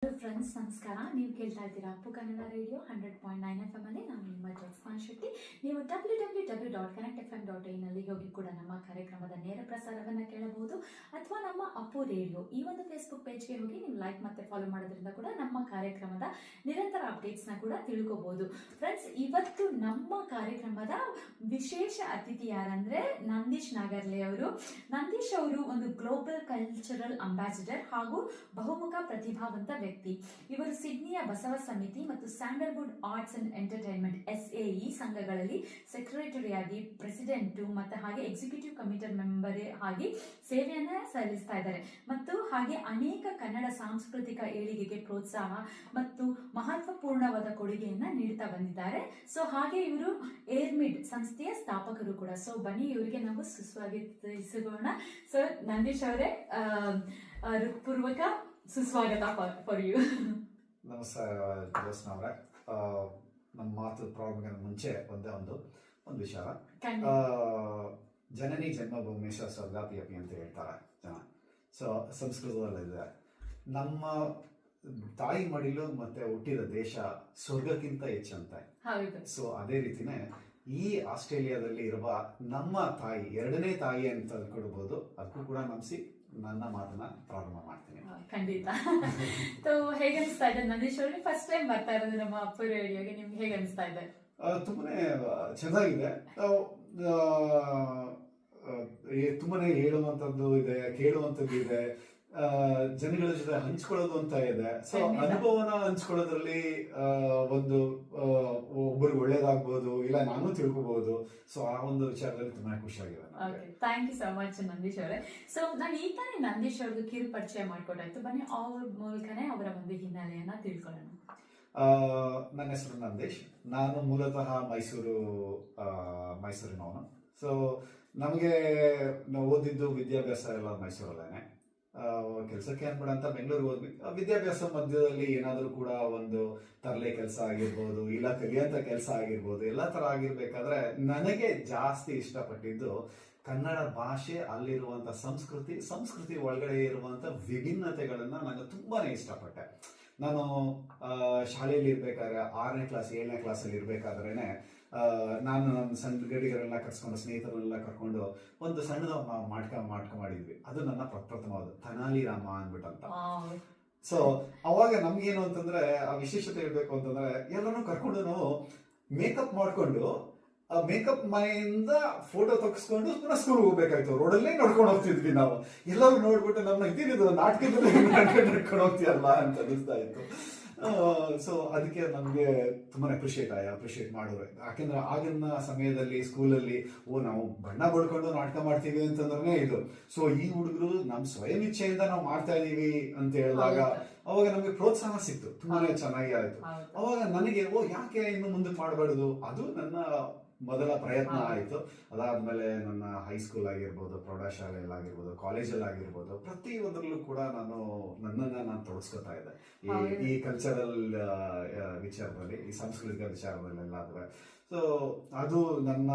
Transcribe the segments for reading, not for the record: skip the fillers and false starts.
Hello friends, ನಮಸ್ಕಾರ. ನೀವು ಕೇಳ್ತಾ ಇದ್ದೀರಾ ಅಪ್ಪು ಕನ್ನಡ ರೇಡಿಯೋ 100.9 FM ಅಲ್ಲಿ. ನಾನು ನಿಮ್ಮ ಜ್ಯೋತ್ಸ್ನಾ ಶೆಟ್ಟಿ. ನೀವು www.connectfm.in ನಲ್ಲಿ ಹೋಗಿ ಕೂಡ ನಮ್ಮ ಕಾರ್ಯಕ್ರಮದ ನೇರ ಪ್ರಸಾರವನ್ನು ಕೇಳಬಹುದು. ಅಥವಾ ನಮ್ಮ ಅಪ್ಪು ರೇಡಿಯೋ ಈ ಒಂದು ಫೇಸ್ಬುಕ್ ಪೇಜ್ಗೆ ಹೋಗಿ ನೀವು ಲೈಕ್ ಮತ್ತೆ ಫಾಲೋ ಮಾಡೋದ್ರಿಂದ ಕೂಡ ನಮ್ಮ ಕಾರ್ಯಕ್ರಮದ ನಿರಂತರ ಅಪ್ಡೇಟ್ಸ್ನ ಕೂಡ ತಿಳ್ಕೋಬಹುದು. ಫ್ರೆಂಡ್ಸ್, ಇವತ್ತು ನಮ್ಮ ಕಾರ್ಯಕ್ರಮದ ವಿಶೇಷ ಅತಿಥಿ ಯಾರಂದ್ರೆ ನಂದೀಶ್ ನಾಗರ್ಲೆ ಅವರು. ನಂದೀಶ್ ಅವರು ಒಂದು ಗ್ಲೋಬಲ್ ಕಲ್ಚರಲ್ ಅಂಬಾಸಿಡರ್ ಹಾಗೂ ಬಹುಮುಖ ಪ್ರತಿಭಾವಂತ ವ್ಯಕ್ತಿ. ಇವರು ಸಿಡ್ನಿಯ ಬಸವ ಸಮಿತಿ ಮತ್ತು Sandalwood arts and entertainment SAE ಸಂಘಗಳಲ್ಲಿ ಸೆಕ್ರೆಟರಿ ಆಗಿ, ಪ್ರೆಸಿಡೆಂಟ್ ಮತ್ತು ಹಾಗೆ ಎಕ್ಸಿಕ್ಯೂಟಿವ್ ಕಮಿಟಿ ಮೆಂಬರ್ ಆಗಿ ಸೇವೆಯನ್ನ ಸಲ್ಲಿಸ್ತಾ ಇದ್ದಾರೆ. ಮತ್ತು ಹಾಗೆ ಅನೇಕ ಕನ್ನಡ ಸಾಂಸ್ಕೃತಿಕ ಏಳಿಗೆಗೆ ಪ್ರೋತ್ಸಾಹ ಮತ್ತು ಮಹತ್ವಪೂರ್ಣವಾದ ಕೊಡುಗೆಯನ್ನ ನೀಡ್ತಾ ಬಂದಿದ್ದಾರೆ. ಸೊ ಹಾಗೆ ಇವರು ಏರ್ಮಿಡ್ ಸಂಸ್ಥೆಯ ಸ್ಥಾಪಕರು ಕೂಡ. ಸೊ ಬನ್ನಿ ಇವರಿಗೆ ನಾವು ಸುಸ್ವಾಗತಿಸೋಣ. ಸೊ ನಂದೀಶ್ ಅವರೇ, ಹೃತ್ಪೂರ್ವಕ ಸುಸ್ವಾಗತ ಫಾರ್ ಯು. ನಮಸ್ಕಾರ ಜ್ಯೋತ್ಸ್ನಾ ಅವರೇ. ನಮ್ಮ ಮಾತು ಪ್ರಾರಂಭಕ್ಕೆ ಮುಂಚೆ ಒಂದು ವಿಚಾರ. ಜನನಿ ಜನ್ಮಭೂಮೇಶ್ವರ ಸ್ವರ್ಗಾಪಿ ಅಂತ ಹೇಳ್ತಾರೆ ಜನ. ಸೊ ಸಂಸ್ಕೃತದಲ್ಲಿದೆ, ನಮ್ಮ ತಾಯಿ ಮಡಿಲು ಮತ್ತೆ ಹುಟ್ಟಿದ ದೇಶ ಸ್ವರ್ಗಕ್ಕಿಂತ ಹೆಚ್ಚಂತೆ. ಸೊ ಅದೇ ರೀತಿನೇ ಈ ಆಸ್ಟ್ರೇಲಿಯಾದಲ್ಲಿ ಇರುವ ನಮ್ಮ ತಾಯಿ, ಎರಡನೇ ತಾಯಿ ಅಂತ ಕೊಡ್ಬೋದು. ಅದಕ್ಕೂ ಕೂಡ ನಂಬಿಸಿ ನನ್ನ ಮಾತನ್ನ ಪ್ರಾರಂಭ ಮಾಡ್ತೀನಿ. ಖಂಡಿತ. ಹೇಗೆ ಅನಿಸ್ತಾ ಇದೆ ನಂದೀಶ್ ಅವ್ರಿಗೆ? ಫಸ್ಟ್ ಟೈಮ್ ಬರ್ತಾ ಇರೋದು ನಮ್ಮ ಅಪ್ಪು ರೇಡಿಯೋಗೆ, ನಿಮ್ಗೆ ಹೇಗೆ ಅನಿಸ್ತಾ ಇದೆ? ತುಂಬಾನೇ ಚೆನ್ನಾಗಿದೆ. ತುಂಬಾನೇ ಹೇಳುವಂತದ್ದು ಇದೆ, ಕೇಳುವಂತದ್ದು ಇದೆ, ಜನಗಳ ಜೊತೆ ಹಂಚ್ಕೊಳ್ಳೋದು ಅಂತ ಇದೆ. ಸೊ ಅನುಭವನ ಹಂಚ್ಕೊಳ್ಳೋದ್ರಲ್ಲಿ ಒಂದು ಒಬ್ಬರಿಗೆ ಒಳ್ಳೇದಾಗ್ಬೋದು, ಇಲ್ಲ ನಾನು ತಿಳ್ಕೊಬಹುದು. ಸೊ ಆ ಒಂದು ವಿಚಾರದಲ್ಲಿ ತುಂಬಾ ಖುಷಿಯಾಗಿದೆ. Thank you so much Nandish ಅವರೇ. ಸೊ ನಾನು ಈ ತಾನೇ ನಂದೀಶ್ ಅವ್ರಿಗೆ ಕಿರು ಪರಿಚಯ ಮಾಡ್ಕೊಟ್ಟಾಯ್ತು. ಬನ್ನಿ ಅವ್ರ ಮೂಲಕನೇ ಅವರ ಒಂದು ಹಿನ್ನೆಲೆಯನ್ನ ತಿಳ್ಕೊಳ್ಳೋಣ. ನನ್ನ ಹೆಸರು ನಂದೀಶ್. ನಾನು ಮೂಲತಃ ಮೈಸೂರಿನವನು. ಸೊ ನಮಗೆ ನಾವು ಓದಿದ್ದು ವಿದ್ಯಾಭ್ಯಾಸ ಎಲ್ಲ ಮೈಸೂರಲ್ಲೇನೆ. ಕೆಲಸಕ್ಕೆ ಅನ್ಬೇಡ ಅಂತ ಬೆಂಗಳೂರಿಗೆ ಹೋದ್ವಿ. ವಿದ್ಯಾಭ್ಯಾಸ ಮಧ್ಯದಲ್ಲಿ ಏನಾದರೂ ಕೂಡ ಒಂದು ತರಲೆ ಕೆಲಸ ಆಗಿರ್ಬೋದು, ಇಲ್ಲ ಕಲಿಯಂತ ಕೆಲಸ ಆಗಿರ್ಬೋದು, ಎಲ್ಲ ತರ ಆಗಿರ್ಬೇಕಾದ್ರೆ ನನಗೆ ಜಾಸ್ತಿ ಇಷ್ಟಪಟ್ಟಿದ್ದು ಕನ್ನಡ ಭಾಷೆ, ಅಲ್ಲಿರುವಂತ ಸಂಸ್ಕೃತಿ ಒಳಗಡೆ ಇರುವಂತ ವಿಭಿನ್ನತೆಗಳನ್ನ ನಾನು ತುಂಬಾನೇ ಇಷ್ಟಪಟ್ಟೆ. ನಾನು ಶಾಲೆಯಲ್ಲಿ ಇರ್ಬೇಕಾದ್ರೆ 6ನೇ ಕ್ಲಾಸ್ 7ನೇ ಕ್ಲಾಸಲ್ಲಿ ಇರ್ಬೇಕಾದ್ರೇನೆ ನಾನು ನನ್ನ ಸಂಗಡಿಗರೆಲ್ಲ ಕರ್ಸ್ಕೊಂಡು, ಸ್ನೇಹಿತರೆಲ್ಲ ಕರ್ಕೊಂಡು ಒಂದು ಸಣ್ಣದ ಮಾಡಿದ್ವಿ. ಅದು ನನ್ನ ಪ್ರಪ್ರಥಮವಾದ ತನಾಲಿ ರಾಮ ಅಂದ್ಬಿಟ್ಟಂತ. ಸೊ ಅವಾಗ ನಮ್ಗೇನು ಅಂತಂದ್ರೆ, ಆ ವಿಶೇಷತೆ ಇರ್ಬೇಕು ಅಂತಂದ್ರೆ, ಎಲ್ಲರೂ ಕರ್ಕೊಂಡು ನಾವು ಮೇಕಪ್ ಮಾಡ್ಕೊಂಡು ಮೇಕಪ್ ಮನೆಯಿಂದ ಫೋಟೋ ತೆಗೆಸ್ಕೊಂಡು ಪುನಃ ಸ್ಕೂಲ್ ಹೋಗ್ಬೇಕಾಯ್ತು. ರೋಡಲ್ಲೇ ನಡ್ಕೊಂಡು ಹೋಗ್ತಿದ್ವಿ ನಾವು. ಎಲ್ಲರೂ ನೋಡ್ಬಿಟ್ಟು ನಮ್ಮ ಇದ್ದಿದ್ದು ನಾಟಕದಲ್ಲಿ ನಡ್ಕೊಂಡು ಹೋಗ್ತೀಯಲ್ಲ ಅಂತ ಅನಿಸ್ತಾ ಇತ್ತು. ಸೊ ಅದಕ್ಕೆ ನಮಗೆ ತುಂಬಾನೇ ಅಪ್ರಿಷಿಯೇಟ್ ಮಾಡೋರು. ಯಾಕೆಂದ್ರೆ ಆಗಿನ ಸಮಯದಲ್ಲಿ ಸ್ಕೂಲಲ್ಲಿ ನಾವು ಬಣ್ಣ ಬಳ್ಕೊಂಡು ನಾಟಕ ಮಾಡ್ತೀವಿ ಅಂತಂದ್ರೆ ಇದು. ಸೊ ಈ ಹುಡುಗರು ನಮ್ ಸ್ವಯಂ ಇಚ್ಛೆಯಿಂದ ನಾವು ಮಾಡ್ತಾ ಇದೀವಿ ಅಂತ ಹೇಳಿದಾಗ ಅವಾಗ ನಮ್ಗೆ ಪ್ರೋತ್ಸಾಹ ಸಿಕ್ತು. ತುಂಬಾನೇ ಚೆನ್ನಾಗಿ ಆಯ್ತು. ಅವಾಗ ನನಗೆ ಯಾಕೆ ಇನ್ನು ಮುಂದಕ್ಕೆ ಮಾಡಬಾರ್ದು, ಅದು ನನ್ನ ಮೊದಲ ಪ್ರಯತ್ನ ಆಯಿತು. ಅದಾದ್ಮೇಲೆ ನನ್ನ ಹೈಸ್ಕೂಲ್ ಆಗಿರ್ಬೋದು, ಪ್ರೌಢಶಾಲೆಯಲ್ಲಾಗಿರ್ಬೋದು, ಕಾಲೇಜಲ್ಲಿ ಆಗಿರ್ಬೋದು, ಪ್ರತಿ ಒಂದರಲ್ಲೂ ಕೂಡ ನನ್ನನ್ನು ತೊಡಸ್ಕೊತಾ ಇದ್ದೆ ಈ ಕಲ್ಚರಲ್ ವಿಚಾರದಲ್ಲಿ, ಈ ಸಾಂಸ್ಕೃತಿಕ ವಿಚಾರದಲ್ಲೆಲ್ಲಾದ್ರೆ. ಸೊ ಅದು ನನ್ನ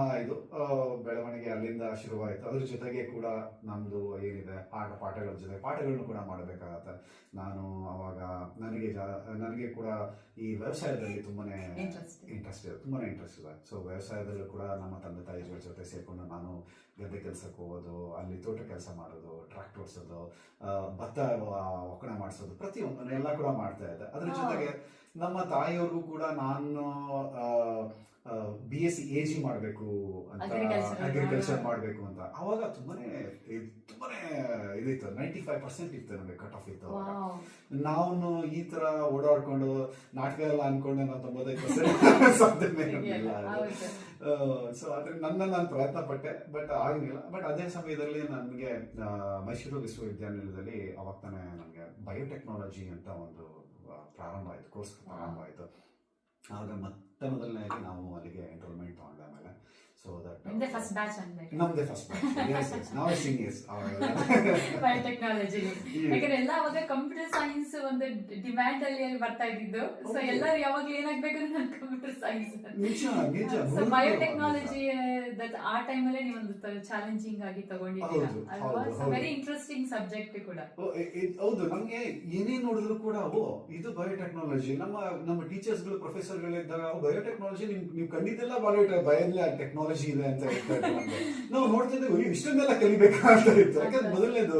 ಬೆಳವಣಿಗೆ ಅಲ್ಲಿಂದ ಶುರುವಾಯಿತು. ಅದ್ರ ಜೊತೆಗೆ ಕೂಡ ನಮ್ದು ಏನಿದೆ ಪಾಠಗಳ ಜೊತೆ ಪಾಠಗಳನ್ನು ಕೂಡ ಮಾಡಬೇಕಾಗತ್ತೆ. ನಾನು ಅವಾಗ ನನಗೆ ಕೂಡ ಈ ವ್ಯವಸಾಯದಲ್ಲಿ ತುಂಬಾನೇ ಇಂಟ್ರೆಸ್ಟ್ ಇದೆ. ಸೊ ವ್ಯವಸಾಯದಲ್ಲೂ ಕೂಡ ನಮ್ಮ ತಂದೆ ತಾಯಿಗಳ ಜೊತೆ ಸೇರ್ಕೊಂಡು ನಾನು ಗದ್ದೆ ಕೆಲಸಕ್ಕೆ ಹೋಗೋದು, ಅಲ್ಲಿ ತೋಟ ಕೆಲಸ ಮಾಡೋದು, ಟ್ರಾಕ್ಟರ್ ಓಡಿಸೋದು, ಭತ್ತ ಒಕ್ಕಣೆ ಮಾಡಿಸೋದು, ಪ್ರತಿಯೊಂದನ್ನೆಲ್ಲ ಕೂಡ ಮಾಡ್ತಾ ಇದ್ದೆ. ಅದ್ರ ಜೊತೆಗೆ ನಮ್ಮ ತಾಯಿಯವ್ರಿಗೂ ಕೂಡ ನಾನು BSc AG ಮಾಡಬೇಕು ಅಂತ, ಅಗ್ರಿಕಲ್ಚರ್ ಮಾಡಬೇಕು ಅಂತ. ಅವಾಗ ತುಂಬಾನೇ ಇದಿತ್ತು, 95% ಇತ್ತು ನಮಗೆ ಕಟ್ ಆಫ್ ಇತ್ತು. ನಾವು ಈ ತರ ಓಡಾಡ್ಕೊಂಡು ನಾಟಕ ಎಲ್ಲ ಅನ್ಕೊಂಡು ನಾವು 95% ಸಾಧನೆ ಇರಲಿಲ್ಲ. ಸೊ ಅದ್ರ ನಾನು ಪ್ರಯತ್ನ ಪಟ್ಟೆ, ಬಟ್ ಆಗಲಿಲ್ಲ. ಬಟ್ ಅದೇ ಸಮಯದಲ್ಲಿ ನನಗೆ ಮೈಸೂರು ವಿಶ್ವವಿದ್ಯಾನಿಲಯದಲ್ಲಿ ಅವಾಗ ತಾನೇ ನನಗೆ ಬಯೋಟೆಕ್ನಾಲಜಿ ಅಂತ ಒಂದು ಕೋರ್ಸ್ ಪ್ರಾರಂಭ ಆಯಿತು. ಆಗ ಮೊದಲನೇದಾಗಿ ನಾವು ಅಲ್ಲಿಗೆ ಎನ್ರೋಲ್ಮೆಂಟ್ ತಗೊಂಡೆ. ಆಮೇಲೆ ಸೊ ದಟ್ ನಿಮ್ದೇ ಫಸ್ಟ್ ಬ್ಯಾಚ್ ಅನ್ಬೇಕು. ನಮ್ದೇ ಫಸ್ಟ್ ಬ್ಯಾಚ್, ನಾವೇ ಸೀನಿಯರ್ಸ್ ಬಯೋಟೆಕ್ನಾಲಜಿ. ಯಾಕಂದ್ರೆ ಎಲ್ಲ ಅವಾಗ ಕಂಪ್ಯೂಟರ್ ಸೈನ್ಸ್ ಒಂದು ಡಿಮ್ಯಾಂಡ್ ಅಲ್ಲಿ ಬರ್ತಾ ಇದ್ದಿದ್ದು. ಸೊ ಎಲ್ಲರೂ ಯಾವಾಗ್ಲೂ ಏನಾಗ್ಬೇಕು ನಾನು ಕಂಪ್ಯೂಟರ್ ಸೈನ್ಸ್. ಸೊ ಬಯೋಟೆಕ್ನಾಲಜಿ ಆ ಟೈಮ್ ಅಲ್ಲೇ ನೀವೊಂದು ಚಾಲೆಂಜಿಂಗ್ ಆಗಿ ತಗೊಂಡಿದ್ದೀರಾ ಅಲ್ವಾ? ವೆರಿ ಇಂಟ್ರೆಸ್ಟಿಂಗ್ ಸಬ್ಜೆಕ್ಟ್ ಕೂಡ. ಹೌದು, ನಮ್ಗೆ ಏನೇ ನೋಡಿದ್ರು ಕೂಡ ಇದು ಬಯೋಟೆಕ್ನಾಲಜಿ. ನಮ್ಮ ಟೀಚರ್ಸ್ ಗಳು ಪ್ರೊಫೆಸರ್ ಗಳಿದ್ದಾಗ ಬಯೋಟೆಕ್ನಾಲಜಿ ನೀವು ಕಂಡಿದ್ದೆಲ್ಲ ಟೆಕ್ನಾಲಜಿ ಇದೆ ಅಂತ ಹೇಳ್ತಾರೆ. ನಾವು ನೋಡ್ತಿದ್ದೇವೆ ಇಷ್ಟನ್ನೆಲ್ಲ ಕಲಿಬೇಕಾ ಅಂತ ಇತ್ತು, ಯಾಕಂದ್ರೆ ಮೊದಲನೇದು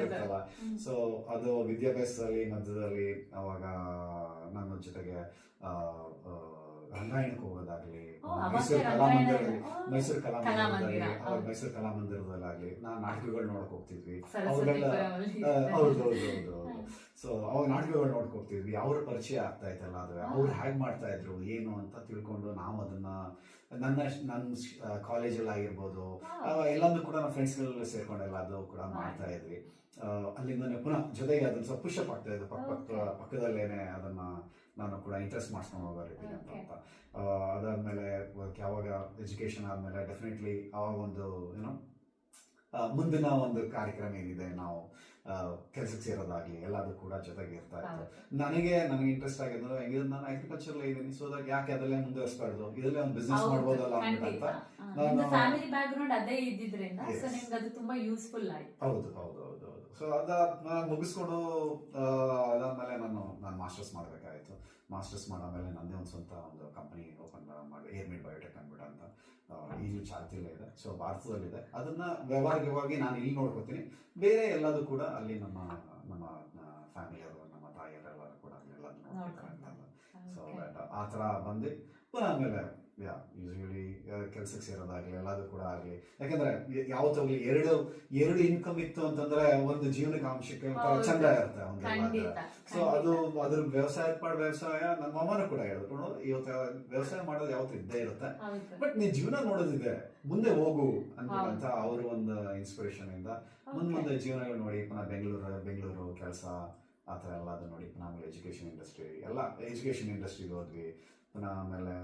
ಇರ್ತಲ್ಲ. ಸೊ ಅದು ವಿದ್ಯಾಭ್ಯಾಸದಲ್ಲಿ ಮಧ್ಯದಲ್ಲಿ ಅವಾಗ ನನ್ನ ಜೊತೆಗೆ ರಂಗಾಯಣಕ್ಕೆ ಹೋಗೋದಾಗ್ಲಿ, ಮೈಸೂರು ಕಲಾಮಂದಿರದಲ್ಲಾಗ್ಲಿ ನಾವು ನಾಟಕಗಳು ನೋಡಕ್ ಹೋಗ್ತಿದ್ವಿ. ಅವಾಗೆಲ್ಲ ಹೌದೌದು. ಸೊ ಅವಾಗ ನಾಟಕಗಳು ನೋಡಕ್ ಹೋಗ್ತಿದ್ವಿ. ಅವ್ರ ಪರಿಚಯ ಆಗ್ತಾ ಇತ್ತಲ್ಲ, ಅದು ಅವ್ರು ಹೇಗ್ ಮಾಡ್ತಾ ಇದ್ರು ಏನು ಅಂತ ತಿಳ್ಕೊಂಡು ನಾವು ಅದನ್ನ ನನ್ನ ಕಾಲೇಜಲ್ಲಿ ಆಗಿರ್ಬೋದು ಎಲ್ಲಾನು ಕೂಡ ನಮ್ಮ ಫ್ರೆಂಡ್ಸ್ಗಳೆಲ್ಲ ಸೇರ್ಕೊಂಡೆಲ್ಲ ಅದು ಕೂಡ ಮಾಡ್ತಾ ಇದ್ವಿ. ಅಲ್ಲಿಂದನೇ ಪುನಃ ಜೊತೆಗೆ ಅದನ್ನ ಸ್ವಲ್ಪ ಪುಷಪ್ ಆಗ್ತಾ ಇದ್ದು ಪಕ್ಕದಲ್ಲೇನೆ ಅದನ್ನ ನಾನು ಕೂಡ ಇಂಟ್ರೆಸ್ಟ್ ಮಾಡಿಸ್ಕೊಂಡು ಹೋಗೋರಿದ್ದೀನಿ ಅಂತ. ಅದಾದ್ಮೇಲೆ ಯಾವಾಗ ಎಜುಕೇಶನ್ ಆದ್ಮೇಲೆ ಡೆಫಿನೆಟ್ಲಿ ಆವಾಗ ಒಂದು ಏನೋ ಮುಂದಿನ ಒಂದು ಕಾರ್ಯಕ್ರಮ ಏನಿದೆ, ನಾವು ಕೆಲಸಕ್ಕೆ ಸೇರೋದಾಗ್ಲಿ ಎಲ್ಲದೂ ಕೂಡ ಜೊತೆಗೆ ಇರ್ತಾ ಇತ್ತು. ನನಗೆ ಇಂಟ್ರೆಸ್ಟ್ ಆಗಿದ್ದು ಹೆಂಗಿದ್ರೆ ನಾನು ಅಗ್ರಿಕಲ್ಚರ್ ಇದ್ದೀನಿ. ಸೊ ಯಾಕೆ ಅದಲ್ಲೇ ಮುಂದುವರಿಸಬಾರ್ದು, ಇದಲ್ಲೇ ಒಂದು ಬಿಸ್ನೆಸ್ ಮಾಡ್ಬೋದಲ್ಲ ಅಂತ ಫ್ಯಾಮಿಲಿ ಬ್ಯಾಕ್ ಗ್ರೌಂಡ್ ಅದೇ ಇದ್ದಿದ್ರಿಂದ ನಿಮ್ಗೆ ಅದು ತುಂಬಾ ಯೂಸ್ಫುಲ್ ಆಯ್ತು. ಹೌದು. ಸೊ ಮುಗಿಸ್ಕೊಂಡು ಅದಾದ್ಮೇಲೆ ನಾನು ಮಾಸ್ಟರ್ಸ್ ಮಾಡಬೇಕಾಯಿತು. ಮಾಸ್ಟರ್ಸ್ ಮಾಡಾದ್ಮೇಲೆ ನನ್ನದೇ ಒಂದು ಸ್ವಂತ ಒಂದು ಕಂಪನಿ ಓಪನ್ ಮಾಡಿ, ಏರ್ಮೇಡ್ ಬಯೋಟೆಕ್ ಅಂದ್ಬಿಟ್ಟು ಅಂತ. ಈಗಲೂ ಚಾಲ್ತಿಯಲ್ಲೇ ಇದೆ. ಸೊ ಭಾರತದಲ್ಲಿದೆ. ಅದನ್ನ ವ್ಯವಹಾರಿಕವಾಗಿ ನಾನು ಇಲ್ಲಿ ನೋಡ್ಕೋತೀನಿ. ಬೇರೆ ಎಲ್ಲದೂ ಕೂಡ ಅಲ್ಲಿ ನಮ್ಮ ಫ್ಯಾಮಿಲಿಯವರು, ನಮ್ಮ ತಾಯಿಯರೆಲ್ಲರೂ ಕೂಡ ಎಲ್ಲದನ್ನು ನೋಡ್ತಾರೆ. ಸೊ ಆ ಥರ ಬಂದು ಪುನಃ ಆಮೇಲೆ ಯೂಶಲಿ ಕೆಲ್ಸಕ್ಕೆ ಸೇರೋದಾಗ್ಲಿ ಎಲ್ಲದೂ ಕೂಡ ಆಗಲಿ. ಯಾಕಂದ್ರೆ ಯಾವತ್ತಾಗ್ಲಿ ಎರಡು ಇನ್ಕಮ್ ಇತ್ತು ಅಂತಂದ್ರೆ ಒಂದು ಜೀವನಕ್ಕೆ ಅಂಶಕ್ಕೆ ಚಂದ ಇರುತ್ತೆ ಒಂದು. ಸೊ ಅದು ಅದ್ರ ವ್ಯವಸಾಯ ನಮ್ಮ ಅಮ್ಮನೂ ಕೂಡ ಹೇಳಿದ್ರು, ಇವತ್ತು ವ್ಯವಸಾಯ ಮಾಡೋದು ಯಾವತ್ತು ಇದ್ದೇ ಇರುತ್ತೆ, ಬಟ್ ನೀನ್ ಜೀವನ ನೋಡೋದಿದೆ, ಮುಂದೆ ಹೋಗು ಅಂತ ಅವರು ಒಂದು ಇನ್ಸ್ಪಿರೇಷನ್ ಇಂದ ಮುಂದೆ ಜೀವನಗಳು ನೋಡಿ ಪುನಃ ಬೆಂಗಳೂರು ಕೆಲಸ ಆ ಥರ ಎಲ್ಲ ಅದು ನೋಡಿ ಪುನಃ ಆಮೇಲೆ ಎಜುಕೇಶನ್ ಇಂಡಸ್ಟ್ರಿಗೆ ಹೋದ್ವಿ. ಪುನಃ ಆಮೇಲೆ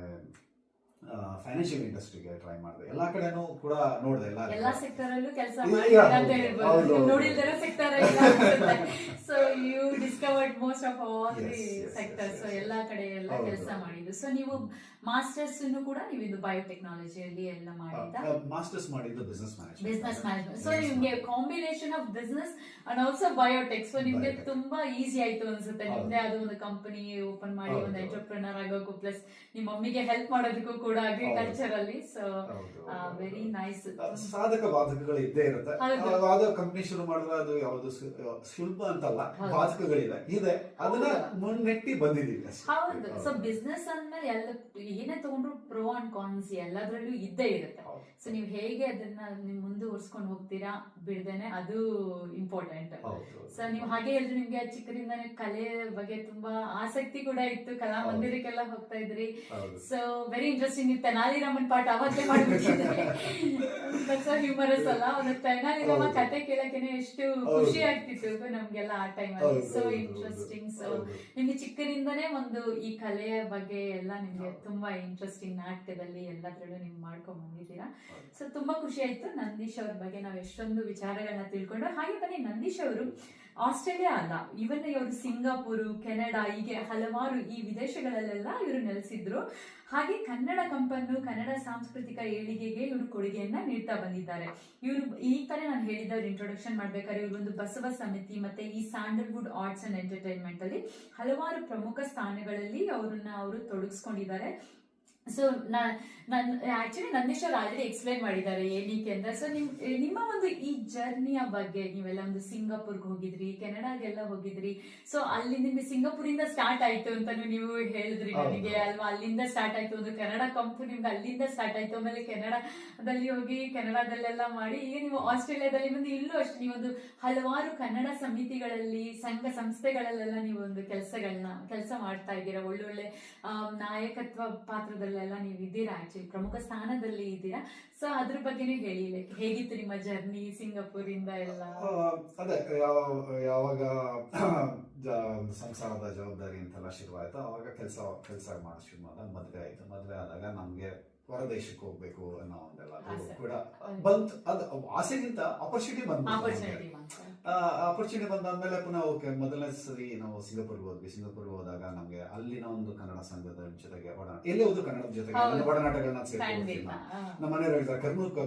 ಫೈನಾನ್ಷಿಯಲ್ ಇಂಡಸ್ಟ್ರಿಗೆ ಟ್ರೈ ಮಾಡಿದೆ. ಎಲ್ಲಾ ಕಡೆನೂ ಕೂಡ ನೋಡಿದೆ, ಎಲ್ಲಾ ಸೆಕ್ಟರ್ ಅಲ್ಲೂ ಕೆಲಸ ನೋಡಿಲ್ದಿರೋ sector. So you discovered most of all the sectors. So ಎಲ್ಲಾ ಕಡೆ ಎಲ್ಲ ಕೆಲಸ ಮಾಡಿದ್ದು. ಸೊ ನೀವು ಮಾಸ್ಟರ್ಸ್ ಕೂಡ ನೀವು ಇದು ಬಯೋಟೆಕ್ನಾಲಜಿಯಲ್ಲಿ ಎಲ್ಲ ಮಾಡಿದ್ದ? ಮಾಸ್ಟರ್ಸ್ ಮಾಡಿದ್ದು ಬಿಸ್ನೆಸ್ ಮ್ಯಾನೇಜ್ಮೆಂಟ್. ಸೊ ನಿಮ್ಗೆ combination of business and also biotech. So ನಿಮ್ಗೆ ತುಂಬಾ ಈಸಿ ಆಯ್ತು ಅನ್ಸುತ್ತೆ. ನಿಮ್ದೇ ಅದು ಒಂದು ಕಂಪನಿ ಓಪನ್ ಮಾಡಿ ಒಂದು ಎಂಟರ್ಪ್ರಿನರ್ ಆಗೋಕ್ಕೂ, ಪ್ಲಸ್ ನಿಮ್ಮ ಮಮ್ಮಿಗೆ ಹೆಲ್ಪ್ ಮಾಡೋದಕ್ಕೂ ಕೂಡ ಅಗ್ರಿಕಲ್ಚರ್ ಅಲ್ಲಿ. So very nice. ಸಾಧಕ ಬಾಧಕಗಳು ಇದ್ದೇ ಇರುತ್ತೆ. ಯಾವ್ದೋ ಕಂಪನಿ ಶುರು ಮಾಡಿದ್ರೆ ಅದು ಯಾವ್ದು ಸುಲಭ ಅಂತಲ್ಲ, ಬಾಧಕಗಳಿದೆ, ಇದೆ, ಅದನ್ನ ಮುನ್ನೆಟ್ಟಿ ಬಂದಿದ್ದೀವಿ. ಹೌದು. ಸೊ ಬಿಸ್ನೆಸ್ ಅಂದ್ಮೇಲೆ ಎಲ್ಲ ಏನೇ ತಗೊಂಡ್ರು ಪ್ರೋ ಅಂಡ್ ಕಾನ್ಸ್ ಎಲ್ಲದ್ರಲ್ಲೂ ಇದ್ದೇ ಇರುತ್ತೆ. ಸೊ ನೀವು ಹೇಗೆ ಅದನ್ನ ನೀವು ಮುಂದುವರ್ಸ್ಕೊಂಡು ಹೋಗ್ತೀರಾ ಬಿಡ್ದೇನೆ, ಅದು ಇಂಪಾರ್ಟೆಂಟ್. ಸೊ ನೀವು ಹಾಗೆ ಹೇಳಿದ್ರೆ ನಿಮ್ಗೆ ಚಿಕ್ಕದಿಂದಾನೇ ಕಲೆ ಬಗ್ಗೆ ತುಂಬಾ ಆಸಕ್ತಿ ಕೂಡ ಇತ್ತು, ಕಲಾ ಮಂದಿರಕ್ಕೆಲ್ಲ ಹೋಗ್ತಾ ಇದ್ರಿ. So very interesting. ನೀವು ತೆನಾಲಿ ರಾಮನ್ ಪಾಠ ಅವತ್ತೇ ಮಾಡ್ಬಿಟ್ಟಿದ್ರೆ ಹ್ಯೂಮರಸ್ ಅಲ್ಲ, ಒಂದು ತೆನಾಲಿ ರಾಮ ಕತೆ ಕೇಳಕ್ಕೆ ಎಷ್ಟು ಖುಷಿ ಆಗ್ತಿತ್ತು ನಮ್ಗೆಲ್ಲ ಆ ಟೈಮ್ ಅಲ್ಲಿ. So interesting. ಸೊ ನಿಮ್ಗೆ ಚಿಕ್ಕದಿಂದಾನೇ ಒಂದು ಈ ಕಲೆಯ ಬಗ್ಗೆ ಎಲ್ಲ ನಿಮ್ಗೆ ತುಂಬಾ ಇಂಟ್ರೆಸ್ಟಿಂಗ್, ನಾಟಕದಲ್ಲಿ ಎಲ್ಲದ್ರಲ್ಲೂ ನೀವು ಮಾಡ್ಕೊಂಡ್ ಬಂದಿದ್ದೀರಾ. ಸೊ ತುಂಬಾ ಖುಷಿ ಆಯ್ತು ನಂದೀಶ್ ಅವ್ರ ಬಗ್ಗೆ ನಾವು ಎಷ್ಟೊಂದು ವಿಚಾರಗಳನ್ನ ತಿಳ್ಕೊಂಡು. ಹಾಗೆ ಬನ್ನಿ, ನಂದೀಶ್ ಅವರು ಆಸ್ಟ್ರೇಲಿಯಾ ಅಲ್ಲ, ಇವನ್ ಇವರು ಸಿಂಗಾಪುರ್, ಕೆನಡಾ, ಹೀಗೆ ಹಲವಾರು ಈ ವಿದೇಶಗಳಲ್ಲೆಲ್ಲ ಇವರು ನೆಲೆಸಿದ್ರು. ಹಾಗೆ ಕನ್ನಡ ಕಂಪನ್ನು, ಕನ್ನಡ ಸಾಂಸ್ಕೃತಿಕ ಏಳಿಗೆಗೆ ಇವರು ಕೊಡುಗೆಯನ್ನ ನೀಡ್ತಾ ಬಂದಿದ್ದಾರೆ. ಇವರು ಈ ಕಡೆ ನಾನು ಹೇಳಿದವ್ರು ಇಂಟ್ರೊಡಕ್ಷನ್ ಮಾಡ್ಬೇಕಾದ್ರೆ ಇವರು ಒಂದು ಬಸವ ಸಮಿತಿ ಮತ್ತೆ ಈ ಸ್ಯಾಂಡಲ್ವುಡ್ ಆರ್ಟ್ಸ್ ಅಂಡ್ ಎಂಟರ್ಟೈನ್ಮೆಂಟ್ ಅಲ್ಲಿ ಹಲವಾರು ಪ್ರಮುಖ ಸ್ಥಾನಗಳಲ್ಲಿ ಅವರು ತೊಡಗಿಸ್ಕೊಂಡಿದ್ದಾರೆ. ಸೊ ಆಕ್ಚುಲಿ ನಂದೀಶ್ ಅವ್ರು ಆಲ್ರೆಡಿ ಎಕ್ಸ್ಪ್ಲೈನ್ ಮಾಡಿದ್ದಾರೆ ಏನಕ್ಕೆ ಅಂತ. ಸೊ ನಿಮ್ಮ ಒಂದು ಈ ಜರ್ನಿಯ ಬಗ್ಗೆ, ನೀವೆಲ್ಲ ಒಂದು ಸಿಂಗಾಪುರ್ಗೆ ಹೋಗಿದ್ರಿ, ಕೆನಡಾಗೆಲ್ಲ ಹೋಗಿದ್ರಿ. ಸೊ ಅಲ್ಲಿ ನಿಮ್ಗೆ ಸಿಂಗಾಪುರಿಂದ ಸ್ಟಾರ್ಟ್ ಆಯ್ತು ಅಂತಾನು ನೀವು ಹೇಳಿದ್ರಿ ನನಗೆ ಅಲ್ವಾ? ಅಲ್ಲಿಂದ ಸ್ಟಾರ್ಟ್ ಆಯ್ತು, ಒಂದು ಕನ್ನಡ ಕಂಪನಿ ನಿಮ್ಗೆ ಅಲ್ಲಿಂದ ಸ್ಟಾರ್ಟ್ ಆಯ್ತು. ಆಮೇಲೆ ಕೆನಡಾದಲ್ಲಿ ಹೋಗಿ ಕೆನಡಾದಲ್ಲೆಲ್ಲ ಮಾಡಿ ಈಗ ನೀವು ಆಸ್ಟ್ರೇಲಿಯಾದಲ್ಲಿ ಬಂದು ಇಲ್ಲೂ ಅಷ್ಟೇ ನೀವೊಂದು ಹಲವಾರು ಕನ್ನಡ ಸಮಿತಿಗಳಲ್ಲಿ, ಸಂಘ ಸಂಸ್ಥೆಗಳಲ್ಲೆಲ್ಲ ನೀವು ಒಂದು ಕೆಲಸ ಮಾಡ್ತಾ ಇದ್ದೀರಾ. ಒಳ್ಳೊಳ್ಳೆ ನಾಯಕತ್ವ ಪಾತ್ರದಲ್ಲೆಲ್ಲ ನೀವು ಇದ್ದೀರಾ, ಆಕ್ಚುಲಿ ಪ್ರಮುಖ ಸ್ಥಾನದಲ್ಲಿ ಇದ್ದೀರಾ. ಸೊ ಅದ್ರ ಬಗ್ಗೆನೂ ಹೇಳಿ, ಹೇಗಿತ್ತು ನಿಮ್ಮ ಜರ್ನಿ ಸಿಂಗಾಪುರಿಂದ ಎಲ್ಲ? ಅದೇ ಯಾವಾಗ ಸಂಸಾರದ ಜವಾಬ್ದಾರಿ ಅಂತೆಲ್ಲ ಶುರುವಾಯ್ತು, ಅವಾಗ ಕೆಲಸ ಮಾಡೋದು ಶುರು ಮಾಡಿದಾಗ ಮದುವೆ ಆಯ್ತು. ಮದುವೆ ಆದಾಗ ನಮ್ಗೆ ಹೊರದೇಶಕ್ಕೆ ಹೋಗ್ಬೇಕು ಅನ್ನೋ ಒಂದೆಲ್ಲ ಅದು ಆಸೆ. ಕೂಡ ಬಂತು. ಅದು ಆಸೆಗಿಂತ ಆಪರ್ಚುನಿಟಿ ಆಪರ್ಚುನಿಟಿ ಆಪರ್ಚುನಿಟಿ ಬಂದಾದ್ಮೇಲೆ ಪುನಃ ಓಕೆ, ಮೊದಲನೇ ಸರಿ ನಾವು ಸಿಂಗಾಪುರ್ಗೆ ಹೋದ್ವಿ. ಸಿಂಗಾಪುರ್ಗೆ ಹೋದಾಗ ನಮ್ಗೆ ಅಲ್ಲಿನ ಒಂದು ಕನ್ನಡ ಸಂಘದ ಜೊತೆಗೆ ಎಲ್ಲೇ ಹೋದ್ರು ಕನ್ನಡದ ಜೊತೆಗೆ ಹೌದು. ನನ್ನ ಒಡನಾಟಗಳನ್ನ ಸೇರ್ಕೊಳ್ತೀನಿ. ನಮ್ಮ ಮನೆಯವ್ರು ಹೇಳ್ತಾರೆ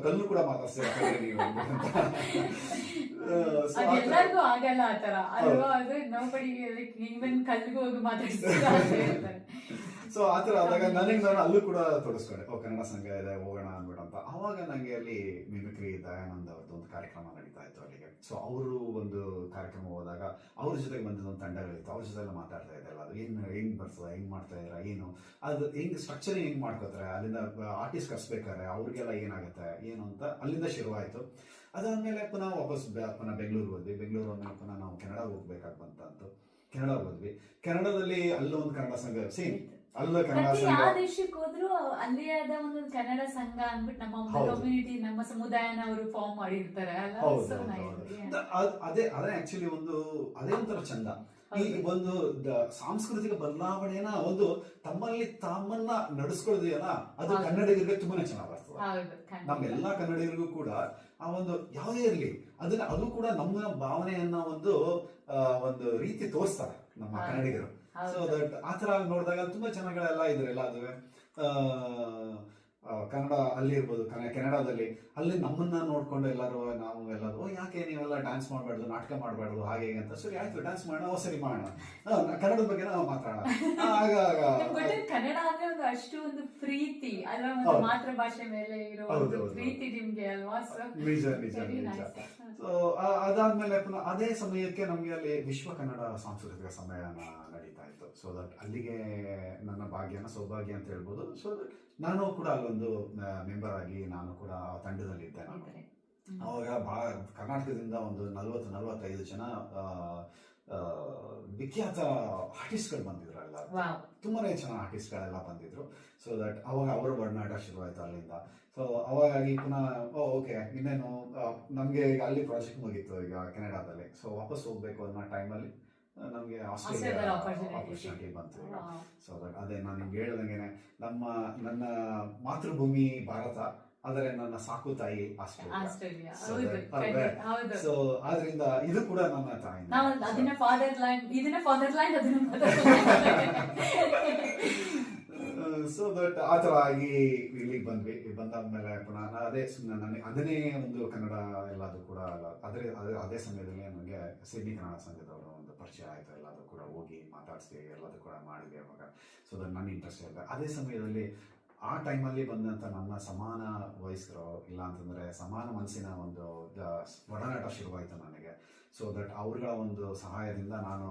ಕಲ್ಲು ಕೂಡ ಮಾತಾಡ್ತಾರೆ ನೀವು ಅಂತ. So, ಆ ಥರ- ಎಲ್ಲರಿಗೂ ಆಗಲ್ಲ ಆತರ ಅಲ್ವಾ, ಅದು ನೋಬಡಿ ಈವನ್ ಕಲ್ಗೂ ಹೋಗಿ ಮಾತಾಡ್ತಾರೆ. ಸೊ ಆತರ ಆದಾಗ ನನಗೆ ನಾನು ಅಲ್ಲೂ ಕೂಡ ತೊಡಸ್ಕೊಂಡೆ, ಕನ್ನಡ ಸಂಘ ಇದೆ ಹೋಗೋಣ ಅಂದ್ಬಿಟ್ಟು ಅಂತ. ಅವಾಗ ನಂಗೆ ಅಲ್ಲಿ ಮಿಮಿಕ್ರಿ ದಯಾನಂದ್ ಅವ್ರದ್ದು ಒಂದು ಕಾರ್ಯಕ್ರಮ ನಡೀತಾ ಇತ್ತು ಅಲ್ಲಿಗೆ. ಸೊ ಅವರು ಒಂದು ಕಾರ್ಯಕ್ರಮ ಹೋದಾಗ ಅವ್ರ ಜೊತೆಗೆ ಬಂದಿದ್ದ ಒಂದು ತಂಡಗಳಿತ್ತು, ಅವ್ರ ಜೊತೆ ಎಲ್ಲ ಮಾತಾಡ್ತಾ ಇದ್ದಲ್ಲ, ಅದು ಹೆಂಗ್ ಬರ್ತದೆ, ಹೆಂಗ್ ಮಾಡ್ತಾ ಇದ್ರ, ಏನು ಅದು ಹೆಂಗ್ ಸ್ಟ್ರಕ್ಚರಿಂಗ್ ಹೆಂಗ್ ಮಾಡ್ಕೋತಾರೆ, ಅಲ್ಲಿಂದ ಆರ್ಟಿಸ್ಟ್ ಕರ್ಸ್ಬೇಕಾರೆ ಅವ್ರಿಗೆಲ್ಲ ಏನಾಗುತ್ತೆ ಏನು ಅಂತ ಅಲ್ಲಿಂದ ಶುರುವಾಯಿತು. ಅದಾದ್ಮೇಲೆ ಪುನಃ ವಾಪಸ್ ಪುನಃ ಬೆಂಗಳೂರಿಗೆ ಹೋದ್ವಿ. ಬೆಂಗಳೂರು ಆದ್ಮೇಲೆ ಪುನಃ ನಾವು ಕೆನಡಾ ಹೋಗ್ಬೇಕಾಗಿ ಬಂತು. ಕೆನಡಾ ಹೋದ್ವಿ. ಕೆನಡಾದಲ್ಲಿ ಅಲ್ಲೊಂದು ಕನ್ನಡ ಸಂಘ ಸೇಮ್, ಅಲ್ಲ ಕನ್ನಡ ಪ್ರತಿ ಸಂಘ ಯಾವ ದೇಶಕ್ಕೆ ಹೋದ್ರು ಅಲ್ಲಿ ಆದ ಒಂದು ಕನ್ನಡ ಸಂಘ ಅಂದ್ಬಿಟ್ಟು ನಮ್ಮ ಒಂದು ಹೌದು. ಕಮ್ಯುನಿಟಿ, ನಮ್ಮ ಸಮುದಾಯನ ಅವರು ಫಾರ್ಮ್ ಮಾಡಿರ್ತಾರೆ ಅಲ್ಲ. ಹೌದು, So ಹೌದು, nice. ಹೌದು. Yeah. ಅದೇ ಆಕ್ಚುಲಿ ಅದೇ ಒಂಥರ ಚಂದ. ಈ ಒಂದು ಸಾಂಸ್ಕೃತಿಕ ಬದಲಾವಣೆನ ತಮ್ಮನ್ನ ನಡೆಸ್ಕೊಳ್ಳೋದಿದೆಯಲ್ಲ, ಅದು ಹೌದು. ಕನ್ನಡಿಗರಿಗೆ ತುಂಬಾನೇ ಚೆನ್ನಾಗಿ ಬರ್ತದೆ. ಹೌದು, ಖಂಡಿತ. ನಮ್ಮೆಲ್ಲಾ ಕನ್ನಡಿಗರಿಗೂ ಕೂಡ ಆ ಒಂದು ಯಾವುದೇ ಇರಲಿ ಅದು ಕೂಡ ನಮ್ಮ ಭಾವನೆಯನ್ನ ಒಂದು ರೀತಿ ತೋರಿಸ್ತಾರೆ ನಮ್ಮ ಹೌದು. ಕನ್ನಡಿಗರು. ಸೊ ಹೌದು. ದಟ್ ಆ ತರ ನೋಡಿದಾಗ ತುಂಬಾ ಚೆನ್ನಾಗಳೆಲ್ಲ ಇದ್ರೆಲ್ಲ ಅದುವೆ. ಕನ್ನಡ ಅಲ್ಲಿ ಇರ್ಬೋದು, ಕೆನಡಾದಲ್ಲಿ ಅಲ್ಲಿ ನಮ್ಮನ್ನ ನೋಡ್ಕೊಂಡು ನಾವು ಯಾಕೆ ನೀವೆಲ್ಲ ಡ್ಯಾನ್ಸ್ ಮಾಡಬಾರ್ದು, ನಾಟಕ ಮಾಡಬಾರ್ದು, ಹಾಗೆ ಹೀಗೆ ಅಂತ. ಸರಿ ಆಯ್ತು, ಡ್ಯಾನ್ಸ್ ಮಾಡೋಣ, ಸರಿ ಮಾಡೋಣ, ಕನ್ನಡದ ಬಗ್ಗೆ ನಾವು ಮಾತಾಡೋಣ. ನಿಮ್ಗ್ ಗೊತ್ತಿದೆ, ಕನ್ನಡ ಅಂದ್ರೆ ಅಷ್ಟು ಒಂದು ಪ್ರೀತಿ ಅಲ್ವಾ, ಒಂದು ಹೌದು. ಮಾತೃಭಾಷೆ ಮೇಲೆ ಇರೋ ಹೌದು, ಒಂದು ಹೌದು. ಪ್ರೀತಿ ನಿಮ್ಗೆ ಅಲ್ವಾ. So, ನಿಜ ನಿಜ very ನಿಜ. nice. ಸೊ ಅದಾದ್ಮೇಲೆ ಪುನಃ ಅದೇ ಸಮಯಕ್ಕೆ ನಮ್ಗೆ ಅಲ್ಲಿ ವಿಶ್ವ ಕನ್ನಡ ಸಾಂಸ್ಕೃತಿಕ ಸಮ್ಮೇಳನ ನಡೀತಾ ಇತ್ತು. ಸೊ ದಟ್ ಅಲ್ಲಿಗೆ ನನ್ನ ಸೌಭಾಗ್ಯ ಅಂತ ಹೇಳ್ಬೋದು. ಸೊ ದಟ್ ನಾನು ಕೂಡ ಅಲ್ಲೊಂದು ಮೆಂಬರ್ ಆಗಿ ನಾನು ಕೂಡ ಆ ತಂಡದಲ್ಲಿ ಇದ್ದೆ. ನಾನು ಇದ್ರೆ. ಅವಾಗ ಕರ್ನಾಟಕದಿಂದ ಒಂದು 40-45 ಜನ ವಿಖ್ಯಾತ ಆರ್ಟಿಸ್ಟ್ಗಳು ಬಂದಿದ್ರು ಎಲ್ಲ. Wow. ತುಂಬಾನೇ ಚೆನ್ನಾಗಿ ಆರ್ಟಿಸ್ಟ್ಗಳೆಲ್ಲ ಬಂದಿದ್ರು. ಸೊ ದಟ್ ಅವಾಗ ಅವರ ಒಡನಾಟ ಶುರುವಾಯಿತು ಅಲ್ಲಿಂದ. ಸೊ ಅವಾಗಾಗಿ ಪುನಃ ಓಕೆ, ಇನ್ನೇನು ನಮಗೆ ಈಗ ಅಲ್ಲಿ ಪ್ರಾಜೆಕ್ಟ್ ಮುಗೀತು ಈಗ ಕೆನಡಾದಲ್ಲಿ. ಸೊ ವಾಪಸ್ ಹೋಗ್ಬೇಕು ಅನ್ನೋ ಟೈಮಲ್ಲಿ ನಮಗೆ ಆಸ್ಟ್ರೇಲಿಯಾ ಆಸ್ಟ್ರೇಲಿಯಾದ opportunity ಆಪರ್ಚುನಿಟಿ ಬಂತು ಈಗ. Wow. ಸೊ ದಟ್ ಅದೇ ನಾನು ನಿಮ್ಗೆ ಹೇಳ್ದಂಗೆನೆ ನನ್ನ ಮಾತೃಭೂಮಿ ಭಾರತ, ಆದರೆ ನನ್ನ ಸಾಕು ತಾಯಿ ಆಸ್ಟ್ರೇಲಿಯಾ. ಆಸ್ಟ್ರೇಲಿಯಾ. So ಹೌದು, that- ಖಂಡಿತ. ಹೌದು. ಸೊ ಆದ್ರಿಂದ ಇದು ಕೂಡ ನನ್ನ ತಾಯಿ. ನಾವು ಅದನ್ನ ಫಾದರ್ ಲ್ಯಾಂಡ್, ಇದನ್ನ ಫಾದರ್ ಲ್ಯಾಂಡ್, ಅದನ್ನ ಮದರ್ ಲ್ಯಾಂಡ್. ಸೊ ದಟ್ ಆ ಥರ ಆಗಿ ಇಲ್ಲಿಗೆ ಬಂದ್ವಿ. ಬಂದಾದ್ಮೇಲೆ ಪುನಃ ಅದೇ ಸುಮ್ಮನೆ ನನಗೆ ಅದನ್ನೇ ಒಂದು ಕನ್ನಡ ಎಲ್ಲದು ಕೂಡ ಅದೇ ಸಮಯದಲ್ಲಿ ನನಗೆ ಸಿಡ್ನಿ ಕನ್ನಡ ಸಂಘದವರು ಒಂದು ಪರಿಚಯ ಆಯಿತು. ಎಲ್ಲದು ಕೂಡ ಹೋಗಿ ಮಾತಾಡಿಸಿ ಎಲ್ಲದು ಕೂಡ ಮಾಡಿದ್ವಿ ಅವಾಗ. ಸೊ ದಟ್ ನನ್ನ ಇಂಟ್ರೆಸ್ಟ್ ಇದೆ. ಅದೇ ಸಮಯದಲ್ಲಿ ಆ ಟೈಮಲ್ಲಿ ಬಂದಂಥ ನನ್ನ ಸಮಾನ ವಯಸ್ಕರು, ಇಲ್ಲ ಅಂತಂದರೆ ಸಮಾನ ಮನಸ್ಸಿನ ಒಂದು ಒಡನಾಟ ಶುರುವಾಯಿತು ನನಗೆ. ಸೊ ದಟ್ ಅವ್ರಗಳ ಒಂದು ಸಹಾಯದಿಂದ ನಾನು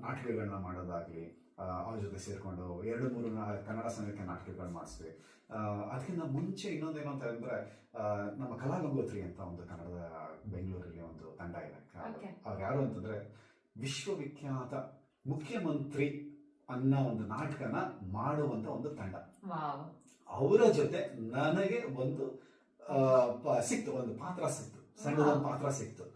ನಾಟಕಗಳನ್ನ ಮಾಡೋದಾಗಲಿ, ಅವ್ರ ಜೊತೆ ಸೇರಿಕೊಂಡು 2-3 ಕನ್ನಡ ಸಂಘಕ್ಕೆ ನಾಟಕಗಳು ಮಾಡಿಸ್ತೀವಿ. ಅದಕ್ಕಿಂತ ಮುಂಚೆ ಇನ್ನೊಂದೇನು ಅಂತ ಹೇಳಿದ್ರೆ, ನಮ್ಮ ಕಲಾಗಂಗೋತ್ರಿ ಅಂತ ಒಂದು ಕನ್ನಡದ ಬೆಂಗಳೂರಲ್ಲಿ ಒಂದು ತಂಡ ಇದೆ. ಅವ್ರು ಯಾರು ಅಂತಂದ್ರೆ ವಿಶ್ವವಿಖ್ಯಾತ ಮುಖ್ಯಮಂತ್ರಿ ಅನ್ನೋ ಒಂದು ನಾಟಕನ ಮಾಡುವಂತ ಒಂದು ತಂಡ. ಅವರ ಜೊತೆ ನನಗೆ ಒಂದು ಸಿಕ್ತು, ಒಂದು ಪಾತ್ರ ಸಿಕ್ತು, ಸಣ್ಣದೊಂದು ಪಾತ್ರ ಸಿಕ್ತು.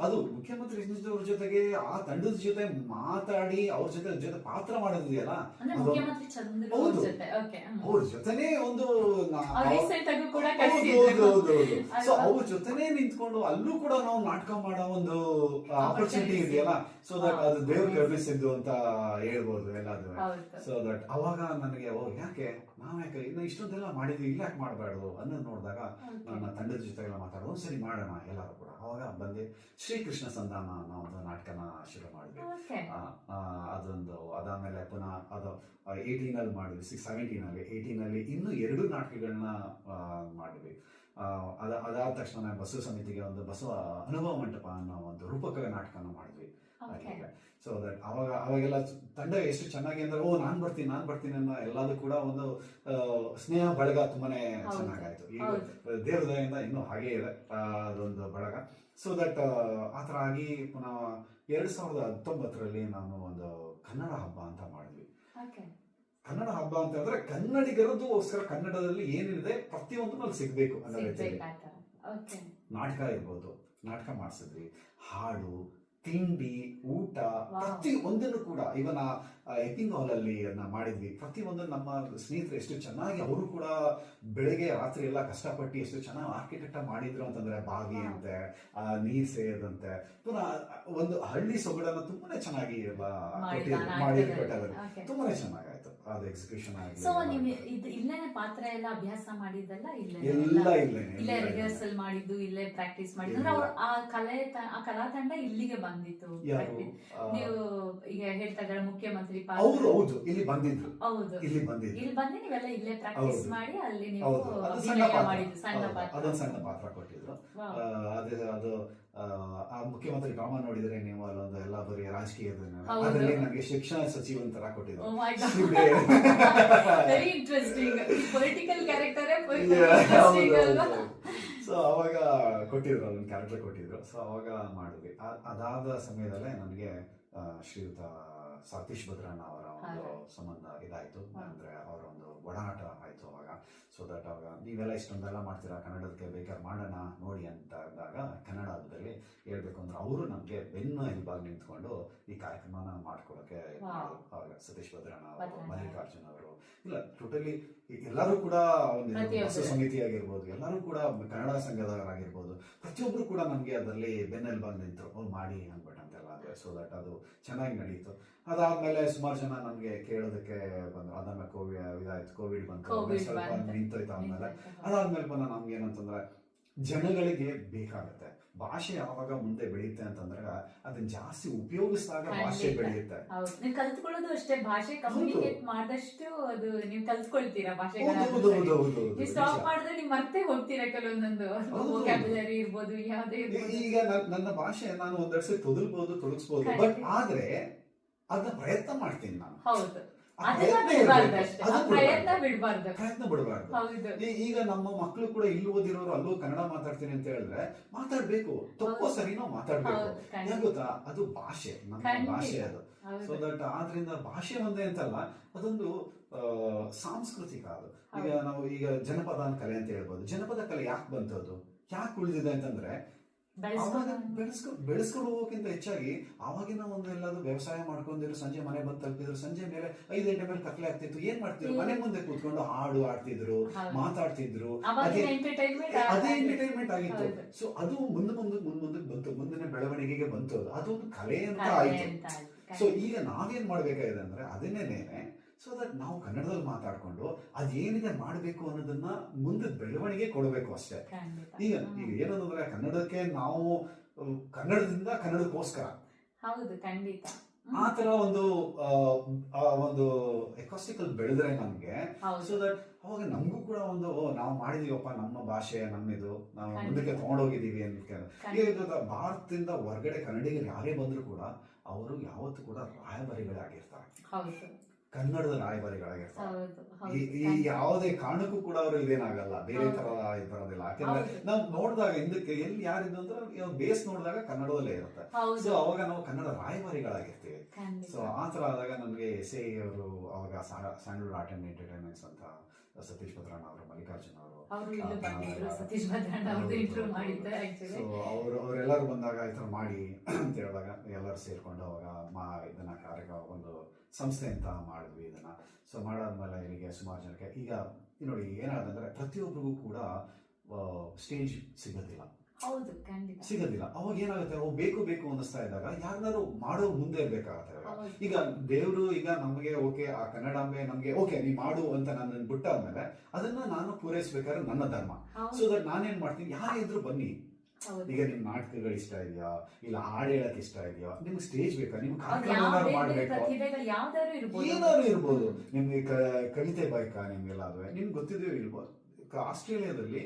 ಅದು ಮುಖ್ಯಮಂತ್ರಿ ಅವ್ರ ಜೊತೆಗೆ ಆ ತಂಡದ ಜೊತೆ ಮಾತಾಡಿ ಅವ್ರ ಜೊತೆ ಪಾತ್ರ ಮಾಡೋದಿದೆಯಲ್ಲ, ಅವ್ರ ಜೊತೆನೆ ಒಂದು ಸೊ ಅವ್ರ ಜೊತೆನೆ ನಿಂತ್ಕೊಂಡು ಅಲ್ಲೂ ಕೂಡ ನಾವು ನಾಟಕ ಮಾಡೋ ಒಂದು ಆಪರ್ಚುನಿಟಿ ಇದೆಯಲ್ಲ. ಸೊ ದಟ್ ಅದು ದೇವ್ರ ಕರುಣಿಸಿದ್ದು ಅಂತ ಹೇಳ್ಬೋದು ಎಲ್ಲಾದ್ರು. ಸೊ ದಟ್ ಅವಾಗ ನನಗೆ ಯಾಕೆ ಇನ್ನು ಇಷ್ಟೊಂದೆಲ್ಲ ಮಾಡಿದ್ವಿ, ಇಲ್ಲ ಯಾಕೆ ಮಾಡಬಾರ್ದು ಅನ್ನೋದು ನೋಡಿದಾಗ ನನ್ನ ತಂಡದ ಜೊತೆಗೆಲ್ಲ ಮಾತಾಡೋದು, ಸರಿ ಮಾಡೋಣ ಎಲ್ಲರೂ ಕೂಡ. ಅವಾಗ ಬಂದು ಶ್ರೀಕೃಷ್ಣ ಸಂಧಾನ ಅನ್ನೋ ಒಂದು ನಾಟಕನ ಶುರು ಮಾಡಿದ್ವಿ. ಅದೊಂದು ಅದಾದ್ಮೇಲೆ ಪುನಃ ಅದು 18 ಮಾಡಿದ್ವಿ, 17 ಇನ್ನೂ 2 ನಾಟಕಗಳನ್ನ ಮಾಡಿದ್ವಿ. ಅದಾದ ತಕ್ಷಣ ಬಸವ ಸಮಿತಿಗೆ ಒಂದು ಬಸವ ಅನುಭವ ಮಂಟಪ ಅನ್ನೋ ಒಂದು ರೂಪಕ ನಾಟಕನ ಮಾಡಿದ್ವಿ. ಸೊ ದಟ್ ಅವಾಗೆಲ್ಲ ತಂಡ ಎಷ್ಟು ಚೆನ್ನಾಗಿ ಅಂದ್ರೆ ನಾನು ಬರ್ತೀನಿ ಅನ್ನೋ ಎಲ್ಲದೂ ಕೂಡ ಒಂದು ಸ್ನೇಹ ಬಳಗ ತುಂಬಾನೇ ಚೆನ್ನಾಗಾಯ್ತು. ಈಗ ದೇವ್ರ ದಯೆಯಿಂದ ಇನ್ನೂ ಹಾಗೇ ಇದೆ ಅದೊಂದು ಬಳಗ. ಸೊ ದಟ್ ಆ ಥರ ಆಗಿ ಪುನಃ 2019 ನಾನು ಒಂದು ಕನ್ನಡ ಹಬ್ಬ ಅಂತ ಮಾಡಿದ್ವಿ. ಕನ್ನಡ ಹಬ್ಬ ಅಂತ ಅಂದ್ರೆ ಕನ್ನಡಿಗರದೋಸ್ಕರ ಕನ್ನಡದಲ್ಲಿ ಏನಿದೆ ಪ್ರತಿಯೊಂದು ಅಲ್ಲಿ ಸಿಗ್ಬೇಕು ಅನ್ನೋ ರೀತಿಯಲ್ಲಿ ನಾಟಕ ಇರ್ಬೋದು, ನಾಟಕ ಮಾಡಿಸಿದ್ವಿ. ಹಾಡು, ತಿಂಡಿ, ಊಟ, ಪ್ರತಿ ಒಂದನ್ನು ಕೂಡ ಇವನ್ ಎಪಿಂಗ್ ಹಾಲ್ ಅಲ್ಲಿ ಅದನ್ನ ಮಾಡಿದ್ವಿ. ಪ್ರತಿ ಒಂದು ನಮ್ಮ ಸ್ನೇಹಿತರು ಎಷ್ಟು ಚೆನ್ನಾಗಿ ಅವರು ಕೂಡ ಬೆಳಗ್ಗೆ ರಾತ್ರಿ ಎಲ್ಲ ಕಷ್ಟಪಟ್ಟು ಎಷ್ಟು ಚೆನ್ನಾಗಿ ಆರ್ಕಿಟೆಕ್ಟ್ ಮಾಡಿದ್ರು ಅಂತಂದ್ರೆ, ಬಾವಿ ಅಂತೆ, ನೀರ್ ಸೇರಿದಂತೆ ಪುನಃ ಒಂದು ಹಳ್ಳಿ ಸೊಗಡನ್ನ ತುಂಬಾನೇ ಚೆನ್ನಾಗಿ ಮಾಡಿಕೊಟ್ಟಿದ್ದಾರೆ. ತುಂಬಾನೇ ಚೆನ್ನಾಗಾಯ್ತು ಅದು ಎಕ್ಸಿಕ್ಯೂಷನ್ ಆಗಿ. ಸೊ ನೀವು ಇಲ್ಲೇನೆ ಪಾತ್ರ ಎಲ್ಲ ಅಭ್ಯಾಸ ಮಾಡಿದ್ದಲ್ಲ? ಎಲ್ಲ ಇಲ್ಲೇ ರಿಹರ್ಸಲ್ ಮಾಡಿದ್ದು, ಇಲ್ಲೇ ಪ್ರಾಕ್ಟೀಸ್ ಮಾಡಿದ್ದು. ಆ ಕಲಾ ತಂಡ ಇಲ್ಲಿಗೆ ಬಂದಿತ್ತು. ನೀವು ಈಗ ಹೇಳ್ತಾ ಇದ್ದಾರೆ ಮುಖ್ಯಮಂತ್ರಿ ಪಾತ್ರ. ಹೌದು, ಇಲ್ಲಿ ಬಂದಿದ್ರು. ಹೌದು, ಇಲ್ಲಿ ಬಂದು ನೀವೆಲ್ಲ ಇಲ್ಲೇ ಪ್ರಾಕ್ಟೀಸ್ ಮಾಡಿ ಅಲ್ಲಿ ನೀವು ಮಾಡಿದ್ದು ಸಣ್ಣ ಪಾತ್ರ. ಅದೊಂದು ಸಣ್ಣ ಪಾತ್ರ ಕೊಟ್ಟಿದ್ರು. ಅದು ಆ ಮುಖ್ಯಮಂತ್ರಿ ಡ್ರಾಮಾ ನೋಡಿದ್ರೆ ನೀವು ಅಲ್ಲೊಂದು ಎಲ್ಲ ಬರೀ ರಾಜಕೀಯದ ಅದರಲ್ಲಿ ನನಗೆ ಶಿಕ್ಷಣ ಸಚಿವ ತರ ಕೊಟ್ಟಿದ್ರು. Very interesting political character. So ಅವಾಗ ಕೊಟ್ಟಿದ್ರು, ಅದೊಂದು ಕ್ಯಾರೆಕ್ಟರ್ ಕೊಟ್ಟಿದ್ರು. ಸೊ ಅವಾಗ ಮಾಡಿದ್ವಿ. ಅದಾದ ಸಮಯದಲ್ಲೇ ನನಗೆ ಶ್ರೀಯುತ ಸತೀಶ್ ಭದ್ರಣ್ಣ ಅವರ ಒಂದು ಸಂಬಂಧ ಇದಾಯ್ತು. ಅಂದ್ರೆ ಅವರ ಒಂದು ಒಡನಾಟ ಆಯ್ತು ಅವಾಗ. ಸೊ ದಟ್ ಅವಾಗ ನೀವೆಲ್ಲ ಇಷ್ಟೊಂದೆಲ್ಲ ಮಾಡ್ತೀರಾ, ಕನ್ನಡಕ್ಕೆ ಬೇಕಾದ್ರೆ ಮಾಡೋಣ ನೋಡಿ ಅಂತ ಅಂದಾಗ ಕನ್ನಡದಲ್ಲಿ ಹೇಳ್ಬೇಕು ಅಂದ್ರೆ ಅವರು ನಮ್ಗೆ ಬೆನ್ನು ಎಲುಬಾಗಿ ನಿಂತ್ಕೊಂಡು ಈ ಕಾರ್ಯಕ್ರಮನ ಮಾಡ್ಕೊಡಕ್ಕೆ ಅವಾಗ ಸತೀಶ್ ಭದ್ರಣ್ಣ ಅವರು, ಮಲ್ಲಿಕಾರ್ಜುನ್ ಅವರು, ಇಲ್ಲ ಟೋಟಲಿ ಎಲ್ಲರೂ ಕೂಡ ಒಂದು ಹೊಸ ಸಮಿತಿ ಆಗಿರ್ಬೋದು, ಎಲ್ಲರೂ ಕೂಡ ಕನ್ನಡ ಸಂಘದವರಾಗಿರ್ಬೋದು, ಪ್ರತಿಯೊಬ್ರು ಕೂಡ ನಮ್ಗೆ ಅದರಲ್ಲಿ ಬೆನ್ನೆಲುಬಾಗಿ ನಿಂತರು ಮಾಡಿ ಅಂದ್ಬಿಟ್ಟಂತೆಲ್ಲ. ಸೊ ದಟ್ ಅದು ಚೆನ್ನಾಗಿ ನಡೀತು. ಅದಾದ್ಮೇಲೆ ಸುಮಾರು ಜನ ನಮ್ಗೆ ಕೇಳೋದಕ್ಕೆ ಬಂದ್ರು. ಅದಾದ್ಮೇಲೆ ಕೋವಿಡ್ ಬಂತು, ಸ್ವಲ್ಪ ನಿಂತೋಯ್ತು. ಆದ್ಮೇಲೆ ಅದಾದ್ಮೇಲೆ ಪುನಃ ನಮ್ಗೆ ಏನಂತಂದ್ರೆ ಜನಗಳಿಗೆ ಬೇಕಾಗತ್ತೆ ಭಾಷೆ. ಯಾವಾಗ ಮುಂದೆ ಬೆಳೆಯುತ್ತೆ ಅಂತಂದ್ರೆ ಅದನ್ನ ಜಾಸ್ತಿ ಉಪಯೋಗಿಸಿದಾಗ ಭಾಷೆ ಬೆಳೆಯುತ್ತೆ. ನೀವು ಕಲ್ತ್ಕೊಳ್ಳೋದು ಅಷ್ಟೇ, ಭಾಷೆ ಕಮ್ಯುನಿಕೇಟ್ ಮಾಡಿದಷ್ಟು ಅದು ನೀವು ಕಲ್ತ್ಕೊಳ್ತೀರಾ. ಭಾಷೆ ಸ್ಟಾಪ್ ಮಾಡಿದ್ರೆ ನೀವು ಮರ್ತೇ ಹೋಗ್ತೀರಾ ಕೆಲವೊಂದೊಂದು ವೊಕ್ಯಾಬ್ಯುಲರಿ ಇರ್ಬೋದು, ಯಾವುದೇ. ಈಗ ನನ್ನ ಭಾಷೆ ನಾನು ಒಂದೆರಡು ಸರಿ ತೊಡಗಿಸ್ಬೋದು, ಬಟ್ ಆದ್ರೆ ಅದನ್ನ ಪ್ರಯತ್ನ ಮಾಡ್ತೀನಿ ನಾನು. ಹೌದು, ಪ್ರಯತ್ನ ಬಿಡಬಾರ್ದು. ಈಗ ನಮ್ಮ ಮಕ್ಕಳು ಕೂಡ ಇಲ್ಲಿ ಓದಿರೋರು ಅಲ್ಲೂ ಕನ್ನಡ ಮಾತಾಡ್ತೀನಿ ಅಂತ ಹೇಳಿದ್ರೆ ಮಾತಾಡ್ಬೇಕು, ತಪ್ಪೋ ಸರಿನೋ ಮಾತಾಡ್ಬೇಕು. ಯಾಕೆ ಗೊತ್ತಾ, ಅದು ಭಾಷೆ, ನಮ್ಮ ಭಾಷೆ ಅದು. ಸೊ ದಟ್ ಆದ್ರಿಂದ ಭಾಷೆ ಒಂದೇ ಅಂತಲ್ಲ, ಅದೊಂದು ಸಾಂಸ್ಕೃತಿಕ ಅದು. ಈಗ ಜನಪದ ಕಲೆ ಅಂತ ಹೇಳ್ಬೋದು. ಜನಪದ ಕಲೆ ಯಾಕೆ ಬಂತದ್ದು, ಯಾಕೆ ಉಳಿದಿದೆ ಅಂತಂದ್ರೆ ಬೆಳೆಸ್ಕೊಂಡು ಹೋಗೋಕ್ಕಿಂತ ಹೆಚ್ಚಾಗಿ ಆವಾಗಿನ ಒಂದು ಎಲ್ಲಾದ್ರೂ ವ್ಯವಸಾಯ ಮಾಡ್ಕೊಂಡಿದ್ರು, ಸಂಜೆ ಮನೆ ಬಂದು ತಲುಪಿದ್ರು, ಸಂಜೆ ಮೇಲೆ 5 ಗಂಟೆ ಮೇಲೆ ಕತ್ಲೆ ಆಗ್ತಿತ್ತು, ಏನ್ ಮಾಡ್ತಿದ್ರು, ಮನೆ ಮುಂದೆ ಕೂತ್ಕೊಂಡು ಹಾಡು ಆಡ್ತಿದ್ರು, ಮಾತಾಡ್ತಿದ್ರು. ಅದೇ ಎಂಟರ್ಟೈನ್ಮೆಂಟ್ ಆಗಿತ್ತು. ಸೊ ಅದು ಮುಂದಕ್ಕೆ ಬಂತು, ಮುಂದಿನ ಬೆಳವಣಿಗೆಗೆ ಬಂತು. ಅದೊಂದು ಕಲೆ ಅಂತ ಆಯ್ತು. ಸೊ ಈಗ ನಾವೇನ್ ಮಾಡ್ಬೇಕಾಗಿದೆ ಅಂದ್ರೆ ಅದನ್ನೇನೆ. ಸೊ ದಟ್ ನಾವು ಕನ್ನಡದಲ್ಲಿ ಮಾತಾಡ್ಕೊಂಡು ಅದೇನಿದೆ ಮಾಡಬೇಕು ಅನ್ನೋದನ್ನ ಮುಂದೆ ಬೆಳವಣಿಗೆ ಕೊಡಬೇಕು ಅಷ್ಟೇ. ಈಗ ಏನಂದ್ರೆ ಕನ್ನಡಕ್ಕೆ ನಾವು ಕನ್ನಡದಿಂದ ಕನ್ನಡಕ್ಕೋಸ್ಕರ ಆ ತರ ಒಂದು ಎಕಾಸ್ಟಿಕಲ್ ಬೆಳೆದ್ರೆ ನಮ್ಗೆ, ಸೊ ದಟ್ ಅವಾಗ ನಮಗೂ ಕೂಡ ಒಂದು ನಾವು ಮಾಡಿದೀವಪ್ಪ, ನಮ್ಮ ಭಾಷೆ ನಮ್ಮಿದು, ನಾವು ಮುಂದಕ್ಕೆ ತಗೊಂಡೋಗಿದೀವಿ ಅಂತ. ಈಗ ಭಾರತದಿಂದ ಹೊರಗಡೆ ಕನ್ನಡಿಗರು ಯಾರೇ ಬಂದ್ರು ಕೂಡ ಅವರು ಯಾವತ್ತೂ ಕೂಡ ರಾಯಭಾರಿಗಳೇ ಆಗಿರ್ತಾರೆ, ಕನ್ನಡದ ರಾಯಭಾರಿಗಳಾಗಿರ್ತಾರೆ. ಈ ಯಾವುದೇ ಕಾರಣಕ್ಕೂ ಕೂಡ ಅವರು ಇದೇನಾಗಲ್ಲ, ಬೇರೆ ತರ ಬರೋದಿಲ್ಲ. ಯಾಕಂದ್ರೆ ನಾವು ನೋಡಿದಾಗ ಹಿಂದಕ್ಕೆ ಎಲ್ಲಿ ಯಾರಿದ್ದು ಅಂದ್ರೆ ಬೇಸ್ ನೋಡಿದಾಗ ಕನ್ನಡದಲ್ಲೇ ಇರುತ್ತೆ. ಸೊ ಅವಾಗ ನಾವು ಕನ್ನಡ ರಾಯಭಾರಿಗಳಾಗಿರ್ತೀವಿ. ಸೊ ಆ ತರ ಆದಾಗ ನಮ್ಗೆ SI ಅವರು ಅವಾಗ ಸ್ಯಾಂಡಲ್ವುಡ್ ಆರ್ಟ್ ಅಂಡ್ ಎಂಟರ್ಟೈನ್ಮೆಂಟ್ಸ್ ಅಂತ ಸತೀಶ್ ಭದ್ರಣ್ಣ ಅವರು, ಮಲ್ಲಿಕಾರ್ಜುನ್ ಅವರು, ಅವರೆಲ್ಲರೂ ಬಂದಾಗ ಈ ತರ ಮಾಡಿ ಅಂತ ಹೇಳಿದಾಗ ಎಲ್ಲರೂ ಸೇರ್ಕೊಂಡು ಅವಾಗ ಇದನ್ನ ಒಂದು ಸಂಸ್ಥೆ ಅಂತ ಮಾಡಿದ್ವಿ ಇದನ್ನ. ಸೊ ಮಾಡಾದ್ಮೇಲೆ ಇಲ್ಲಿಗೆ ಸುಮಾರು ಜನಕ್ಕೆ ಈಗ ನೋಡಿ ಏನಾದಂದ್ರೆ ಪ್ರತಿಯೊಬ್ಬರಿಗೂ ಕೂಡ ಸ್ಟೇಜ್ ಸಿಗೋದಿಲ್ಲ. ಅವಾಗ ಏನಾಗುತ್ತೆ, ಬೇಕು ಅನ್ನಿಸ್ತಾ ಇದ್ದಾಗ ಯಾರನ್ನಾರು ಮಾಡೋ ಮುಂದೆ ಇರ್ಬೇಕಾಗತ್ತೆ. ಈಗ ದೇವ್ರು ಈಗ ನಮ್ಗೆ ಓಕೆ, ಆ ಕನ್ನಡಾಂಬೆ ನಮ್ಗೆ ಓಕೆ ನೀ ಮಾಡು ಅಂತ ನನ್ನ ಬಿಟ್ಟಾದ್ಮೇಲೆ ಅದನ್ನ ನಾನು ಪೂರೈಸ್ಬೇಕಾದ್ರೆ ನನ್ನ ಧರ್ಮ. ಸೊ ದಟ್ ನಾನೇನ್ ಮಾಡ್ತೀನಿ, ಯಾರೇ ಇದ್ರು ಬನ್ನಿ. ಈಗ ನಿಮ್ ನಾಟಕಗಳು ಇಷ್ಟ ಇದೆಯಾ, ಇಲ್ಲ ಹಾಡು ಹೇಳಕ್ ಇಷ್ಟ ಇದೆಯಾ, ನಿಮ್ಗೆ ಸ್ಟೇಜ್ ಬೇಕಾ, ನಿಮ್ಗೆ ಕಾರ್ಯಕ್ರಮ ಮಾಡ್ಬೇಕು, ಏನಾದ್ರು ಇರ್ಬೋದು, ನಿಮ್ಗೆ ಕವಿತೆ ಬೇಕಾ, ನಿಮ್ಗೆಲ್ಲಾದ್ರೂ ನಿಮ್ಗೆ ಗೊತ್ತಿದೆಯೋ ಇರ್ಬೋದು. ಆಸ್ಟ್ರೇಲಿಯಾದಲ್ಲಿ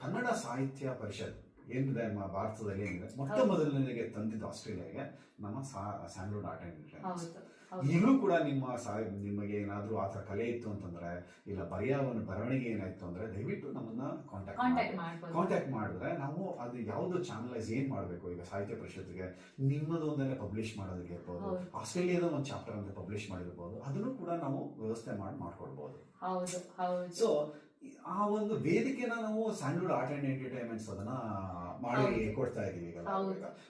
ಕನ್ನಡ ಸಾಹಿತ್ಯ ಪರಿಷತ್ ಏನಿದೆ ನಮ್ಮ ಭಾರತದಲ್ಲಿ ಏನಿದೆ, ಮೊಟ್ಟ ಮೊದಲನೇಗೆ ತಂದಿದ್ದು ಆಸ್ಟ್ರೇಲಿಯಾಗೆ ನಮ್ಮ ಸ್ಯಾಂಡಲ್ವುಡ್ ಆರ್ಟ್ ಅಂಡ್ ಎಂಟರ್ಟೈನ್ಮೆಂಟ್ಸ್. ಈಗಲೂ ಕೂಡ ನಿಮಗೆ ಏನಾದ್ರೂ ಆತರ ಕಲೆ ಇತ್ತು ಅಂತಂದ್ರೆ, ಇಲ್ಲ ಬರವಣಿಗೆ ಏನಾಯ್ತು ಅಂದ್ರೆ ದಯವಿಟ್ಟು ನಮ್ಮನ್ನ ಕಾಂಟ್ಯಾಕ್ಟ್ ಮಾಡಿದ್ರೆ ನಾವು ಅದು ಯಾವ್ದು ಚಾನಲೈಸ್ ಏನ್ ಮಾಡ್ಬೇಕು. ಈಗ ಸಾಹಿತ್ಯ ಪರಿಷತ್ಗೆ ನಿಮ್ಮದು ಒಂದೆಲ್ಲ ಪಬ್ಲಿಷ್ ಮಾಡೋದಕ್ಕೆ ಇರ್ಬೋದು, ಆಸ್ಟ್ರೇಲಿಯಾದ ಒಂದು ಚಾಪ್ಟರ್ ಅಂತ ಪಬ್ಲಿಷ್ ಮಾಡಿರ್ಬೋದು, ಅದನ್ನು ಕೂಡ ನಾವು ವ್ಯವಸ್ಥೆ ಮಾಡ್ಕೊಡ್ಬೋದು. ಸೊ ಆ ಒಂದು ವೇದಿಕೆನ ನಾವು ಸ್ಯಾಂಡಲ್ವುಡ್ ಆರ್ಟ್ ಅಂಡ್ ಎಂಟರ್ಟೈನ್ಮೆಂಟ್ಸ್ ಅದನ್ನ ಮಾಡಿ ಕೊಡ್ತಾ ಇದೀವಿ ಈಗ.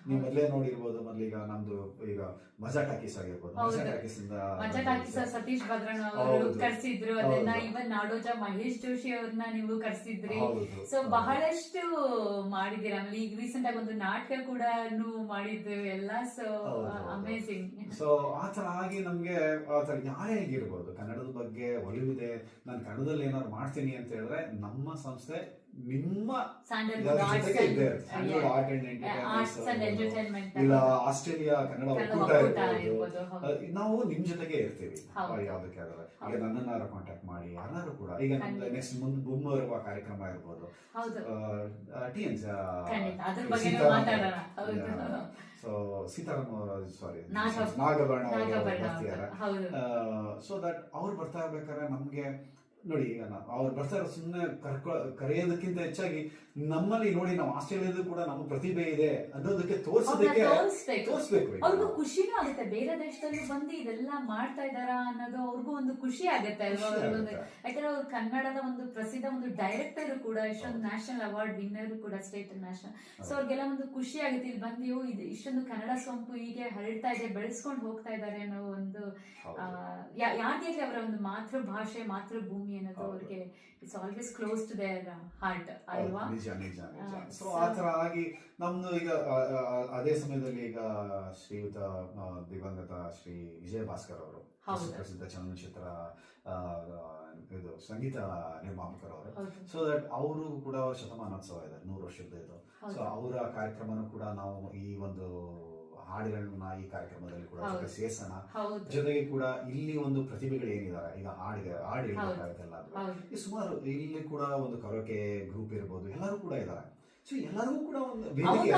ನೀವು ಮೊದಲೇ ನೋಡಿರ್ಬೋದು, ಮೊದಲೀಗ ನಮ್ದು ಈಗ ಮಜಾ ಟಾಕೀಸ್ ಆಗಿರ್ಬೋದು, ಮಜಾ ಟಾಕೀಸ್ ಇಂದ ಸತೀಶ್ ಭದ್ರಣ್ಣ ಅವರು ಕರ್ಸಿದ್ರು, ಅದನ್ನ ಇವನ್ ನಾಡೋಜ ಮಹೇಶ್ ಜೋಶಿ ಅವ್ರನ್ನ ನೀವು ಕರ್ಸಿದ್ರಿ. ಸೊ ಬಹಳಷ್ಟು ಮಾಡಿದೀರ. ಆಮೇಲೆ ಈಗ ರೀಸೆಂಟ್ ಆಗಿ ಒಂದು ನಾಟಕ ಕೂಡ ಮಾಡಿದ್ದು ಎಲ್ಲ. So amazing. ಸೊ ಆತರ ಆಗಿ ನಮ್ಗೆ ಆತರ ಯಾರೇ ಆಗಿರ್ಬೋದು ಕನ್ನಡದ ಬಗ್ಗೆ ಒಲಿವಿದೆ, ನಾನು ಕನ್ನಡದಲ್ಲಿ ಏನಾದ್ರು ಮಾಡ್ತೀನಿ ಅಂತ ಹೇಳಿದ್ರೆ ನಮ್ಮ ಸಂಸ್ಥೆ ನಿಮ್ಮ ಜೊತೆಗೆ ಇದೆ. ಸ್ಯಾಂಡಲ್ವುಡ್ ಆರ್ಟ್ ಅಂಡ್ ಎಂಟರ್ಟೈನ್ಮೆಂಟ್ ಇಲ್ಲ ಆಸ್ಟ್ರೇಲಿಯಾ ಕನ್ನಡ ಒಕ್ಕೂಟ ಇರ್ಬೋದು, ನಾವು ನಿಮ್ ಜೊತೆಗೆ ಇರ್ತೀವಿ ಯಾವ್ದಕ್ಕೆ ಆದ್ರೆ. ಈಗ ನನ್ನನ್ನಾರು ಕಾಂಟ್ಯಾಕ್ಟ್ ಮಾಡಿ ಯಾರು ಕೂಡ. ಈಗ ನಮ್ದು ನೆಕ್ಸ್ಟ್ ಮುಂದೆ ಬರುವ ಕಾರ್ಯಕ್ರಮ ಇರ್ಬೋದು, TN ಸೊ ಸೀತಾರಾಮ್ ಸಾರಿ ನಾಗಭರಣ ಬರ್ತಿದ್ದಾರೆ. ಸೊ ದಟ್ ಅವ್ರು ಬರ್ತಾ ಇರ್ಬೇಕಾದ್ರೆ ನಮ್ಗೆ ನೋಡಿ, ಈಗ ಅವ್ರು ಬರ್ತಾರೆ ಸುಮ್ಮನೆ ಕರೆಯೋದಕ್ಕಿಂತ ಹೆಚ್ಚಾಗಿ ನಮ್ಮಲ್ಲಿ ನೋಡಿ ನಾವು ಆಸ್ಟ್ರೇಲಿಯಾದ ಕೂಡ ನಮ್ಮ ಪ್ರತಿಭೆ ಇದೆ ಅನ್ನೋದಕ್ಕೆ ತೋರಿಸೋದಕ್ಕೆ ತೋರಿಸ್ಬೇಕು. ಅವ್ರಿಗೂ ಖುಷಿನೂ ಆಗುತ್ತೆ, ಬೇರೆ ದೇಶದಲ್ಲಿ ಬಂದು ಇದೆಲ್ಲ ಮಾಡ್ತಾ ಇದಾರ ಅನ್ನೋದು ಅವ್ರಿಗೂ ಒಂದು ಖುಷಿ ಆಗುತ್ತೆ ಅಲ್ವಾ. ಅವ್ರಿಗೊಂದು ಯಾಕಂದ್ರೆ ಅವ್ರು ಕನ್ನಡದ ಒಂದು ಪ್ರಸಿದ್ಧ ಒಂದು ಡೈರೆಕ್ಟರ್ ಕೂಡ, ಇಷ್ಟೊಂದು ನ್ಯಾಷನಲ್ ಅವಾರ್ಡ್ ವಿನ್ನರ್ ಕೂಡ, ಸ್ಟೇಟ್ ನ್ಯಾಷನಲ್. ಸೊ ಅವ್ರಿಗೆಲ್ಲ ಒಂದು ಖುಷಿ ಆಗುತ್ತೆ, ಇಲ್ಲಿ ಬಂದು ಇಷ್ಟೊಂದು ಕನ್ನಡ ಸೊಂಪು ಹೀಗೆ ಹರಡ್ತಾ ಇದೆ, ಬೆಳೆಸ್ಕೊಂಡು ಹೋಗ್ತಾ ಇದಾರೆ ಅನ್ನೋ ಒಂದು ಯಾಕೆ ಅವರ ಒಂದು ಮಾತೃ ಭಾಷೆ ಮಾತೃಭೂಮಿ ಅನ್ನೋದು ಅವ್ರಿಗೆ it's always close to their heart ಅಲ್ವಾ. ಸೊ ಆತರ ಆಗಿ ನಮ್ದು ಈಗ ಅದೇ ಸಮಯದಲ್ಲಿ ಈಗ ಶ್ರೀಯುತ ದಿವಂಗತ ಶ್ರೀ ವಿಜಯ ಭಾಸ್ಕರ್ ಅವರು, ಪ್ರಸಿದ್ಧ ಚಲನಚಿತ್ರ ಇದು ಸಂಗೀತ ನಿರ್ಮಾಪಕರವರು. ಸೊ ದಟ್ ಅವರು ಕೂಡ ಶತಮಾನೋತ್ಸವ ಇದೆ, 100 ವರ್ಷದ್ದು ಇದು. ಸೊ ಅವರ ಕಾರ್ಯಕ್ರಮನೂ ಕೂಡ ನಾವು ಈ ಒಂದು ಹಾಡುಗಳನ್ನ ಈ ಕಾರ್ಯಕ್ರಮದಲ್ಲಿ ಕೂಡ ಸೇರ್ಸೋಣ. ಜೊತೆಗೆ ಕೂಡ ಇಲ್ಲಿ ಒಂದು ಪ್ರತಿಭೆಗಳು ಏನಿದ್ದಾರೆ, ಈಗ ಹಾಡು ಹೇಳ್ಬೇಕಾಗುತ್ತಲ್ಲ, ಸುಮಾರು ಇಲ್ಲಿ ಕೂಡ ಒಂದು ಕರೋಕೆ ಗ್ರೂಪ್ ಇರ್ಬೋದು, ಎಲ್ಲರೂ ಕೂಡ ಇದ್ದಾರೆ. ಸೊ ಎಲ್ಲರಿಗೂ ಕೂಡ ಒಂದು ವೇದಿಕೆ.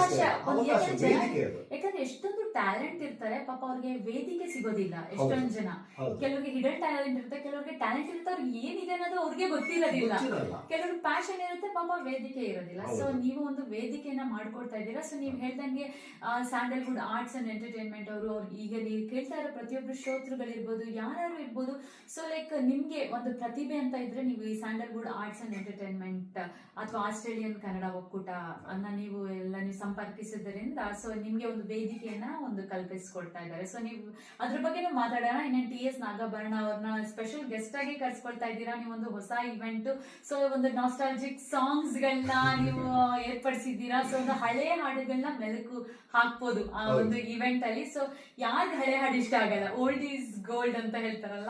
ಯಾಕಂದ್ರೆ ಎಷ್ಟೊಂದು ಟ್ಯಾಲೆಂಟ್ ಇರ್ತಾರೆ, ಪಾಪ ಅವ್ರಿಗೆ ವೇದಿಕೆ ಸಿಗೋದಿಲ್ಲ. ಎಷ್ಟೊಂದು ಜನ, ಕೆಲವರಿಗೆ ಹಿಡನ್ ಟ್ಯಾಲೆಂಟ್ ಇರುತ್ತೆ, ಕೆಲವರಿಗೆ ಟ್ಯಾಲೆಂಟ್ ಇರುತ್ತೆ, ಅವ್ರಿಗೆ ಏನಿದೆ ಅನ್ನೋದು ಅವ್ರಿಗೆ ಗೊತ್ತಿರೋದಿಲ್ಲ. ಕೆಲವ್ರಿಗೆ ಪ್ಯಾಷನ್ ಇರುತ್ತೆ, ಪಾಪ ವೇದಿಕೆ ಇರೋದಿಲ್ಲ. ಸೊ ನೀವು ಒಂದು ವೇದಿಕೆಯನ್ನ ಮಾಡ್ಕೊಡ್ತಾ ಇದ್ದೀರಾ. ಸೊ ನೀವು ಹೇಳ್ದಂಗೆ ಸ್ಯಾಂಡಲ್ವುಡ್ ಆರ್ಟ್ಸ್ ಅಂಡ್ ಎಂಟರ್ಟೈನ್ಮೆಂಟ್ ಅವರು, ಈಗ ನೀವು ಕೇಳ್ತಾ ಇರೋ ಪ್ರತಿಯೊಬ್ರು ಶ್ರೋತೃಗಳಿರ್ಬೋದು, ಯಾರು ಇರ್ಬೋದು. ಸೊ ಲೈಕ್ ನಿಮ್ಗೆ ಒಂದು ಪ್ರತಿಭೆ ಅಂತ ಇದ್ರೆ ನೀವು ಈ ಸ್ಯಾಂಡಲ್ವುಡ್ ಆರ್ಟ್ಸ್ ಅಂಡ್ ಎಂಟರ್ಟೈನ್ಮೆಂಟ್ ಅಥವಾ ಆಸ್ಟ್ರೇಲಿಯನ್ ಕನ್ನಡ ಒಕ್ಕೂಟ ಅನ್ನ ನೀವು ಸಂಪರ್ಕಿಸಿದ್ರಿಂದ ಸೊ ನಿಮ್ಗೆ ಒಂದು ವೇದಿಕೆಯನ್ನ ಒಂದು ಕಲ್ಪಿಸ್ಕೊಡ್ತಾ ಇದ್ದಾರೆ. ಸೊ ನೀವು ಅದ್ರ ಬಗ್ಗೆ ಮಾತಾಡೋಣ. ಇನ್ನೇನು TS ನಾಗಭರಣ ಅವ್ರನ್ನ ಸ್ಪೆಷಲ್ ಗೆಸ್ಟ್ ಆಗಿ ಕರ್ಸ್ಕೊಳ್ತಾ ಇದ್ದೀರಾ. ನೀವು ಒಂದು ಹೊಸ ಇವೆಂಟ್, ಸೊ ಒಂದು ನಾಸ್ಟಾಲಜಿಕ್ ಸಾಂಗ್ಸ್ ಗಳನ್ನ ನೀವು ಏರ್ಪಡಿಸಿದ್ದೀರಾ. ಸೊ ಒಂದು ಹಳೆ ಹಾಡುಗಳನ್ನ ಮೆಲುಕು ಹಾಕ್ಬೋದು ಆ ಒಂದು ಇವೆಂಟ್ ಅಲ್ಲಿ. ಸೊ ಯಾರು ಹಳೆ ಹಾಡು ಇಷ್ಟ ಆಗಲ್ಲ, ಓಲ್ಡ್ ಈಸ್ ಗೋಲ್ಡ್ ಅಂತ ಹೇಳ್ತಾರಲ್ಲ.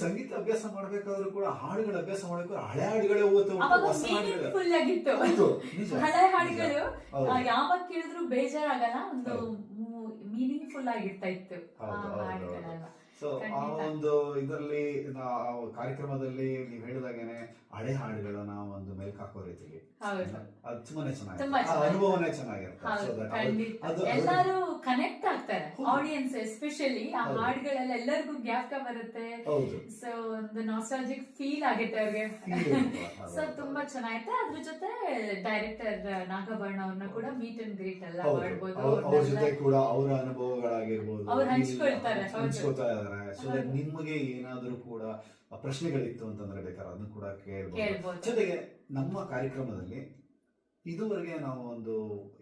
ಸಂಗೀತ ಅಭ್ಯಾಸ ಮಾಡ್ಬೇಕಾದ್ರೂ ಕೂಡ ಹಾಡುಗಳ ಅಭ್ಯಾಸ ಮಾಡ್ಬೇಕಾದ್ರೆ ಹಳೆ ಹಾಡುಗಳೇ ಫುಲ್ ಆಗಿತ್ತು. ಹಳೆ ಹಾಡುಗಳು ಯಾವಾಗ ಕೇಳಿದ್ರು ಬೇಜಾರಾಗಲ್ಲ, ಒಂದು ಮೀನಿಂಗ್ಫುಲ್ ಆಗಿರ್ತಾ ಇತ್ತು ಹಾಡುಗಳೆಲ್ಲ. ಸೊ ಆ ಒಂದು ಇದರಲ್ಲಿ ಕಾರ್ಯಕ್ರಮದಲ್ಲಿ ನೀವು ಹೇಳಿದಾಗೇನೆ ಹಳೆ ಹಾಡುಗಳನ್ನ ಒಂದು ಮೆಲ್ಕ್ ಹಾಕೋ ರೀತಿಗೆ ಅದು ತುಂಬಾನೇ ಚೆನ್ನಾಗಿರುತ್ತೆ, ಅನುಭವನೇ ಚೆನ್ನಾಗಿರುತ್ತೆ. ಎಲ್ಲರೂ ಕನೆಕ್ಟ್ ಆಗ್ತಾರೆ, ಆಡಿಯನ್ಸ್ ಎಸ್ಪೆಷಲಿ ಆ ಹಾಡುಗಳೆಲ್ಲ ಎಲ್ಲರಿಗೂ ಜ್ಞಾಪಕ ಬರುತ್ತೆ. ಸೊ ಒಂದು ನಾಸ್ಟಾಲಜಿಕ್ ಫೀಲ್ ಆಗುತ್ತೆ ಅವ್ರಿಗೆ. ಸೊ ತುಂಬಾ ಚೆನ್ನಾಗಿರುತ್ತೆ. ಅದ್ರ ಜೊತೆ ಡೈರೆಕ್ಟರ್ ನಾಗಭರಣ ಅವ್ರನ್ನ ಕೂಡ ಮೀಟ್ ಅಂಡ್ ಗ್ರೀಟ್ ಎಲ್ಲ ಮಾಡ್ಬೋದು. ಅವ್ರ ಜೊತೆ ಕೂಡ ಅವರ ಅನುಭವಗಳಾಗಿರ್ಬೋದು ಅವ್ರು ಹಂಚ್ಕೊಳ್ತಾರೆ. ಸೊ ನಿಮಗೆ ಏನಾದ್ರೂ ಕೂಡ ಪ್ರಶ್ನೆಗಳಿತ್ತು ಅಂತಂದ್ರೆ ಬೇಕಾದ್ರೆ ಅದನ್ನು ಕೂಡ ಕೇಳ್ಬೋದು. ಜೊತೆಗೆ ನಮ್ಮ ಕಾರ್ಯಕ್ರಮದಲ್ಲಿ ಇದುವರೆಗೆ ನಾವು ಒಂದು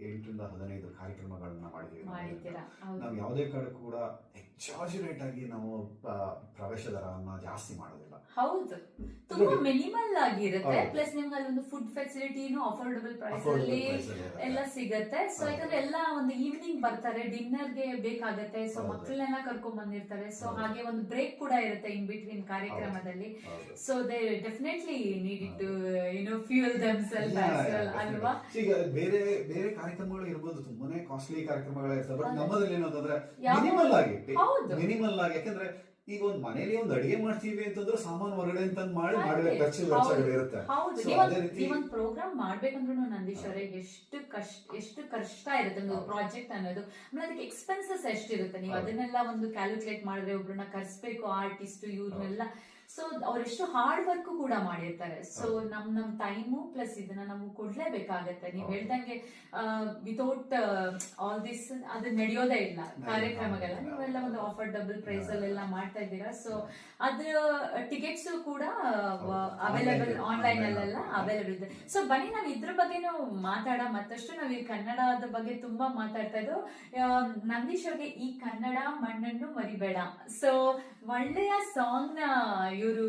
8 ರಿಂದ 15 ಕಾರ್ಯಕ್ರಮಗಳನ್ನ ಮಾಡಿದೀವಿ. ನಾವು ಯಾವುದೇ ಕಡೆ ಕೂಡ ಎಕ್ಸಾಜುರೇಟ್ ಆಗಿ ನಾವು ಪ್ರವೇಶ ದರವನ್ನ ಜಾಸ್ತಿ ಮಾಡೋದಿಲ್ಲ. ಹೌದು, ತುಂಬಾ ಮಿನಿಮಲ್ ಆಗಿರುತ್ತೆ. ಪ್ಲಸ್ ನಿಮ್ಗೆ ಅಲ್ಲಿ ಒಂದು ಫುಡ್ ಫೆಸಿಲಿಟಿನೂ ಅಫೋರ್ಡಬಲ್ ಪ್ರೈಸ್ ಅಲ್ಲಿ ಎಲ್ಲ ಸಿಗತ್ತೆ. ಸೊ ಯಾಕಂದ್ರೆ ಎಲ್ಲ ಒಂದು ಈವ್ನಿಂಗ್ ಬರ್ತಾರೆ, ಡಿನ್ನರ್ಗೆ ಬೇಕಾಗತ್ತೆ. ಸೊ ಮಕ್ಕಳನ್ನೆಲ್ಲ ಕರ್ಕೊಂಡ್ ಬಂದಿರ್ತಾರೆ. ಸೊ ಹಾಗೆ ಒಂದು ಬ್ರೇಕ್ ಕೂಡ ಇರುತ್ತೆ ಇನ್ ಬಿಟ್ವೀನ್ ಕಾರ್ಯಕ್ರಮದಲ್ಲಿ. So they definitely need to fuel themselves ಅಲ್ವಾ. ಈಗ ಬೇರೆ ಬೇರೆ ಕಾರ್ಯಕ್ರಮಗಳು ಇರ್ಬೋದು, ತುಂಬಾನೇ ಕಾಸ್ಟ್ಲಿ ಕಾರ್ಯಕ್ರಮಗಳು ಇರ್ತವೆ. ಬಟ್ ನಮ್ಮದಲ್ಲಿ ಏನಂತಂದ್ರೆ ಮಿನಿಮಲ್ ಆಗಿ, ಯಾಕಂದ್ರೆ ಈಗ ಒಂದ್ ಮನೇಲಿ ಒಂದ್ ಅಡಿಗೆ ಮಾಡ್ತೀವಿ ಅಂತಂದ್ರೆ ಸಾಮಾನು ಹೊರಗಡೆ ಅಂತ ಮಾಡಿ ಮಾಡಬೇಕು, ಖರ್ಚು ವೆಚ್ಚಗಳಿರುತ್ತೆ. ಒಂದು ಪ್ರೋಗ್ರಾಮ್ ಮಾಡ್ಬೇಕಂದ್ರೂ ನಂದೀಶ್ ಅವರೇ ಎಷ್ಟು ಕಷ್ಟ ಇರುತ್ತೆ ಒಂದು ಪ್ರಾಜೆಕ್ಟ್ ಅನ್ನೋದು. ಆಮೇಲೆ ಅದಕ್ಕೆ ಎಕ್ಸ್ಪೆನ್ಸಸ್ ಎಷ್ಟಿರುತ್ತೆ, ನೀವು ಅದನ್ನೆಲ್ಲ ಒಂದು ಕ್ಯಾಲ್ಕುಲೇಟ್ ಮಾಡಿದ್ರೆ ಒಬ್ರನ್ನ ಕರ್ಸ್ಬೇಕು, ಆರ್ಟಿಸ್ಟ್ ಇವ್ರನ್ನೆಲ್ಲ. ಸೊ ಅವರೆಷ್ಟು ಹಾರ್ಡ್ ವರ್ಕ್ ಕೂಡ ಮಾಡಿರ್ತಾರೆ. ಸೊ ನಮ್ ಟೈಮು ಪ್ಲಸ್ ಇದನ್ನ ನಾವು ಕೊಡ್ಲೇಬೇಕಾಗತ್ತೆ. ನೀವ್ ಹೇಳ್ದಂಗೆ ವಿತೌಟ್ ಆಲ್ ದಿಸ್ ಅದು ನಡೆಯೋದೇ ಇಲ್ಲ ಕಾರ್ಯಕ್ರಮಗಳ. ನೀವೆಲ್ಲ ಒಂದು ಆಫರ್ ಡಬಲ್ ಪ್ರೈಸ್ ಅಲ್ಲೆಲ್ಲ ಮಾಡ್ತಾ ಇದ್ದೀರಾ. ಸೊ ಅದ್ರ ಟಿಕೆಟ್ಸ್ ಕೂಡ ಅವೈಲೇಬಲ್ ಆನ್ಲೈನ್ ಅಲ್ಲೆಲ್ಲ ಅವೈಲೇಬಲ್ ಇದೆ. ಸೊ ಬನ್ನಿ ನಾವ್ ಇದ್ರ ಬಗ್ಗೆನೂ ಮತ್ತಷ್ಟು ನಾವ್ ಈ ಕನ್ನಡದ ಬಗ್ಗೆ ತುಂಬಾ ಮಾತಾಡ್ತಾ ಇದ್ದು. ನಂದೀಶ್ ಅವ್ರಿಗೆ ಈ ಕನ್ನಡ ಮಣ್ಣನ್ನು ಮರಿಬೇಡ, ಸೊ ಒಳ್ಳೆಯ ಸಾಂಗ್ ನ ಇವರು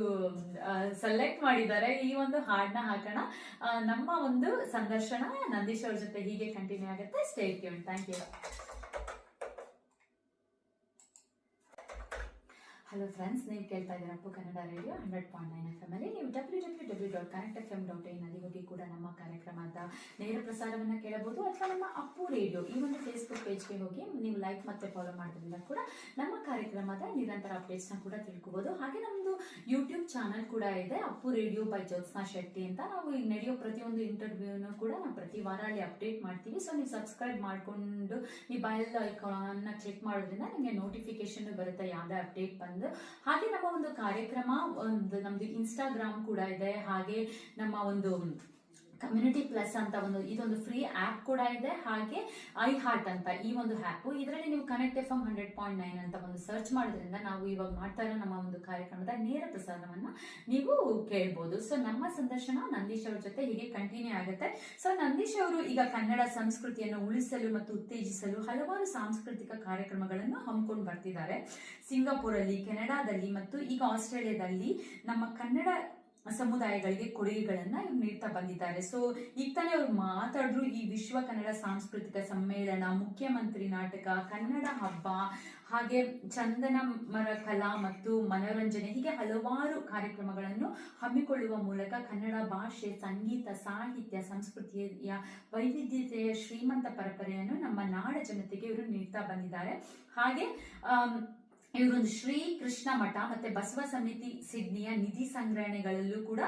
ಸೆಲೆಕ್ಟ್ ಮಾಡಿದ್ದಾರೆ. ಈ ಒಂದು ಹಾಡನ್ನ ಹಾಕೋಣ. ನಮ್ಮ ಒಂದು ಸಂದರ್ಶನ ನಂದೀಶ್ ಅವ್ರ ಜೊತೆ ಹೀಗೆ ಕಂಟಿನ್ಯೂ ಆಗುತ್ತೆ. Stay tune. Thank you. Hello friends, ನೀವು ಕೇಳ್ತಾ ಇದ್ದೀರಾ ಅಪ್ಪು ಕನ್ನಡ ರೇಡಿಯೋ 100.9 FM ಅಲ್ಲಿ. ನೀವು www.connectfm.in ಅಲ್ಲಿ ಹೋಗಿ ಕೂಡ ನಮ್ಮ ಕಾರ್ಯಕ್ರಮದ ನೇರ ಪ್ರಸಾರವನ್ನು ಕೇಳಬಹುದು. ಅಥವಾ ನಮ್ಮ ಅಪ್ಪು ರೇಡಿಯೋ ಈ ಒಂದು ಫೇಸ್ಬುಕ್ ಪೇಜ್ಗೆ ಹೋಗಿ ನೀವು ಲೈಕ್ ಮತ್ತೆ ಫಾಲೋ ಮಾಡೋದ್ರಿಂದ ಕೂಡ ನಮ್ಮ ಕಾರ್ಯಕ್ರಮದ ನಿರಂತರ ಅಪ್ಡೇಟ್ಸ್ನ ಕೂಡ ತಿಳ್ಕೋಬಹುದು. ಹಾಗೆ ನಮ್ಮದು ಯೂಟ್ಯೂಬ್ ಚಾನಲ್ ಕೂಡ ಇದೆ, ಅಪ್ಪು ರೇಡಿಯೋ ಬೈ ಜ್ಯೋತ್ಸ್ನಾ ಶೆಟ್ಟಿ ಅಂತ. ನಾವು ಈಗ ನಡೆಯೋ ಪ್ರತಿಯೊಂದು ಇಂಟರ್ವ್ಯೂನು ಕೂಡ ನಾವು ಪ್ರತಿ ವಾರ ಅಲ್ಲಿ ಅಪ್ಡೇಟ್ ಮಾಡ್ತೀವಿ. ಸೊ ನೀವು ಸಬ್ಸ್ಕ್ರೈಬ್ ಮಾಡಿಕೊಂಡು ಈ ಬೆಲ್ ಐಕಾನ್ ಕ್ಲಿಕ್ ಮಾಡೋದ್ರಿಂದ ನಿಮಗೆ ನೋಟಿಫಿಕೇಶನ್ ಬರುತ್ತೆ ಯಾವುದೇ ಅಪ್ಡೇಟ್ ಬಂದು. ಹಾಗೆ ನಮ್ಮ ಒಂದು ಕಾರ್ಯಕ್ರಮ ನಮ್ದು ಇನ್ಸ್ಟಾಗ್ರಾಮ್ ಕೂಡ ಇದೆ. ಹಾಗೆ ನಮ್ಮ ಒಂದು ಕಮ್ಯುನಿಟಿ ಪ್ಲಸ್ ಅಂತ ಇದೊಂದು ಫ್ರೀ ಆಪ್ ಕೂಡ ಇದೆ. ಹಾಗೆ ಐ ಹಾರ್ಟ್ ಅಂತ ಈ ಒಂದು ಆ್ಯಪ್, ಇದರಲ್ಲಿ ನೀವು ಕನೆಕ್ಟ್ FM 100.9 ಅಂತ ಒಂದು ಸರ್ಚ್ ಮಾಡೋದ್ರಿಂದ ನಾವು ಇವಾಗ ಮಾಡ್ತಾ ಇರೋ ನಮ್ಮ ಒಂದು ಕಾರ್ಯಕ್ರಮದ ನೇರ ಪ್ರಸಾರವನ್ನ ನೀವು ಕೇಳ್ಬೋದು. ಸೊ ನಮ್ಮ ಸಂದರ್ಶನ ನಂದೀಶ್ ಅವ್ರ ಜೊತೆ ಹೀಗೆ ಕಂಟಿನ್ಯೂ ಆಗುತ್ತೆ. ಸೊ ನಂದೀಶ್ ಅವರು ಈಗ ಕನ್ನಡ ಸಂಸ್ಕೃತಿಯನ್ನು ಉಳಿಸಲು ಮತ್ತು ಉತ್ತೇಜಿಸಲು ಹಲವಾರು ಸಾಂಸ್ಕೃತಿಕ ಕಾರ್ಯಕ್ರಮಗಳನ್ನು ಹಮ್ಮಿಕೊಂಡು ಬರ್ತಿದ್ದಾರೆ. ಸಿಂಗಾಪುರಲ್ಲಿ, ಕೆನಡಾದಲ್ಲಿ ಮತ್ತು ಈಗ ಆಸ್ಟ್ರೇಲಿಯಾದಲ್ಲಿ ನಮ್ಮ ಕನ್ನಡ ಸಮುದಾಯಗಳಿಗೆ ಕೊಡುಗೆಗಳನ್ನ ಇವ್ರು ನೀಡ್ತಾ ಬಂದಿದ್ದಾರೆ. ಸೊ ಈಗ ತಾನೇ ಅವ್ರು ಮಾತಾಡಿದ್ರು, ಈ ವಿಶ್ವ ಕನ್ನಡ ಸಾಂಸ್ಕೃತಿಕ ಸಮ್ಮೇಳನ, ಮುಖ್ಯಮಂತ್ರಿ ನಾಟಕ, ಕನ್ನಡ ಹಬ್ಬ, ಹಾಗೆ ಚಂದನ ಮರ ಕಲಾ ಮತ್ತು ಮನೋರಂಜನೆ, ಹೀಗೆ ಹಲವಾರು ಕಾರ್ಯಕ್ರಮಗಳನ್ನು ಹಮ್ಮಿಕೊಳ್ಳುವ ಮೂಲಕ ಕನ್ನಡ ಭಾಷೆ, ಸಂಗೀತ, ಸಾಹಿತ್ಯ, ಸಂಸ್ಕೃತಿಯ ವೈವಿಧ್ಯತೆಯ ಶ್ರೀಮಂತ ಪರಂಪರೆಯನ್ನು ನಮ್ಮ ನಾಡ ಜನತೆಗೆ ಇವರು ನೀಡ್ತಾ ಬಂದಿದ್ದಾರೆ. ಹಾಗೆ ಇವರೊಂದು ಶ್ರೀ ಕೃಷ್ಣ ಮಠ ಮತ್ತೆ ಬಸವ ಸಮಿತಿ ಸಿಡ್ನಿಯ ನಿಧಿ ಸಂಗ್ರಹಣೆಗಳಲ್ಲೂ ಕೂಡ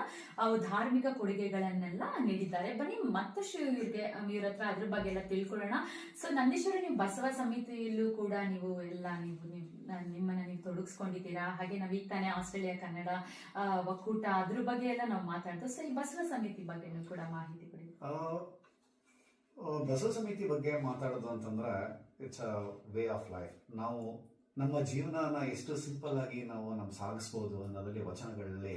ಧಾರ್ಮಿಕ ಕೊಡುಗೆಗಳನ್ನೆಲ್ಲ ನೀಡಿದ್ದಾರೆ. ಬನ್ನಿ ಮತ್ತಷ್ಟು ಇವ್ರ ಹತ್ರ ಅದ್ರ ಬಗ್ಗೆ ಎಲ್ಲ ತಿಳ್ಕೊಳ್ಳೋಣ. ಸೊ ನಂದೀಶ್ವರ, ನೀವು ಬಸವ ಸಮಿತಿಯಲ್ಲೂ ಕೂಡ ನೀವು ನಿಮ್ಮನ್ನ ನೀವು ತೊಡಗಿಸ್ಕೊಂಡಿದ್ದೀರಾ. ಹಾಗೆ ನಾವು ಈಗ ತಾನೇ ಆಸ್ಟ್ರೇಲಿಯಾ ಕನ್ನಡ ಒಕ್ಕೂಟ ಅದ್ರ ಬಗ್ಗೆ ಎಲ್ಲ ನಾವು ಮಾತಾಡ್ತೀವಿ. ಸೊ ಈ ಬಸವ ಸಮಿತಿ ಬಗ್ಗೆನೂ ಕೂಡ ಮಾಹಿತಿ ಕೊಡಿ. ಬಸವ ಸಮಿತಿ ಬಗ್ಗೆ ಮಾತಾಡೋದು ಅಂತಂದ್ರೆ it's a way of life. ನಾವು ನಮ್ಮ ಜೀವನನ ಎಷ್ಟು ಸಿಂಪಲ್ ಆಗಿ ನಾವು ಸಾಗಿಸ್ಬೋದು ಅನ್ನೋದ್ರಲ್ಲಿ ವಚನಗಳಲ್ಲಿ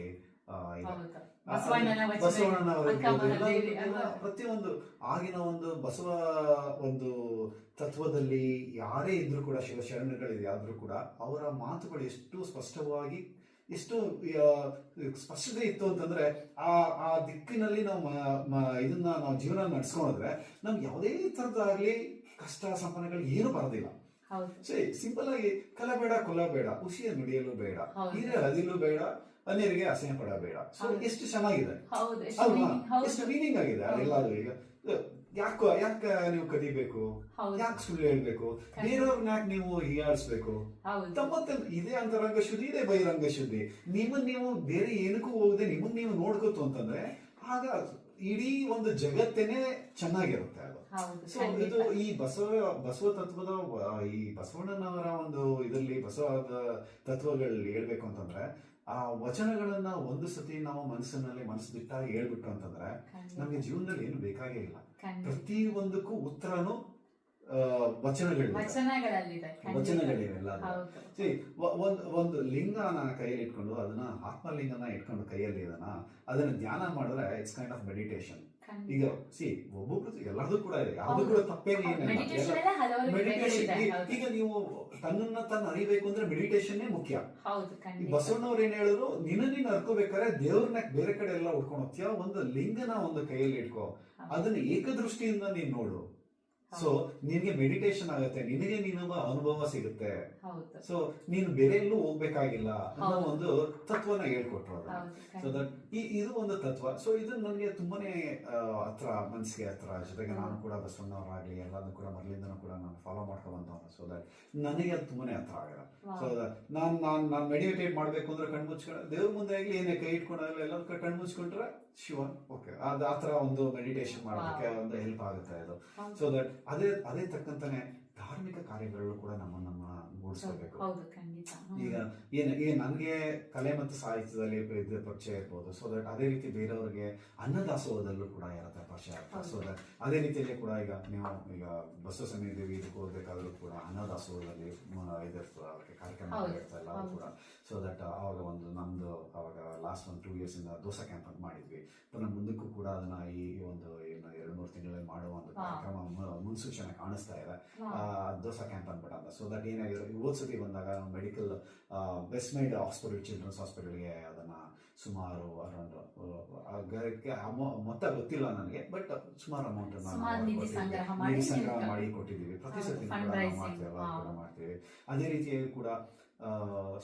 ಪ್ರತಿಯೊಂದು ಆಗಿನ ಒಂದು ಬಸವ ಒಂದು ತತ್ವದಲ್ಲಿ ಯಾರೇ ಇದ್ರು ಕೂಡ, ಶಿವಶರಣಗಳಿಯಾದ್ರೂ ಕೂಡ ಅವರ ಮಾತುಗಳು ಎಷ್ಟು ಸ್ಪಷ್ಟವಾಗಿ, ಎಷ್ಟು ಸ್ಪಷ್ಟತೆ ಇತ್ತು ಅಂತಂದ್ರೆ ಆ ದಿಕ್ಕಿನಲ್ಲಿ ನಾವು ಇದನ್ನ ನಾವು ಜೀವನ ನಡೆಸ್ಕೊಂಡ್ರೆ ನಮ್ಗೆ ಯಾವುದೇ ತರದಾಗ್ಲಿ ಕಷ್ಟ ಸಂಪನ್ನಗಳು ಏನು ಬರೋದಿಲ್ಲ. ಸರಿ, ಸಿಂಪಲ್ ಆಗಿ ಕಲಬೇಡ ಕೊಲ್ಲಬೇಡ, ಖುಷಿಯ ನುಡಿಯಲು ಬೇಡ, ಹೀರೆ ಹದಿಲು ಬೇಡ, ಅನ್ಯರಿಗೆ ಅಸಹ್ಯ ಪಡಬೇಡ. ಸೊ ಎಷ್ಟು ಚೆನ್ನಾಗಿದೆ ಅಲ್ವಾ, ಎಷ್ಟು ಮೀನಿಂಗ್ ಆಗಿದೆ ಅದೆಲ್ಲದು. ಈಗ ಯಾಕ ನೀವು ಕದಿಬೇಕು, ಯಾಕೆ ಸುಳ್ಳು ಹೇಳ್ಬೇಕು, ಬೇರೆಯವ್ರನ್ನ ಯಾಕೆ ನೀವು ಹೀಯಾಡಿಸ್ಬೇಕು, ತಮ್ಮತ್ತ ಇದೇ ಅಂತರಂಗ ಶುದ್ಧಿ, ಇದೇ ಬಹಿರಂಗ ಶುದ್ಧಿ. ನೀವು ಬೇರೆ ಏನಕ್ಕೂ ಹೋಗದೆ ನಿಮ್ಮನ್ನ ನೀವು ನೋಡ್ಕೋತು ಅಂತಂದ್ರೆ ಆಗ ಇಡೀ ಒಂದು ಜಗತ್ತೇನೆ ಚೆನ್ನಾಗಿರುತ್ತೆ ಅದು. ಸೊ ಇದು ಈ ಬಸವ ತತ್ವದ ಈ ಬಸವಣ್ಣನವರ ಒಂದು ಇದರಲ್ಲಿ ಬಸವದ ತತ್ವಗಳಲ್ಲಿ ಹೇಳ್ಬೇಕು ಅಂತಂದ್ರೆ ಆ ವಚನಗಳನ್ನ ಒಂದು ಸತಿ ನಾವು ಮನಸ್ಸು ಬಿಟ್ಟಾಗಿ ಹೇಳ್ಬಿಟ್ಟು ಅಂತಂದ್ರೆ ನಮ್ಗೆ ಜೀವನದಲ್ಲಿ ಏನು ಬೇಕಾಗೇ ಇಲ್ಲ. ಪ್ರತಿ ಒಂದಕ್ಕೂ ಉತ್ತರನು ವಚನಗಳಿವೆಲ್ಲ. ಒಂದು ಲಿಂಗ ನಾನು ಕೈಯಲ್ಲಿ ಇಟ್ಕೊಂಡು ಅದನ್ನ ಆತ್ಮಲಿಂಗನ ಇಟ್ಕೊಂಡು ಕೈಯಲ್ಲಿ ಅದನ್ನ ಧ್ಯಾನ ಮಾಡಿದ್ರೆ ಇಟ್ಸ್ ಕೈಂಡ್ ಆಫ್ ಮೆಡಿಟೇಷನ್. ಈಗ ಒಬ್ಬೊಬ್ರು ಎಲ್ಲರದು ಕೂಡ ಇದೆ, ಯಾವ್ದು ಕೂಡ ತಪ್ಪೇನಿಲ್ಲ. ಮೆಡಿಟೇಷನ್ ಈಗ ನೀವು ತನ್ನ ಅರಿಬೇಕು ಅಂದ್ರೆ ಮೆಡಿಟೇಷನ್ ಮುಖ್ಯ. ಬಸವಣ್ಣವ್ರು ಏನ್ ಹೇಳಿದ್ರು, ನೀನು ಅರ್ಕೋಬೇಕಾದ್ರೆ ದೇವ್ರನ್ನ ಬೇರೆ ಕಡೆ ಎಲ್ಲ ಉಟ್ಕೊಂಡು ಹೋಗ್ತೀಯ, ಒಂದು ಲಿಂಗನ ಒಂದು ಕೈಯಲ್ಲಿ ಇಟ್ಕೋ, ಅದನ್ನ ಏಕದೃಷ್ಟಿಯಿಂದ ನೀನ್ ನೋಡು. ಸೊ ನಿನ್ಗೆ ಮೆಡಿಟೇಷನ್ ಆಗುತ್ತೆ, ನಿನಗೆ ಅನುಭವ ಸಿಗುತ್ತೆ. ಸೊ ನೀನು ಬೇರೆ ಎಲ್ಲೂ ಹೋಗ್ಬೇಕಾಗಿಲ್ಲ ಅನ್ನೋ ಒಂದು ತತ್ವನ ಹೇಳ್ಕೊಟ್ರು. ಸೊ ದಟ್ ಇದು ಒಂದು ತತ್ವ. ಸೊ ಇದು ನನಗೆ ತುಂಬಾನೇ ಹತ್ರ, ಮನಸ್ಸಿಗೆ ಹತ್ರ. ಜೊತೆಗೆ ನಾನು ಕೂಡ ಬಸವಣ್ಣವರಾಗ್ಲಿ ಎಲ್ಲದನ್ನು ಕೂಡ ಮೊದಲಿಂದನೂ ಕೂಡ ನಾನು ಫಾಲೋ ಮಾಡ್ಕೊಂಡು ಬಂದವನು. ಸೊ ದಟ್ ನನಗೆ ಅದು ತುಂಬಾನೇ ಹತ್ರ ಆಗಲ್ಲ. ಸೊ ನಾನು ಮೆಡಿಟೇಟ್ ಮಾಡ್ಬೇಕು ಅಂದ್ರೆ ಕಣ್ಮುಚ್ಕೊಂಡು ದೇವ್ರ ಮುಂದೆ ಆಗ್ಲಿ ಏನೇ ಕೈ ಇಟ್ಕೊಂಡಾಗಲಿ ಎಲ್ಲ ಕಣ್ಮುಚ್ಕೊಂಡ್ರೆ ಶಿವ ಓಕೆ ಅದು ಆ ತರ ಒಂದು ಮೆಡಿಟೇಷನ್ ಮಾಡೋದಕ್ಕೆ ಒಂದು ಹೆಲ್ಪ್ ಆಗುತ್ತೆ ಅದು. ಸೊ ದಟ್ ಅದೇ ತಕ್ಕಂತಾನೆ ಧಾರ್ಮಿಕ ಕಾರ್ಯಗಳು ಕೂಡ ನಮ್ಮ ಮೂಡಿಸ್ಕೋಬೇಕು. ಹೌದು ಖಂಡಿತ. ಈಗ ಈಗ ನನಗೆ ಕಲೆ ಮತ್ತು ಸಾಹಿತ್ಯದಲ್ಲಿ ಪರಿಚಯ ಇರ್ಬೋದು, ಸೊ ದಟ್ ಅದೇ ರೀತಿ ಬೇರೆಯವ್ರಿಗೆ ಅನ್ನದಾಸೋಹದಲ್ಲೂ ಕೂಡ ಇರುತ್ತೆ ಪರಿಚಯ ಆಗ್ತದೆ. ಸೊ ದಟ್ ಅದೇ ರೀತಿಯಲ್ಲಿ ಕೂಡ ಈಗ ನೀವು ಈಗ ಬಸವ ಸಮಿತಿ ಇದಕ್ಕೆ ಹೋಗ್ಬೇಕಾದ್ರೂ ಕೂಡ ಅನ್ನದಾಸೋಹದಲ್ಲಿ ಇದಿರ್ತದೆ, ಕಾರ್ಯಕ್ರಮ ಇರ್ತದೆ ಎಲ್ಲರೂ ಕೂಡ. ಸೊ ದಟ್ ಅವಾಗ ಒಂದು ನಮ್ದು ಅವಾಗ ಲಾಸ್ಟ್ 1-2 years ಇಂದ ದೋಸಾ ಕ್ಯಾಂಪ್ ಅಂತ ಮಾಡಿದ್ವಿ. ಪುನಃ ಮುಂದಕ್ಕೂ ಕೂಡ ಅದನ್ನ ಈ ಒಂದು 2-3 ತಿಂಗಳಲ್ಲಿ ಮಾಡುವ ಒಂದು ಕಾರ್ಯಕ್ರಮ ಮುನ್ಸೂಚನೆ ಕಾಣಿಸ್ತಾ ಇದೆ, ದೋಸಾ ಕ್ಯಾಂಪ್ ಅಂದ್ಬಿಟ್ಟು. ಸೊ ದಟ್ ಏನಾಗಿದೆ, ಓದ್ಸತಿ ಬಂದಾಗ medical best mind hospital, children's ಹಾಸ್ಪಿಟಲ್ಗೆ ಅದನ್ನ ಸುಮಾರು ಅರೌಂಡ್ ಮೊತ್ತ ಗೊತ್ತಿಲ್ಲ ನನಗೆ, ಬಟ್ ಸುಮಾರು ಅಮೌಂಟ್ ನಿಧಿ ಸಂಗ್ರಹ ಮಾಡಿ ಕೊಟ್ಟಿದ್ದೀವಿ. ಪ್ರತಿ ಸತಿ ಮಾಡ್ತೀವಿ. ಅದೇ ರೀತಿಯಾಗಿ ಕೂಡ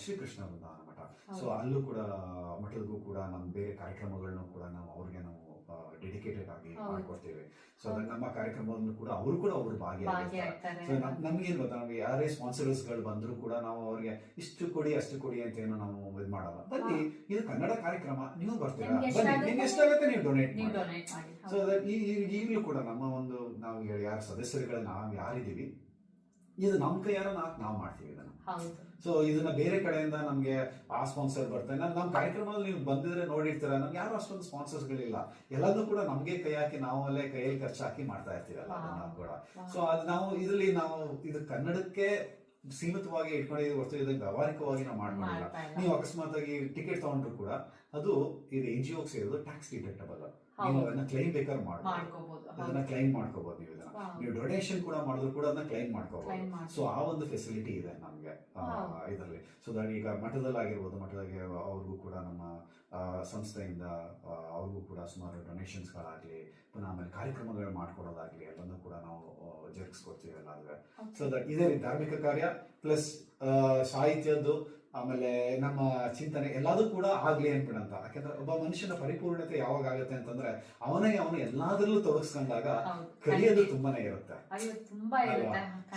ಶ್ರೀಕೃಷ್ಣ ವೃಂದಾವನ ಮಠ, ಸೊ ಅಲ್ಲೂ ಕೂಡ ಮಠದಗೂ ಕೂಡ ನಮ್ಮ ಬೇರೆ ಕಾರ್ಯಕ್ರಮಗಳನ್ನು ಕೂಡ ನಾವು ಅವ್ರಿಗೆ ನಾವು ಡೆಡಿಕೇಟೆಡ್ ಆಗಿ ಮಾಡ್ಕೊಡ್ತೇವೆ. ಸೊ ನಮ್ಮ ಕಾರ್ಯಕ್ರಮವನ್ನು ಕೂಡ ಅವರು ಭಾಗಿಯಾಗಿರ್ತಾರೆ. ಸೊ ನಮ್ಗೇನ್ ಗೊತ್ತಾ, ನಮ್ಗೆ ಯಾರೇ ಸ್ಪಾನ್ಸರ್ಸ್ಗಳು ಬಂದ್ರು ಕೂಡ ನಾವು ಅವ್ರಿಗೆ ಇಷ್ಟು ಕೊಡಿ ಅಷ್ಟು ಕೊಡಿ ಅಂತ ಏನೋ ನಾವು ಇದು ಮಾಡಲ್ಲ. ಬನ್ನಿ, ಇದು ಕನ್ನಡ ಕಾರ್ಯಕ್ರಮ, ನೀವು ಬರ್ತೀರಾ, ಬನ್ನಿ, ನಿಮ್ಗೆ ಎಷ್ಟಾಗುತ್ತೆ ನೀವು ಡೊನೇಟ್ ಮಾಡಿ. ಸೊ ಈಗಲೂ ಕೂಡ ನಮ್ಮ ಒಂದು ನಾವು ಯಾರ ಸದಸ್ಯರುಗಳು ನಾವು ಯಾರಿದ್ದೀವಿ, ಇದು ನಮ್ಮ ಕೈಯಾರ ನಾವು ಮಾಡ್ತೀವಿ ಇದನ್ನ. ಸೊ ಇದನ್ನ ಬೇರೆ ಕಡೆಯಿಂದ ನಮ್ಗೆ ಆ ಸ್ಪಾನ್ಸರ್ ಬರ್ತಾರೆ. ನಮ್ಮ ಕಾರ್ಯಕ್ರಮದಲ್ಲಿ ನೀವು ಬಂದಿದ್ರೆ ನೋಡಿರ್ತೀರ, ನಮ್ಗೆ ಯಾರು ಅಷ್ಟೊಂದು ಸ್ಪಾನ್ಸರ್ಸ್ಗಳಿಲ್ಲ, ಎಲ್ಲದನ್ನೂ ಕೂಡ ನಮ್ಗೆ ಕೈ ಹಾಕಿ ನಾವಲ್ಲೇ ಕೈಯಲ್ಲಿ ಖರ್ಚು ಹಾಕಿ ಮಾಡ್ತಾ ಇರ್ತೀವಲ್ಲ ಅದನ್ನ ಕೂಡ. ಸೊ ಅದು ನಾವು ಇದರಲ್ಲಿ ನಾವು ಇದು ಕನ್ನಡಕ್ಕೆ ಸೀಮಿತವಾಗಿ ಇಟ್ಕೊಂಡಿದ್ದೀವಿ ಹೊರತು ಇದನ್ನ ವ್ಯವಹಾರಿಕವಾಗಿ ನಾವು ಮಾಡ್ಕೊಂಡಿಲ್ಲ. ನೀವು ಅಕಸ್ಮಾತ್ ಆಗಿ ಟಿಕೆಟ್ ತಗೊಂಡ್ರು ಕೂಡ ಅದು ಇದು NGO ಸೇರೋದು ಟ್ಯಾಕ್ಸ್ ಡಿಡಕ್ಟಬಲ್. ನೀವು ಅದನ್ನ ಕ್ಲೈಮ್ ಬೇಕಾದ್ರೆ ಮಾಡ್ಕೋಬಹುದು, ಅದನ್ನ ಕ್ಲೈಮ್ ಮಾಡ್ಕೋಬಹುದು. ನೀವು ಇದನ್ನ ನೀವು ಡೊನೇಷನ್ ಕೂಡ ಮಾಡಿದ್ರು ಕೂಡ ಅದನ್ನ ಕ್ಲೈಮ್ ಮಾಡ್ಕೋಬಹುದು. ಸೊ ಆ ಒಂದು ಫೆಸಿಲಿಟಿ ಇದೆ ನಮ್ಗೆ ಇದರಲ್ಲಿ. ಸೊ ದಟ್ ಈಗ ಮಠದಲ್ಲಾಗಿರ್ಬೋದು, ಮಠದಾಗೆ ಅವ್ರಿಗೂ ಕೂಡ ನಮ್ಮ ಸಂಸ್ಥೆಯಿಂದ ಅವ್ರಿಗೂ ಕೂಡ ಸುಮಾರು ಡೊನೇಷನ್ಸ್ಗಳಾಗ್ಲಿ, ಪುನಃ ಆಮೇಲೆ ಕಾರ್ಯಕ್ರಮಗಳು ಮಾಡ್ಕೊಡೋದಾಗ್ಲಿ ಎಲ್ಲನೂ ಕೂಡ ನಾವು ಜರುಗಿಸ್ಕೊಡ್ತೀವಿ ಎಲ್ಲಾದ್ರೂ. ಸೊ ದಟ್ ಇದೇ ಧಾರ್ಮಿಕ ಕಾರ್ಯ ಪ್ಲಸ್ ಸಾಹಿತ್ಯದ್ದು ಆಮೇಲೆ ನಮ್ಮ ಚಿಂತನೆ ಎಲ್ಲದೂ ಕೂಡ ಆಗ್ಲಿ ಅನ್ಬಿಡಂತ. ಯಾಕಂದ್ರೆ ಒಬ್ಬ ಮನುಷ್ಯನ ಪರಿಪೂರ್ಣತೆ ಯಾವಾಗ ಆಗುತ್ತೆ ಅಂತಂದ್ರೆ ಅವನು ಎಲ್ಲಾದ್ರಲ್ಲೂ ತೊಡಗಿಸ್ಕೊಂಡಾಗ ಕಲಿಯೋದು ತುಂಬಾನೇ ಇರುತ್ತೆ.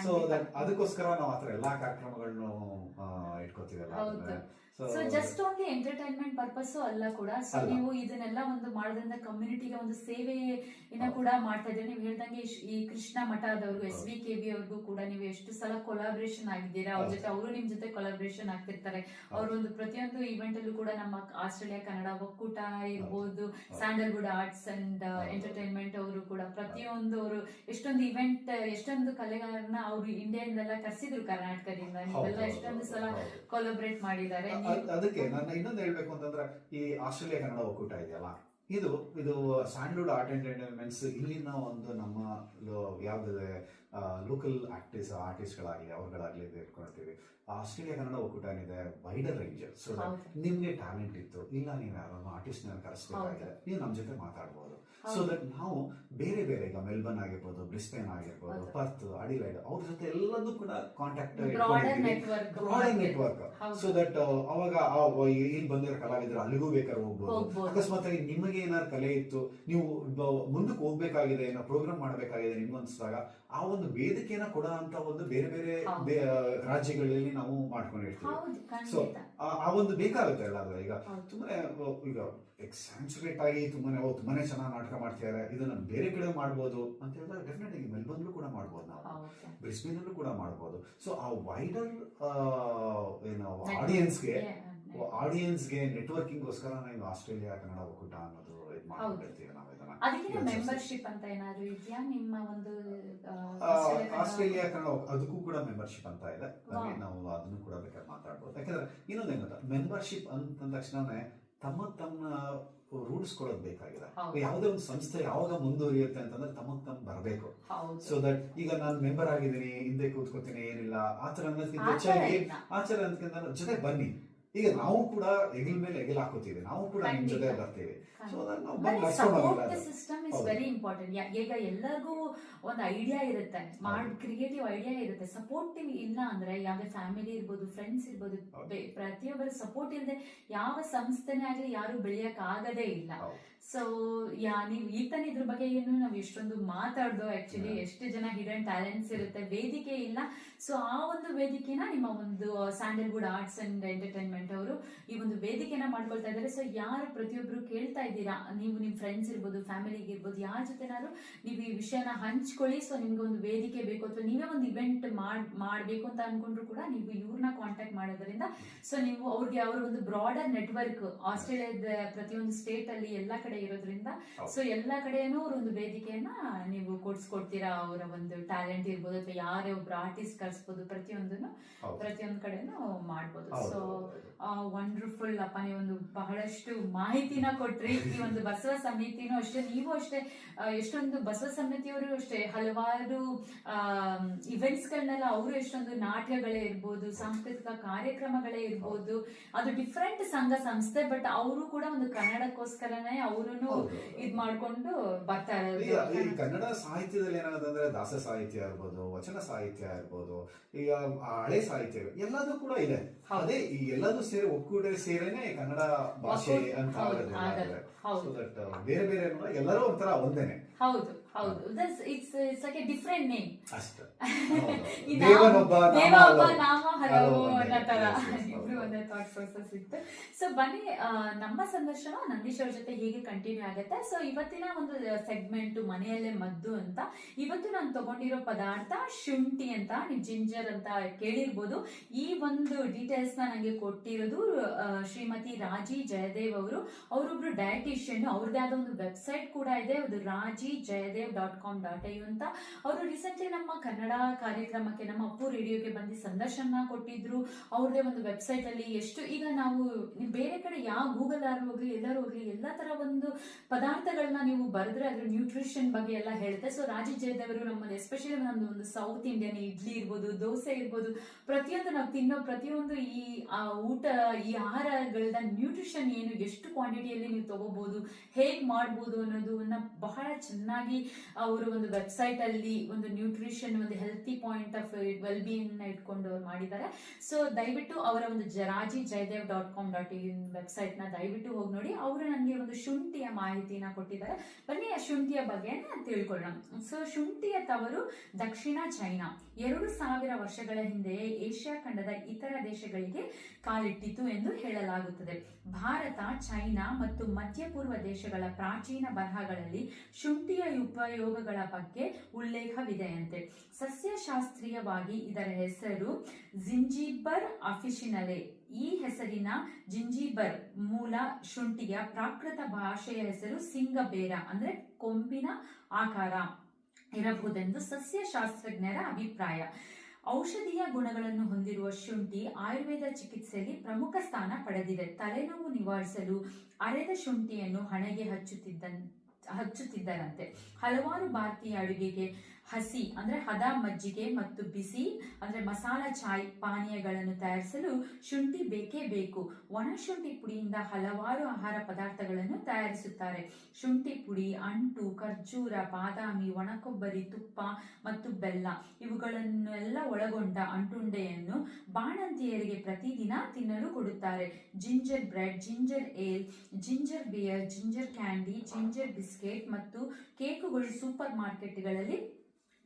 ಸೊ ಅದಕ್ಕೋಸ್ಕರ ನಾವು ಆತರ ಎಲ್ಲಾ ಕಾರ್ಯಕ್ರಮಗಳನ್ನು ಇಟ್ಕೋತೀವಲ್ಲ. So just only entertainment purpose ಅಲ್ಲ ಕೂಡ. ಸೊ ನೀವು ಇದನ್ನೆಲ್ಲ ಒಂದು ಮಾಡೋದ್ರಿಂದ ಕಮ್ಯುನಿಟಿಗೆ ಒಂದು ಸೇವೆಯನ್ನ ಕೂಡ ಮಾಡ್ತಾ ಇದ್ದೀರಿ. ನೀವು ಹೇಳ್ದಂಗೆ ಈ ಕೃಷ್ಣ ಮಠದವ್ರಿಗೂ SVKB ಅವ್ರಿಗೂ ಕೂಡ ನೀವು ಎಷ್ಟು ಸಲ ಕೊಲಾಬ್ರೇಷನ್ ಆಗಿದ್ದೀರಾ, ಅವ್ರ ಜೊತೆ ಅವರು ನಿಮ್ ಜೊತೆ ಕೊಲಾಬ್ರೇಷನ್ ಆಗ್ತಿರ್ತಾರೆ. ಅವ್ರ ಒಂದು ಪ್ರತಿಯೊಂದು ಇವೆಂಟ್ ಅಲ್ಲೂ ಕೂಡ ನಮ್ಮ ಆಸ್ಟ್ರೇಲಿಯಾ ಕನ್ನಡ ಒಕ್ಕೂಟ ಇರ್ಬೋದು, ಸ್ಯಾಂಡಲ್ವುಡ್ ಆರ್ಟ್ಸ್ ಅಂಡ್ ಎಂಟರ್ಟೈನ್ಮೆಂಟ್ ಅವರು ಕೂಡ ಪ್ರತಿಯೊಂದು ಅವರು ಎಷ್ಟೊಂದು ಇವೆಂಟ್, ಎಷ್ಟೊಂದು ಕಲೆಗಾರನ್ನ ಅವರು ಇಂಡಿಯಾದಿಂದೆಲ್ಲ ಕರ್ಸಿದ್ರು ಕರ್ನಾಟಕದಿಂದ. ನೀವೆಲ್ಲ ಎಷ್ಟೊಂದು ಸಲ ಕೊಲಾಬ್ರೇಟ್ ಮಾಡಿದ್ದಾರೆ. ಅದಕ್ಕೆ ನಾನು ಇನ್ನೊಂದು ಹೇಳ್ಬೇಕು ಅಂತಂದ್ರೆ, ಈ ಆಸ್ಟ್ರೇಲಿಯಾ ಕನ್ನಡ ಒಕ್ಕೂಟ ಇದೆಯಲ್ಲ, ಇದು ಸ್ಯಾಂಡಲ್ವುಡ್ ಆರ್ಟ್ ಎಂಟರ್ಟೈನ್ಮೆಂಟ್ಸ್ ಇಲ್ಲಿನ ಒಂದು ನಮ್ಮ ಯಾವ್ದಿದೆ ಲೋಕಲ್ ಆರ್ಟಿಸ್ಟ್ಗಳಾಗಲಿ ಅವ್ರುಗಳಾಗಲಿ ಇಟ್ಕೊಳ್ತೀವಿ. ಆಸ್ಟ್ರೇಲಿಯಾ ಕನ್ನಡ ಒಕ್ಕೂಟ ಏನಿದೆ ವೈಡರ್ ರೇಂಜ್. ಸೊ ನಿಮ್ಗೆ ಟ್ಯಾಲೆಂಟ್ ಇತ್ತು, ಇಲ್ಲ ನೀವು ಯಾರೋ ಆರ್ಟಿಸ್ಟ್ ಕರೆಸ್ಬೇಕಾಗಿದೆ, ನೀವು ನಮ್ಮ ಜೊತೆ ಮಾತಾಡ್ಬೋದು. ಸೊ ದಟ್ ನಾವು ಬೇರೆ ಬೇರೆ ಈಗ ಮೆಲ್ಬರ್ನ್ ಆಗಿರ್ಬೋದು, ಬ್ರಿಸ್ಬೇನ್ ಆಗಿರ್ಬೋದು, ಪರ್ತ್, ಅಡಿಲೈಡ್ ಅವ್ರ ಜೊತೆ ಎಲ್ಲದೂ ಕೂಡ contact broader network. So that ಅವಾಗ ಇಲ್ಲಿ ಬಂದಿರೋ ಕಲಾವಿದರು ಅಲ್ಲಿಗೂ ಬೇಕಾದ್ರೆ ಹೋಗ್ಬೋದು. ಅಕಸ್ಮಾತ್ ಆಗಿ ನಿಮಗೆ ಏನಾದ್ರು ಕಲೆ ಇತ್ತು, ನೀವು ಮುಂದಕ್ಕೆ ಹೋಗ್ಬೇಕಾಗಿದೆ, ಏನೋ ಪ್ರೋಗ್ರಾಮ್ ಮಾಡಬೇಕಾಗಿದೆ ನಿಮ್ಗೆ ಅನ್ಸಿದಾಗ ಆ ಒಂದು ವೇದಿಕೆನ ಕೊಡೋ ಅಂತ ಒಂದು ಬೇರೆ ಬೇರೆ ರಾಜ್ಯಗಳಲ್ಲಿ ನಾವು ಮಾಡ್ಕೊಂಡಿರ್ತೀವಿ. ಸೊ ಆ ಒಂದು ಬೇಕಾಗುತ್ತೆ ಎಲ್ಲಾದ್ರೂ. ಈಗ ತುಂಬಾನೇ ಈಗ ಎಕ್ಸಾನ್ಸುರೇಟ್ ಆಗಿ ತುಂಬಾನೇ ಚೆನ್ನಾಗಿ ನಾಟಕ ಮಾಡ್ತಿದ್ದಾರೆ, ಇದನ್ನ ಬೇರೆ ಕಡೆ ಮಾಡ್ಬೋದು ಅಂತ ಹೇಳಿದ್ರೆ ಡೆಫಿನೆಟ್ ಆಗಿ ಮೆಲ್ಬರ್ನ್ಲೂ ಕೂಡ ಮಾಡ್ಬೋದು, ನಾವು ಬ್ರಿಸ್ಬೇನಲ್ಲೂ ಕೂಡ ಮಾಡ್ಬೋದು. ಸೊ ಆ ವೈಡರ್ ಏನು ಆಡಿಯನ್ಸ್ಗೆ ನೆಟ್ವರ್ಕಿಂಗ್ಗೋಸ್ಕರ ನಾವು ಆಸ್ಟ್ರೇಲಿಯಾ ಕನ್ನಡ ಒಕ್ಕೂಟ ಅನ್ನೋದು ಇದು ಮಾಡ್ಕೊಂಡಿರ್ತೀವಿ ನಾವು. ಅದಕ್ಕೆ ಮೆಂಬರ್ಶಿಪ್ ಅಂತ ಏನಾದ್ರು ಇದೆಯಾ ನಿಮ್ಮ ಒಂದು ಆಸ್ಟ್ರೇಲಿಯಾ ಕನ್ನಡ ಅದಕ್ಕೂ ಕೂಡ ಮೆಂಬರ್ಶಿಪ್ ಅಂತ ಇದೆ. ನಾವು ಅದನ್ನು ಕೂಡ ಬೇಕಾದ್ರೆ ಮಾತಾಡ್ಬೋದು. ಯಾಕಂದ್ರೆ ಇನ್ನೊಂದೇನ್ ಗೊತ್ತಾ, ಮೆಂಬರ್ಶಿಪ್ ಅಂದ ತಕ್ಷಣನೇ ತಮ್ಮ ರೂಢಿಸ್ಕೊಳ್ಳೋದು ಬೇಕಾಗಿದೆ. ಯಾವುದೇ ಒಂದು ಸಂಸ್ಥೆ ಯಾವಾಗ ಮುಂದುವರಿಯುತ್ತೆ ಅಂತಂದ್ರೆ ತಮ್ಮ ಬರಬೇಕು. ಸೊ ದಟ್ ಈಗ ನಾನು ಮೆಂಬರ್ ಆಗಿದ್ದೀನಿ, ಹಿಂದೆ ಕೂತ್ಕೋತೀನಿ, ಏನಿಲ್ಲ ಆತರ ಅನ್ನೋದಕ್ಕಿಂತ ಹೆಚ್ಚಾಗಿ ಆಚಾರ ಅನ್ನೋದಕ್ಕಿಂತ ಜೊತೆ ಬನ್ನಿ. ಈಗ ನಾವು ಕೂಡ ಹೆಗಲ ಮೇಲೆ ಹೆಗಲ್ ಹಾಕೋತೀವಿ, ನಾವು ಕೂಡ ನಿಮ್ ಜೊತೆ ಬರ್ತೀವಿ. System is very important. ಈಗ ಎಲ್ಲರಿಗೂ ಒಂದು ಐಡಿಯಾ ಇರುತ್ತೆ, ಕ್ರಿಯೇಟಿವ್ ಐಡಿಯಾ ಇರುತ್ತೆ. ಸಪೋರ್ಟಿವ್ ಇಲ್ಲ ಅಂದ್ರೆ ಯಾವ್ದೇ ಫ್ಯಾಮಿಲಿ ಇರ್ಬೋದು, ಫ್ರೆಂಡ್ಸ್ ಇರ್ಬೋದು, ಪ್ರತಿಯೊಬ್ಬರ ಸಪೋರ್ಟ್ ಇಲ್ಲದೆ ಯಾವ ಸಂಸ್ಥೆನೇ ಆಗಲಿ ಯಾರು ಬೆಳೆಯಕ್ ಆಗದೇ ಇಲ್ಲ. ಸೊ ನೀವು ಈ ತಾನೇ ಇದ್ರ ಬಗ್ಗೆ ಏನು ನಾವು ಎಷ್ಟೊಂದು ಮಾತಾಡ್ದು, ಆಕ್ಚುಲಿ ಎಷ್ಟು ಜನ ಹಿಡನ್ ಟ್ಯಾಲೆಂಟ್ಸ್ ಇರುತ್ತೆ, ವೇದಿಕೆ ಇಲ್ಲ. ಸೊ ಆ ಒಂದು ವೇದಿಕೆನ ನಿಮ್ಮ ಒಂದು ಸ್ಯಾಂಡಲ್ವುಡ್ ಆರ್ಟ್ಸ್ ಅಂಡ್ ಎಂಟರ್ಟೈನ್ಮೆಂಟ್ ಅವರು ಈ ಒಂದು ವೇದಿಕೆನ ಮಾಡ್ಕೊಳ್ತಾ ಇದ್ದಾರೆ. ಸೊ ಯಾರು ಪ್ರತಿಯೊಬ್ರು ಕೇಳ್ತಾ ಇದ್ದೀರಾ, ನೀವು ನಿಮ್ ಫ್ರೆಂಡ್ಸ್ ಇರ್ಬೋದು, ಫ್ಯಾಮಿಲಿಗೆ ಇರ್ಬೋದು, ಯಾರ ಜೊತೆನಾದ್ರು ನೀವು ಈ ವಿಷಯನ ಹಂಚ್ಕೊಳ್ಳಿ. ಸೊ ನಿಮ್ಗೆ ಒಂದು ವೇದಿಕೆ ಬೇಕು ಅಥವಾ ನೀವೇ ಒಂದು ಇವೆಂಟ್ ಮಾಡ್ಬೇಕು ಅಂತ ಅನ್ಕೊಂಡ್ರು ಕೂಡ ನೀವು ಇವ್ರನ್ನ ಕಾಂಟ್ಯಾಕ್ಟ್ ಮಾಡೋದ್ರಿಂದ ಸೊ ನೀವು ಅವ್ರಿಗೆ ಅವರ ಒಂದು ಬ್ರಾಡರ್ ನೆಟ್ವರ್ಕ್ ಆಸ್ಟ್ರೇಲಿಯಾದ ಪ್ರತಿಯೊಂದು ಸ್ಟೇಟ್ ಅಲ್ಲಿ ಎಲ್ಲಾ ಕಡೆ ಇರೋದ್ರಿಂದ ಸೊ ಎಲ್ಲಾ ಕಡೆನೂ ಅವ್ರ ಒಂದು ವೇದಿಕೆಯನ್ನ ನೀವು ಕೊಡ್ಸ್ಕೊಡ್ತೀರಾ. ಅವರ ಒಂದು ಟ್ಯಾಲೆಂಟ್ ಇರ್ಬೋದು ಅಥವಾ ಯಾರೇ ಒಬ್ರು ಆರ್ಟಿಸ್ಟ್ ಕಳ್ಸ್ಬೋದು, ಪ್ರತಿಯೊಂದು ಕಡೆನೂ ಮಾಡ್ಬೋದು. ಸೊ ವಂಡರ್ಫುಲ್ ಅಪ್ಪ, ನೀವೊಂದು ಬಹಳಷ್ಟು ಮಾಹಿತಿನ ಕೊಟ್ರಿ. ಈ ಒಂದು ಬಸವ ಸಮಿತಿನೂ ಅಷ್ಟೇ, ನೀವು ಅಷ್ಟೇ ಎಷ್ಟೊಂದು ಬಸವ ಸಮಿತಿಯವರು ಅಷ್ಟೇ ಹಲವಾರು ಇವೆಂಟ್ಸ್ ಗಳನ್ನೆಲ್ಲ ಅವರು ಎಷ್ಟೊಂದು ನಾಟ್ಯಗಳೇ ಇರ್ಬೋದು, ಸಾಂಸ್ಕೃತಿಕ ಕಾರ್ಯಕ್ರಮಗಳೇ ಇರ್ಬೋದು, ಅದು ಡಿಫ್ರೆಂಟ್ ಸಂಘ ಸಂಸ್ಥೆ, ಬಟ್ ಅವರು ಕೂಡ ಒಂದು ಕನ್ನಡಕ್ಕೋಸ್ಕರನೇ ಅವರೂ ಇದ್ ಮಾಡ್ಕೊಂಡು ಬರ್ತಾ ಇರೋದು. ಈ ಕನ್ನಡ ಸಾಹಿತ್ಯದಲ್ಲಿ ಏನಾಗೋದಂದ್ರೆ ದಾಸ ಸಾಹಿತ್ಯ ಇರ್ಬೋದು, ವಚನ ಸಾಹಿತ್ಯ ಇರ್ಬೋದು, ಈಗ ಹಳೆ ಸಾಹಿತ್ಯ ಎಲ್ಲದೂ ಕೂಡ ಇದೆ. ಅದೇ ಈ ಎಲ್ಲದೂ ಸೇರಿ ಒಕ್ಕೂಟ ಸೇರೇನೆ ಕನ್ನಡ ಭಾಷೆ ಅಂತ ಬೇರೆ ಬೇರೆ ಎಲ್ಲರೂ ಒಂಥರ ಒಂದೇನೆ. ಹೌದು ಹೌದು, it's like A different name ಅಷ್ಟೇ. ನಾಮ ಹಲವು ಅನ್ನೋ ತರ ಇಬ್ರು ಒಂದೇ ಥಾಟ್ ಪ್ರೊಸೆಸ್ ಇತ್ತು. ಸೊ ಬನ್ನಿ, ನಮ್ಮ ಸಂದರ್ಶನ ನಂದೀಶ್ ಅವ್ರ ಜೊತೆ ಹೀಗೆ ಕಂಟಿನ್ಯೂ ಆಗುತ್ತೆ. ಸೊ ಇವತ್ತಿನ ಒಂದು ಸೆಗ್ಮೆಂಟ್ ಮನೆಯಲ್ಲೇ ಮದ್ದು ಅಂತ. ಇವತ್ತು ನಾನು ತಗೊಂಡಿರೋ ಪದಾರ್ಥ ಶುಂಠಿ ಅಂತ, ನೀವು ಜಿಂಜರ್ ಅಂತ ಕೇಳಿರ್ಬೋದು. ಈ ಒಂದು ಡೀಟೇಲ್ಸ್ ನ ನಂಗೆ ಕೊಟ್ಟಿರೋದು ಶ್ರೀಮತಿ ರಾಜಿ ಜಯದೇವ್ ಅವರು. ಅವರೊಬ್ರು ಡಯಟಿಷಿಯನ್, ಅವ್ರದ್ದೇ ಆದ ಒಂದು ವೆಬ್ಸೈಟ್ ಕೂಡ ಇದೆ, ಅದು rajijayadev.com.au ಅಂತ. ಅವರು ರೀಸೆಂಟ್ಲಿ ನಮ್ಮ ಕನ್ನಡ ಕಾರ್ಯಕ್ರಮಕ್ಕೆ, ನಮ್ಮ ಅಪ್ಪು ರೇಡಿಯೋಗೆ ಬಂದು ಸಂದರ್ಶನ ಕೊಟ್ಟಿದ್ರು. ಅವ್ರದೇ ಒಂದು ವೆಬ್ಸೈಟ್ ಅಲ್ಲಿ ಎಷ್ಟು ಈಗ ನಾವು ಬೇರೆ ಕಡೆ ಯಾವ ಗೂಗಲ್ ಹೋಗ್ಲಿ ಎಲ್ಲರೂ ಹೋಗ್ಲಿ ಎಲ್ಲಾ ತರ ಒಂದು ಪದಾರ್ಥಗಳನ್ನ ನೀವು ಬರೆದ್ರೆ ಅದ್ರ ನ್ಯೂಟ್ರಿಷನ್ ಬಗ್ಗೆ ಎಲ್ಲ ಹೇಳುತ್ತೆ. ಸೊ ರಾಜಿ ಜಯದೇವರು ನಮ್ಮಲ್ಲಿ ಎಸ್ಪೆಷಲಿ ನಮ್ದು ಒಂದು ಸೌತ್ ಇಂಡಿಯನ್ ಇಡ್ಲಿ ಇರ್ಬೋದು, ದೋಸೆ ಇರ್ಬೋದು, ಪ್ರತಿಯೊಂದು ನಾವು ತಿನ್ನೋ ಪ್ರತಿಯೊಂದು ಈ ಊಟ, ಈ ಆಹಾರಗಳದ ನ್ಯೂಟ್ರಿಷನ್ ಏನು, ಎಷ್ಟು ಕ್ವಾಂಟಿಟಿಯಲ್ಲಿ ನೀವು ತಗೋಬಹುದು, ಹೇಗ್ ಮಾಡ್ಬೋದು ಅನ್ನೋದನ್ನ ಬಹಳ ಚೆನ್ನಾಗಿ ಅವರು ಒಂದು ವೆಬ್ಸೈಟ್ ಅಲ್ಲಿ ಒಂದು ನ್ಯೂಟ್ರಿಷನ್, ಒಂದು healthy point of well being ನ ಇಟ್ಕೊಂಡು ಅವ್ರು ಮಾಡಿದ್ದಾರೆ. ಸೊ ದಯವಿಟ್ಟು ಅವರ ಒಂದು rajijayadev.com.in ವೆಬ್ಸೈಟ್ ನ ದಯವಿಟ್ಟು ಹೋಗಿ ನೋಡಿ. ಅವರು ನನಗೆ ಒಂದು ಶುಂಠಿಯ ಮಾಹಿತಿನ ಕೊಟ್ಟಿದ್ದಾರೆ. ಬನ್ನಿ ಆ ಶುಂಠಿಯ ಬಗ್ಗೆ ತಿಳ್ಕೊಳ್ಳೋಣ. ಸೊ ಶುಂಠಿಯ ತವರು ದಕ್ಷಿಣ ಚೈನಾ. 2000 ವರ್ಷಗಳ ಹಿಂದೆ ಏಷ್ಯಾ ಖಂಡದ ಇತರ ದೇಶಗಳಿಗೆ ಕಾಲಿಟ್ಟಿತು ಎಂದು ಹೇಳಲಾಗುತ್ತದೆ. ಭಾರತ, ಚೈನಾ ಮತ್ತು ಮಧ್ಯಪೂರ್ವ ದೇಶಗಳ ಪ್ರಾಚೀನ ಬರಹಗಳಲ್ಲಿ ಶುಂಠಿಯ ಉಪಯೋಗಗಳ ಬಗ್ಗೆ ಉಲ್ಲೇಖವಿದೆಯಂತೆ. ಸಸ್ಯಶಾಸ್ತ್ರೀಯವಾಗಿ ಇದರ ಹೆಸರು ಜಿಂಜಿಬರ್ ಅಫಿಸಿನಲೆ. ಈ ಹೆಸರಿನ ಜಿಂಜಿಬರ್ ಮೂಲ ಶುಂಠಿಯ ಪ್ರಾಕೃತ ಭಾಷೆಯ ಹೆಸರು ಸಿಂಗಬೇರ, ಅಂದ್ರೆ ಕೊಂಬಿನ ಆಕಾರ ಇರಬಹುದೆಂದು ಸಸ್ಯಶಾಸ್ತ್ರಜ್ಞರ ಅಭಿಪ್ರಾಯ. ಔಷಧೀಯ ಗುಣಗಳನ್ನು ಹೊಂದಿರುವ ಶುಂಠಿ ಆಯುರ್ವೇದ ಚಿಕಿತ್ಸೆಯಲ್ಲಿ ಪ್ರಮುಖ ಸ್ಥಾನ ಪಡೆದಿದೆ. ತಲೆನೋವು ನಿವಾರಿಸಲು ಅರೆದ ಶುಂಠಿಯನ್ನು ಹಣೆಗೆ ಹಚ್ಚುತ್ತಿದ್ದರಂತೆ. ಹಲವಾರು ಭಾರತೀಯ ಅಡುಗೆಗೆ ಹಸಿ ಅಂದ್ರೆ ಹದ ಮಜ್ಜಿಗೆ ಮತ್ತು ಬಿಸಿ ಅಂದ್ರೆ ಮಸಾಲ ಚಾಯ್ ಪಾನೀಯಗಳನ್ನು ತಯಾರಿಸಲು ಶುಂಠಿ ಬೇಕೇ ಬೇಕು. ಒಣ ಶುಂಠಿ ಪುಡಿಯಿಂದ ಹಲವಾರು ಆಹಾರ ಪದಾರ್ಥಗಳನ್ನು ತಯಾರಿಸುತ್ತಾರೆ. ಶುಂಠಿ ಪುಡಿ, ಅಂಟು, ಖರ್ಜೂರ, ಬಾದಾಮಿ, ಒಣಕೊಬ್ಬರಿ, ತುಪ್ಪ ಮತ್ತು ಬೆಲ್ಲ ಇವುಗಳನ್ನೆಲ್ಲ ಒಳಗೊಂಡ ಅಂಟುಂಡೆಯನ್ನು ಬಾಣಂತಿಯರಿಗೆ ಪ್ರತಿದಿನ ತಿನ್ನಲು ಕೊಡುತ್ತಾರೆ. Ginger bread, ginger ale, ginger beer, ginger candy, ginger biscuit ಮತ್ತು ಕೇಕುಗಳು ಸೂಪರ್ ಮಾರ್ಕೆಟ್ಗಳಲ್ಲಿ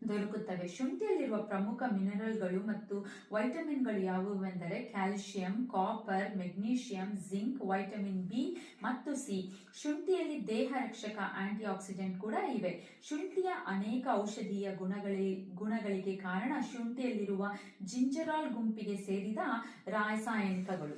ದೊರಕುತ್ತವೆ. ಶುಂಠಿಯಲ್ಲಿರುವ ಪ್ರಮುಖ ಮಿನರಲ್ಗಳು ಮತ್ತು ವೈಟಮಿನ್ಗಳು ಯಾವುವೆಂದರೆ calcium, copper, magnesium, zinc, vitamin B ಮತ್ತು ಸಿ. ಶುಂಠಿಯಲ್ಲಿ ದೇಹ ರಕ್ಷಕ ಆಂಟಿ ಆಕ್ಸಿಡೆಂಟ್ ಕೂಡ ಇವೆ. ಶುಂಠಿಯ ಅನೇಕ ಔಷಧೀಯ ಗುಣಗಳಿಗೆ ಕಾರಣ ಶುಂಠಿಯಲ್ಲಿರುವ ಜಿಂಜರಾಲ್ ಗುಂಪಿಗೆ ಸೇರಿದ ರಾಸಾಯನಿಕಗಳು.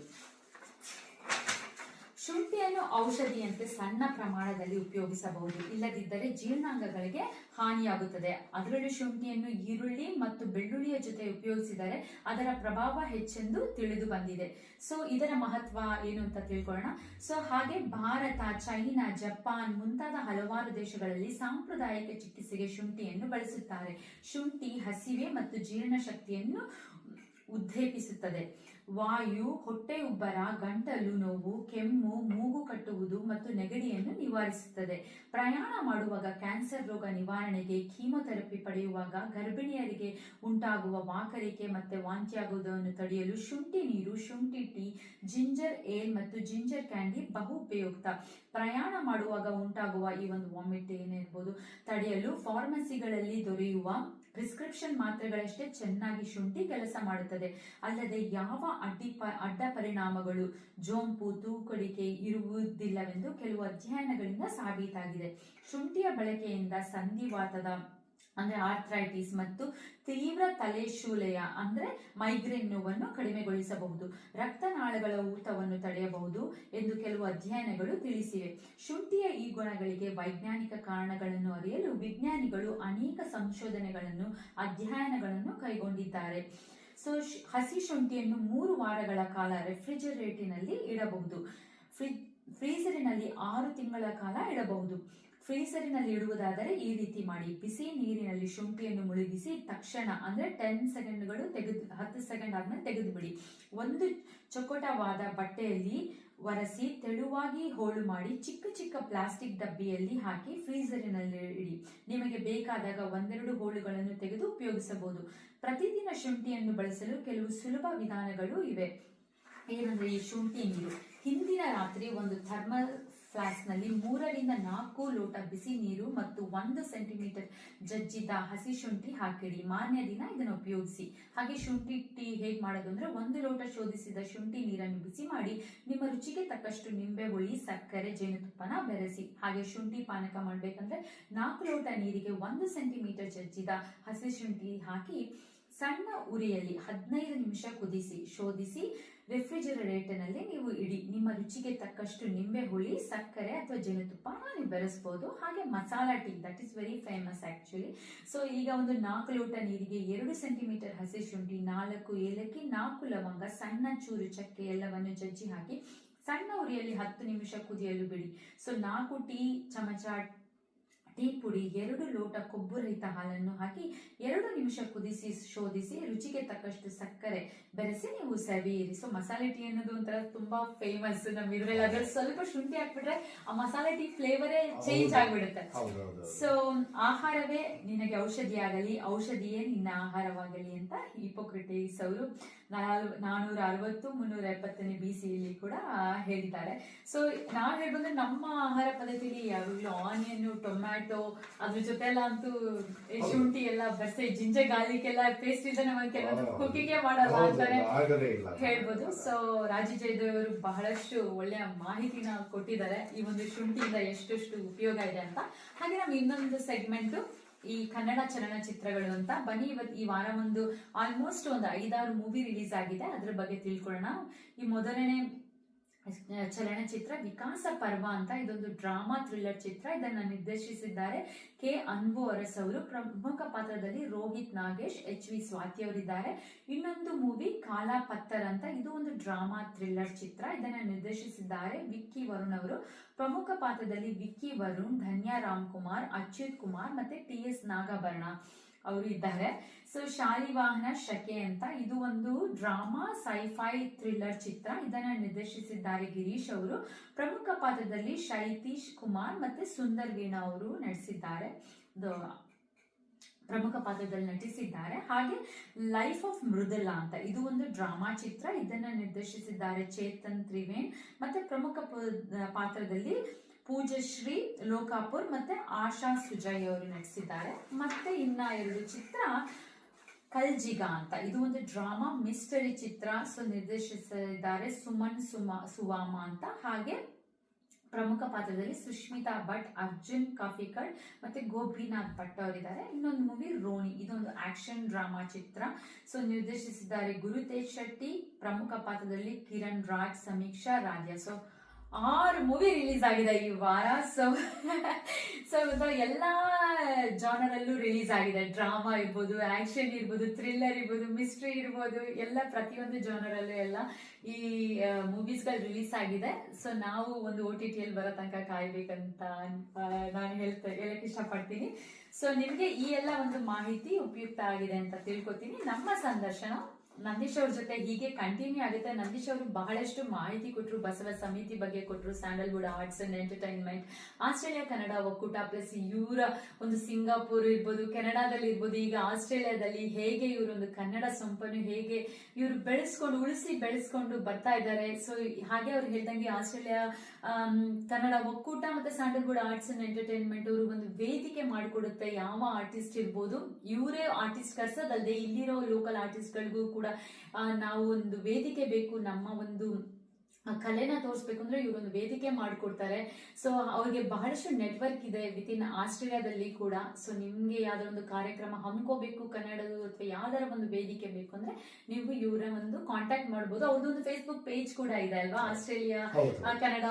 ಶುಂಠಿಯನ್ನು ಔಷಧಿಯಂತೆ ಸಣ್ಣ ಪ್ರಮಾಣದಲ್ಲಿ ಉಪಯೋಗಿಸಬಹುದು, ಇಲ್ಲದಿದ್ದರೆ ಜೀರ್ಣಾಂಗಗಳಿಗೆ ಹಾನಿಯಾಗುತ್ತದೆ. ಅದರಲ್ಲೂ ಶುಂಠಿಯನ್ನು ಈರುಳ್ಳಿ ಮತ್ತು ಬೆಳ್ಳುಳ್ಳಿಯ ಜೊತೆ ಉಪಯೋಗಿಸಿದರೆ ಅದರ ಪ್ರಭಾವ ಹೆಚ್ಚೆಂದು ತಿಳಿದು ಬಂದಿದೆ. ಸೊ ಇದರ ಮಹತ್ವ ಏನು ಅಂತ ತಿಳ್ಕೊಳ್ಳೋಣ. ಸೊ ಹಾಗೆ ಭಾರತ, ಚೈನಾ, ಜಪಾನ್ ಮುಂತಾದ ಹಲವಾರು ದೇಶಗಳಲ್ಲಿ ಸಾಂಪ್ರದಾಯಿಕ ಚಿಕಿತ್ಸೆಗೆ ಶುಂಠಿಯನ್ನು ಬಳಸುತ್ತಾರೆ. ಶುಂಠಿ ಹಸಿವೆ ಮತ್ತು ಜೀರ್ಣಶಕ್ತಿಯನ್ನು ಉದ್ದೇಪಿಸುತ್ತದೆ. ವಾಯು, ಹೊಟ್ಟೆ ಉಬ್ಬರ, ಗಂಟಲು ನೋವು, ಕೆಮ್ಮು, ಮೂಗು ಕಟ್ಟುವುದು ಮತ್ತು ನೆಗಡಿಯನ್ನು ನಿವಾರಿಸುತ್ತದೆ. ಪ್ರಯಾಣ ಮಾಡುವಾಗ, ಕ್ಯಾನ್ಸರ್ ರೋಗ ನಿವಾರಣೆಗೆ, ಕೀಮೊಥೆರಪಿ ಪಡೆಯುವಾಗ, ಗರ್ಭಿಣಿಯರಿಗೆ ಉಂಟಾಗುವ ವಾಕರಿಕೆ ಮತ್ತೆ ವಾಂತಿಯಾಗುವುದನ್ನು ತಡೆಯಲು ಶುಂಠಿ ನೀರು, ಶುಂಠಿ ಟೀ, ಜಿಂಜರ್ ಏಲ್ ಮತ್ತು ಜಿಂಜರ್ ಕ್ಯಾಂಡಿ ಬಹು ಉಪಯುಕ್ತ. ಪ್ರಯಾಣ ಮಾಡುವಾಗ ಉಂಟಾಗುವ ಈ ಒಂದು ವಾಮಿಟ್ ಏನಿರ್ಬೋದು ತಡೆಯಲು ಫಾರ್ಮಸಿಗಳಲ್ಲಿ ದೊರೆಯುವ ಪ್ರಿಸ್ಕ್ರಿಪ್ಷನ್ ಮಾತ್ರೆಗಳಷ್ಟೇ ಚೆನ್ನಾಗಿ ಶುಂಠಿ ಕೆಲಸ ಮಾಡುತ್ತದೆ. ಅಲ್ಲದೆ ಯಾವ ಅಡ್ಡ ಪರಿಣಾಮಗಳು, ಜೋಂಪು, ತೂಕಡಿಕೆ ಇರುವುದಿಲ್ಲವೆಂದು ಕೆಲವು ಅಧ್ಯಯನಗಳಿಂದ ಸಾಬೀತಾಗಿದೆ. ಶುಂಠಿಯ ಬಳಕೆಯಿಂದ ಸಂಧಿವಾತದ ಅಂದ್ರೆ ಆರ್ಥ್ರೈಟಿಸ್ ಮತ್ತು ತೀವ್ರ ತಲೆಶೂಲೆಯ ಅಂದ್ರೆ ಮೈಗ್ರೇನ್ ನೋವನ್ನು ಕಡಿಮೆಗೊಳಿಸಬಹುದು. ರಕ್ತನಾಳಗಳ ಊತವನ್ನು ತಡೆಯಬಹುದು ಎಂದು ಕೆಲವು ಅಧ್ಯಯನಗಳು ತಿಳಿಸಿವೆ. ಶುಂಠಿಯ ಈ ಗುಣಗಳಿಗೆ ವೈಜ್ಞಾನಿಕ ಕಾರಣಗಳನ್ನು ಅರಿಯಲು ವಿಜ್ಞಾನಿಗಳು ಅನೇಕ ಸಂಶೋಧನೆಗಳನ್ನು, ಅಧ್ಯಯನಗಳನ್ನು ಕೈಗೊಂಡಿದ್ದಾರೆ. ಸೊ ಹಸಿ ಶುಂಠಿಯನ್ನು 3 ವಾರಗಳ ಕಾಲ ರೆಫ್ರಿಜರೇಟರ್ನಲ್ಲಿ ಇಡಬಹುದು. ಫ್ರೀಜರಿನಲ್ಲಿ 6 ತಿಂಗಳ ಕಾಲ ಇಡಬಹುದು. ಫ್ರೀಜರಿನಲ್ಲಿ ಇಡುವುದಾದರೆ ಈ ರೀತಿ ಮಾಡಿ: ಬಿಸಿ ನೀರಿನಲ್ಲಿ ಶುಂಠಿಯನ್ನು ಮುಳುಗಿಸಿ ತಕ್ಷಣ ಅಂದ್ರೆ 10 ಸೆಕೆಂಡ್ಗಳು 10 ಸೆಕೆಂಡ್ ಆದ್ಮೇಲೆ ತೆಗೆದು ಬಿಡಿ. ಒಂದು ಚೊಕ್ಕಟವಾದ ಬಟ್ಟೆಯಲ್ಲಿ ಒರೆಸಿ ತೆಳುವಾಗಿ ಹೋಳು ಮಾಡಿ ಚಿಕ್ಕ ಚಿಕ್ಕ ಪ್ಲಾಸ್ಟಿಕ್ ಡಬ್ಬಿಯಲ್ಲಿ ಹಾಕಿ ಫ್ರೀಜರಿನಲ್ಲಿ ಇಡಿ. ನಿಮಗೆ ಬೇಕಾದಾಗ 1-2 ಹೋಳುಗಳನ್ನು ತೆಗೆದು ಉಪಯೋಗಿಸಬಹುದು. ಪ್ರತಿದಿನ ಶುಂಠಿಯನ್ನು ಬಳಸಲು ಕೆಲವು ಸುಲಭ ವಿಧಾನಗಳು ಇವೆ. ಏನಂದ್ರೆ ಈ ಶುಂಠಿ ನೀರು ಹಿಂದಿನ ರಾತ್ರಿ ಒಂದು ಥರ್ಮಲ್ ಫ್ಲಾಸ್ಕ್ನಲ್ಲಿ 3ರಿಂದ 4 ಲೋಟ ಬಿಸಿ ನೀರು ಮತ್ತು 1 ಸೆಂಟಿಮೀಟರ್ ಜಜ್ಜಿದ ಹಸಿ ಶುಂಠಿ ಹಾಕಿಡಿ. ಮಾರನೇ ದಿನ ಇದನ್ನು ಉಪಯೋಗಿಸಿ. ಹಾಗೆ ಶುಂಠಿ ಟೀ ಹೇಗೆ ಮಾಡೋದು ಅಂದ್ರೆ 1 ಲೋಟ ಶೋಧಿಸಿದ ಶುಂಠಿ ನೀರನ್ನು ಬಿಸಿ ಮಾಡಿ ನಿಮ್ಮ ರುಚಿಗೆ ತಕ್ಕಷ್ಟು ನಿಂಬೆ ಹುಳಿ, ಸಕ್ಕರೆ, ಜೇನುತುಪ್ಪನ ಬೆರೆಸಿ. ಹಾಗೆ ಶುಂಠಿ ಪಾನಕ ಮಾಡಬೇಕಂದ್ರೆ 4 ಲೋಟ ನೀರಿಗೆ 1 ಸೆಂಟಿಮೀಟರ್ ಜಜ್ಜಿದ ಹಸಿ ಶುಂಠಿ ಹಾಕಿ ಸಣ್ಣ ಉರಿಯಲ್ಲಿ 15 ನಿಮಿಷ ಕುದಿಸಿ ಶೋಧಿಸಿ ರೆಫ್ರಿಜರೇಟರ್ನಲ್ಲಿ ನೀವು ಇಡಿ. ನಿಮ್ಮ ರುಚಿಗೆ ತಕ್ಕಷ್ಟು ನಿಂಬೆ ಹುಳಿ, ಸಕ್ಕರೆ ಅಥವಾ ಜೇನುತುಪ್ಪ ನೀವು ಬೆರೆಸಬಹುದು. ಹಾಗೆ masala tea, that is very famous actually. So ಈಗ ಒಂದು 4 ಲೋಟ ನೀರಿಗೆ 2 ಸೆಂಟಿಮೀಟರ್ ಹಸಿ ಶುಂಠಿ, 4 ಏಲಕ್ಕಿ, 4 ಲವಂಗ, ಸಣ್ಣ ಚೂರು ಚಕ್ಕೆ ಎಲ್ಲವನ್ನು ಜಜ್ಜಿ ಹಾಕಿ ಸಣ್ಣ ಉರಿಯಲ್ಲಿ 10 ನಿಮಿಷ ಕುದಿಯಲು ಬಿಡಿ. ಸೊ 4 ಟೀ ಚಮಚ ಟೀ ಪುಡಿ, 2 ಲೋಟ ಕೊಬ್ಬು ರಹಿತ ಹಾಲನ್ನು ಹಾಕಿ 2 ನಿಮಿಷ ಕುದಿಸಿ ಶೋಧಿಸಿ ರುಚಿಗೆ ತಕ್ಕಷ್ಟು ಸಕ್ಕರೆ ಬೆರೆಸಿ ನೀವು ಸವಿಯಿರಿ. ಸೊ ಮಸಾಲೆ ಟೀ ಅನ್ನೋದು ಒಂಥರ ತುಂಬಾ ಫೇಮಸ್ ನಮ್ಮ ಇದ್ರಲ್ಲಿ. ಅದ್ರಲ್ಲಿ ಸ್ವಲ್ಪ ಶುಂಠಿ ಹಾಕ್ಬಿಟ್ರೆ ಆ ಮಸಾಲೆ ಟೀ ಫ್ಲೇವರೇ ಚೇಂಜ್ ಆಗ್ಬಿಡುತ್ತೆ. ಸೊ ಆಹಾರವೇ ನಿನಗೆ ಔಷಧಿಯಾಗಲಿ, ಔಷಧಿಯೇ ನಿನ್ನ ಆಹಾರವಾಗಲಿ ಅಂತ ಹಿಪೋಕ್ರಟೀಸ್ ಅವರು 460 370ನೇ BCಯಲ್ಲಿ ಕೂಡ ಹೇಳಿದ್ದಾರೆ. ಸೊ ನಾವು ಹೇಳ್ಬಂದ್ರೆ ನಮ್ಮ ಆಹಾರ ಪದ್ಧತಿಯಲ್ಲಿ ಯಾವಾಗಲೂ ಆನಿಯನ್, ಟೊಮ್ಯಾಟೊ ಅದ್ರ ಜೊತೆ ಎಲ್ಲ ಅಂತೂ ಶುಂಠಿ ಎಲ್ಲ ಬರ್ಸೆ, ಜಿಂಜರ್ ಗಾರ್ಲಿಕ್ ಎಲ್ಲ ಪೇಸ್ಟ್ ಇಲ್ಲದೆ ನಮಗೆ ಕೆಲವೊಂದು ಕುಕಿಂಗ್ ಮಾಡಲ್ಲ ಅಂತಾನೆ ಹೇಳ್ಬೋದು. ಸೊ ರಾಜು ಜಯದೇವ್ ಅವರು ಬಹಳಷ್ಟು ಒಳ್ಳೆಯ ಮಾಹಿತಿನ ಕೊಟ್ಟಿದ್ದಾರೆ ಈ ಒಂದು ಶುಂಠಿಯಿಂದ ಎಷ್ಟೆಷ್ಟು ಉಪಯೋಗ ಇದೆ ಅಂತ. ಹಾಗೆ ನಮ್ಗೆ ಇನ್ನೊಂದು ಸೆಗ್ಮೆಂಟ್ ಈ ಕನ್ನಡ ಚಲನಚಿತ್ರಗಳು ಅಂತ. ಬನ್ನಿ ಇವತ್ತು ಈ ವಾರ ಆಲ್ಮೋಸ್ಟ್ ಒಂದು 5-6 ಮೂವಿ ರಿಲೀಸ್ ಆಗಿದೆ, ಅದ್ರ ಬಗ್ಗೆ ತಿಳ್ಕೊಳ್ಳೋಣ. ಈ ಮೊದಲನೇ ಚಲನಚಿತ್ರ ವಿಕಾಸ ಪರ್ವ ಅಂತ. ಇದೊಂದು ಡ್ರಾಮಾ ಥ್ರಿಲ್ಲರ್ ಚಿತ್ರ. ಇದನ್ನ ನಿರ್ದೇಶಿಸಿದ್ದಾರೆ ಕೆ ಅನ್ಬು ಅರಸ್ ಅವರು. ಪ್ರಮುಖ ಪಾತ್ರದಲ್ಲಿ ರೋಹಿತ್ ನಾಗೇಶ್, HV ಸ್ವಾತಿ ಅವರಿದ್ದಾರೆ. ಇನ್ನೊಂದು ಮೂವಿ ಕಾಲ ಪತ್ತರ್ ಅಂತ. ಇದು ಒಂದು ಡ್ರಾಮಾ ಥ್ರಿಲ್ಲರ್ ಚಿತ್ರ. ಇದನ್ನ ನಿರ್ದೇಶಿಸಿದ್ದಾರೆ ವಿಕ್ಕಿ ವರುಣ್ ಅವರು. ಪ್ರಮುಖ ಪಾತ್ರದಲ್ಲಿ ವಿಕ್ಕಿ ವರುಣ್, ಧನ್ಯಾ ರಾಮ್ ಕುಮಾರ್, ಅಚ್ಯುತ್ ಕುಮಾರ್ ಮತ್ತೆ TS ನಾಗಾಭರಣ ಅವರು ಇದ್ದಾರೆ. ಸೊ ಶಾಲಿವಾಹನ ಶಕೆ ಅಂತ. ಇದು ಒಂದು ಡ್ರಾಮಾ ಸೈಫೈ ಥ್ರಿಲ್ಲರ್ ಚಿತ್ರ. ಇದನ್ನ ನಿರ್ದೇಶಿಸಿದ್ದಾರೆ ಗಿರೀಶ್ ಅವರು. ಪ್ರಮುಖ ಪಾತ್ರದಲ್ಲಿ ಶೈತೀಶ್ ಕುಮಾರ್ ಮತ್ತೆ ಸುಂದರ್ ವೀಣಾ ಅವರು ಪ್ರಮುಖ ಪಾತ್ರದಲ್ಲಿ ನಟಿಸಿದ್ದಾರೆ. ಹಾಗೆ ಲೈಫ್ ಆಫ್ ಮೃದುಲಾ ಅಂತ. ಇದು ಒಂದು ಡ್ರಾಮಾ ಚಿತ್ರ. ಇದನ್ನ ನಿರ್ದೇಶಿಸಿದ್ದಾರೆ ಚೇತನ್ ತ್ರಿವೇಣ್. ಮತ್ತೆ ಪ್ರಮುಖ ಪಾತ್ರದಲ್ಲಿ ಪೂಜಶ್ರೀ ಲೋಕಾಪುರ್ ಮತ್ತೆ ಆಶಾ ಸುಜಯ್ ಅವರು ನಟಿಸಿದ್ದಾರೆ. ಮತ್ತೆ ಇನ್ನ 2 ಚಿತ್ರ ಕಲ್ಜಿಗ ಅಂತ. ಇದು ಒಂದು ಡ್ರಾಮಾ ಮಿಸ್ಟರಿ ಚಿತ್ರ. ಸೊ ನಿರ್ದೇಶಿಸಿದ್ದಾರೆ ಸುಮನ್ ಸುವಾಮ ಅಂತ. ಹಾಗೆ ಪ್ರಮುಖ ಪಾತ್ರದಲ್ಲಿ ಸುಷ್ಮಿತಾ ಭಟ್, ಅರ್ಜುನ್ ಕಾಫಿಕಡ್ ಮತ್ತೆ ಗೋಪಿನಾಥ್ ಭಟ್ ಅವರಿದ್ದಾರೆ. ಇನ್ನೊಂದು ಮೂವಿ ರೋಣಿ. ಇದೊಂದು ಆಕ್ಷನ್ ಡ್ರಾಮಾ ಚಿತ್ರ. ಸೊ ನಿರ್ದೇಶಿಸಿದ್ದಾರೆ ಗುರುತೇಜ್ ಶೆಟ್ಟಿ. ಪ್ರಮುಖ ಪಾತ್ರದಲ್ಲಿ ಕಿರಣ್ ರಾಜ್, ಸಮೀಕ್ಷಾ ರಾಧ್ಯ. ಸೊ 6 ಮೂವಿ ರಿಲೀಸ್ ಆಗಿದೆ ಈ ವಾರ. ಸೊ ಎಲ್ಲಾ ಜಾನರ್ ಅಲ್ಲೂ ರಿಲೀಸ್ ಆಗಿದೆ. ಡ್ರಾಮಾ ಇರ್ಬೋದು, ಆಕ್ಷನ್ ಇರ್ಬೋದು, ಥ್ರಿಲ್ಲರ್ ಇರ್ಬೋದು, ಮಿಸ್ಟ್ರಿ ಇರ್ಬೋದು, ಎಲ್ಲ ಪ್ರತಿಯೊಂದು ಜಾನರ್ ಅಲ್ಲೂ ಎಲ್ಲ ಈ ಮೂವೀಸ್ಗಳು ರಿಲೀಸ್ ಆಗಿದೆ. ಸೊ ನಾವು ಒಂದು OTTಯಲ್ಲಿ ಬರೋ ತನಕ ಕಾಯ್ಬೇಕಂತ ನಾನು ಹೇಳಕ್ ಇಷ್ಟಪಡ್ತೀನಿ. ಸೊ ನಿಮ್ಗೆ ಈ ಎಲ್ಲ ಒಂದು ಮಾಹಿತಿ ಉಪಯುಕ್ತ ಆಗಿದೆ ಅಂತ ತಿಳ್ಕೊತೀನಿ. ನಮ್ಮ ಸಂದರ್ಶನ ನಂದೀಶ್ ಅವ್ರ ಜೊತೆ ಹೀಗೆ ಕಂಟಿನ್ಯೂ ಆಗುತ್ತೆ. ನಂದೀಶ್ ಅವರು ಬಹಳಷ್ಟು ಮಾಹಿತಿ ಕೊಟ್ಟರು, ಬಸವ ಸಮಿತಿ ಬಗ್ಗೆ ಕೊಟ್ಟರು, Sandalwood arts and entertainment, Australia Kannada ಒಕ್ಕೂಟ, ಪ್ಲಸ್ ಇವರ ಒಂದು ಸಿಂಗಾಪುರ್ ಇರ್ಬೋದು, ಕೆನಡಾದಲ್ಲಿ ಇರ್ಬೋದು, ಈಗ ಆಸ್ಟ್ರೇಲಿಯಾದಲ್ಲಿ ಹೇಗೆ ಇವರೊಂದು ಕನ್ನಡ ಸೊಂಪನ್ನು ಹೇಗೆ ಇವರು ಉಳಿಸಿ ಬೆಳೆಸ್ಕೊಂಡು ಬರ್ತಾ ಇದ್ದಾರೆ. ಸೊ ಹಾಗೆ ಅವ್ರು ಹೇಳ್ದಂಗೆ ಆಸ್ಟ್ರೇಲಿಯಾ ಕನ್ನಡ ಒಕ್ಕೂಟ ಮತ್ತೆ ಸ್ಯಾಂಡಲ್ವುಡ್ ಆರ್ಟ್ಸ್ ಅಂಡ್ ಎಂಟರ್ಟೈನ್ಮೆಂಟ್ ಅವರು ಒಂದು ವೇದಿಕೆ ಮಾಡಿಕೊಡುತ್ತೆ. ಯಾವ ಆರ್ಟಿಸ್ಟ್ ಇರ್ಬೋದು, ಇವರೇ ಆರ್ಟಿಸ್ಟ್ ಕರ್ಸೋದಲ್ಲದೆ ಇಲ್ಲಿರೋ ಲೋಕಲ್ ಆರ್ಟಿಸ್ಟ್ ಗಳಿಗೂ ಕೂಡ ನಾವು ಒಂದು ವೇದಿಕೆ ಬೇಕು, ನಮ್ಮ ಒಂದು ಕಲೆನ ತೋರಿಸ್ಬೇಕು ಅಂದ್ರೆ ಇವರೊಂದು ವೇದಿಕೆ ಮಾಡಿಕೊಡ್ತಾರೆ. ಸೊ ಅವ್ರಿಗೆ ಬಹಳಷ್ಟು ನೆಟ್ವರ್ಕ್ ಇದೆ ವಿತಿನ್ ಆಸ್ಟ್ರೇಲಿಯಾದಲ್ಲಿ ಕೂಡ. ಸೊ ನಿಮ್ಗೆ ಯಾವ್ದಾರ ಒಂದು ಕಾರ್ಯಕ್ರಮ ಹಮ್ಕೋಬೇಕು ಕನ್ನಡದು ಅಥವಾ ಯಾವ್ದಾರ ಒಂದು ವೇದಿಕೆ ಬೇಕು ಅಂದ್ರೆ ನೀವು ಇವರ ಒಂದು ಕಾಂಟ್ಯಾಕ್ಟ್ ಮಾಡಬಹುದು. ಅವ್ರದ್ದೊಂದು ಫೇಸ್ಬುಕ್ ಪೇಜ್ ಕೂಡ ಇದೆ ಅಲ್ವಾ, Australia Kannada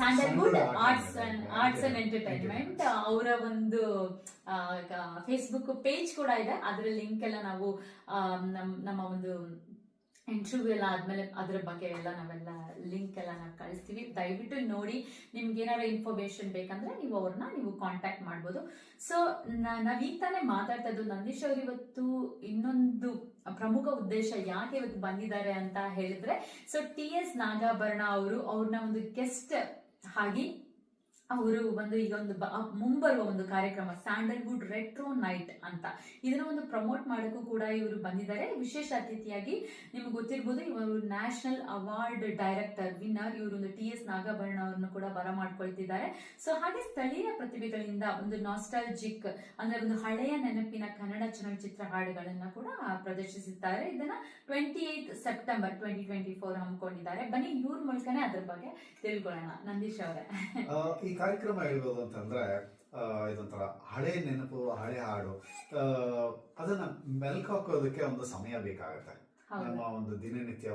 Sandalwood arts and entertainment ಅವರ ಒಂದು ಫೇಸ್ಬುಕ್ ಪೇಜ್ ಕೂಡ ಇದೆ. ಅದರ ಲಿಂಕ್ ಎಲ್ಲ ನಾವು ನಮ್ಮ ಒಂದು ಇಂಟರ್ವ್ಯೂ ಎಲ್ಲ ಆದ್ಮೇಲೆ ಅದ್ರ ಬಗ್ಗೆ ಎಲ್ಲ ನಾವೆಲ್ಲ ಲಿಂಕ್ ಎಲ್ಲ ನಾವು ಕಳಿಸ್ತೀವಿ. ದಯವಿಟ್ಟು ನೋಡಿ. ನಿಮ್ಗೆ ಏನಾದ್ರು ಇನ್ಫಾರ್ಮೇಶನ್ ಬೇಕಂದ್ರೆ ನೀವು ಅವ್ರನ್ನ ಕಾಂಟ್ಯಾಕ್ಟ್ ಮಾಡ್ಬೋದು. ಸೊ ನಾವೀಗ ತಾನೇ ಮಾತಾಡ್ತಾ ಇದ್ದು, ನಂದೀಶ್ ಅವರು ಇವತ್ತು ಇನ್ನೊಂದು ಪ್ರಮುಖ ಉದ್ದೇಶ ಯಾಕೆ ಇವತ್ತು ಬಂದಿದ್ದಾರೆ ಅಂತ ಹೇಳಿದ್ರೆ, ಸೊ TS ನಾಗಾಭರಣ ಅವ್ರನ್ನ ಒಂದು ಗೆಸ್ಟ್ ಆಗಿ ಅವರು ಈಗ ಒಂದು ಮುಂಬರುವ ಒಂದು ಕಾರ್ಯಕ್ರಮ ಸ್ಯಾಂಡಲ್ವುಡ್ ರೆಟ್ರೋ ನೈಟ್ ಅಂತ ಇದನ್ನ ಒಂದು ಪ್ರಮೋಟ್ ಮಾಡೋಕ್ಕೂ ಕೂಡ ಇವರು ಬಂದಿದ್ದಾರೆ. ವಿಶೇಷ ಅತಿಥಿಯಾಗಿ ನಿಮ್ಗೆ ಗೊತ್ತಿರ್ಬೋದು, ಇವರು ನ್ಯಾಷನಲ್ ಅವಾರ್ಡ್ ಡೈರೆಕ್ಟರ್ ವಿನ್ನರ್ ಇವರೊಂದು TS ನಾಗಾಭರಣ ಅವ್ರನ್ನು ಕೂಡ ಬರಮಾಡ್ಕೊಳ್ತಿದ್ದಾರೆ. ಸೊ ಹಾಗೆ ಸ್ಥಳೀಯ ಪ್ರತಿಭೆಗಳಿಂದ ಒಂದು ನಾಸ್ಟಾಲ್ಜಿಕ್ ಅಂದ್ರೆ ಒಂದು ಹಳೆಯ ನೆನಪಿನ ಕನ್ನಡ ಚಲನಚಿತ್ರ ಹಾಡುಗಳನ್ನ ಕೂಡ ಪ್ರದರ್ಶಿಸುತ್ತಾರೆ. ಇದನ್ನ 28 ಸೆಪ್ಟೆಂಬರ್ 2024 ಹಮ್ಮಿಕೊಂಡಿದ್ದಾರೆ. ಬನ್ನಿ ಇವ್ರ ಮೂಲಕನೇ ಅದ್ರ ಬಗ್ಗೆ ತಿಳ್ಕೊಳ್ಳೋಣ. ನಂದೀಶ್ ಅವರೇ, ಈ ಕಾರ್ಯಕ್ರಮ ಹೇಳ್ಬೋದು ಅಂತಂದ್ರೆ ಇದೊಂಥರ ಹಳೆ ನೆನಪು, ಹಳೆ ಹಾಡು, ಅದನ್ನ ಮೆಲ್ಕ್ ಹಾಕೋದಕ್ಕೆ ಒಂದು ಸಮಯ ಬೇಕಾಗುತ್ತೆ. ನಮ್ಮ ಒಂದು ದಿನನಿತ್ಯ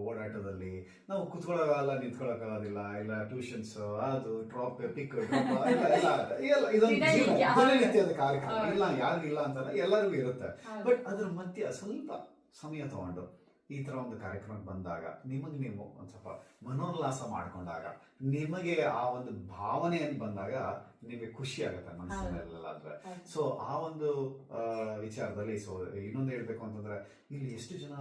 ಓಡಾಟದಲ್ಲಿ ನಾವು ಕುತ್ಕೊಳ್ಳೋಲ್ಲ, ನಿಂತ್ಕೊಳ್ಳೋಕ್ಕಾಗೋದಿಲ್ಲ, ಇಲ್ಲ ಟ್ಯೂಷನ್ಸ್, ಅದು ಡ್ರಾಪ್ ಪಿಕ್ ಇದೊಂದು ದಿನನಿತ್ಯದ ಕಾರ್ಯಕ್ರಮ ಇಲ್ಲ, ಯಾರಿಗಿಲ್ಲ ಅಂತಲ್ಲ, ಎಲ್ಲರಿಗೂ ಇರುತ್ತೆ. ಬಟ್ ಅದ್ರ ಮಧ್ಯೆ ಸ್ವಲ್ಪ ಸಮಯ ತಗೊಂಡು ಈ ತರ ಒಂದು ಕಾರ್ಯಕ್ರಮಕ್ಕೆ ಬಂದಾಗ ನಿಮಗೆ ನೀವು ಒಂದ್ ಸ್ವಲ್ಪ ಮನೋಲ್ಲಾಸ ಮಾಡ್ಕೊಂಡಾಗ, ನಿಮಗೆ ಆ ಒಂದು ಭಾವನೆಯನ್ನು ಬಂದಾಗ ನಿಮಗೆ ಖುಷಿ ಆಗುತ್ತೆ ಮನಸ್ಸಿನಲ್ಲಾದ್ರೆ. ಸೊ ಆ ಒಂದು ವಿಚಾರದಲ್ಲಿ ಸೊ ಇನ್ನೊಂದು ಹೇಳ್ಬೇಕು ಅಂತಂದ್ರೆ, ಇಲ್ಲಿ ಎಷ್ಟು ಜನ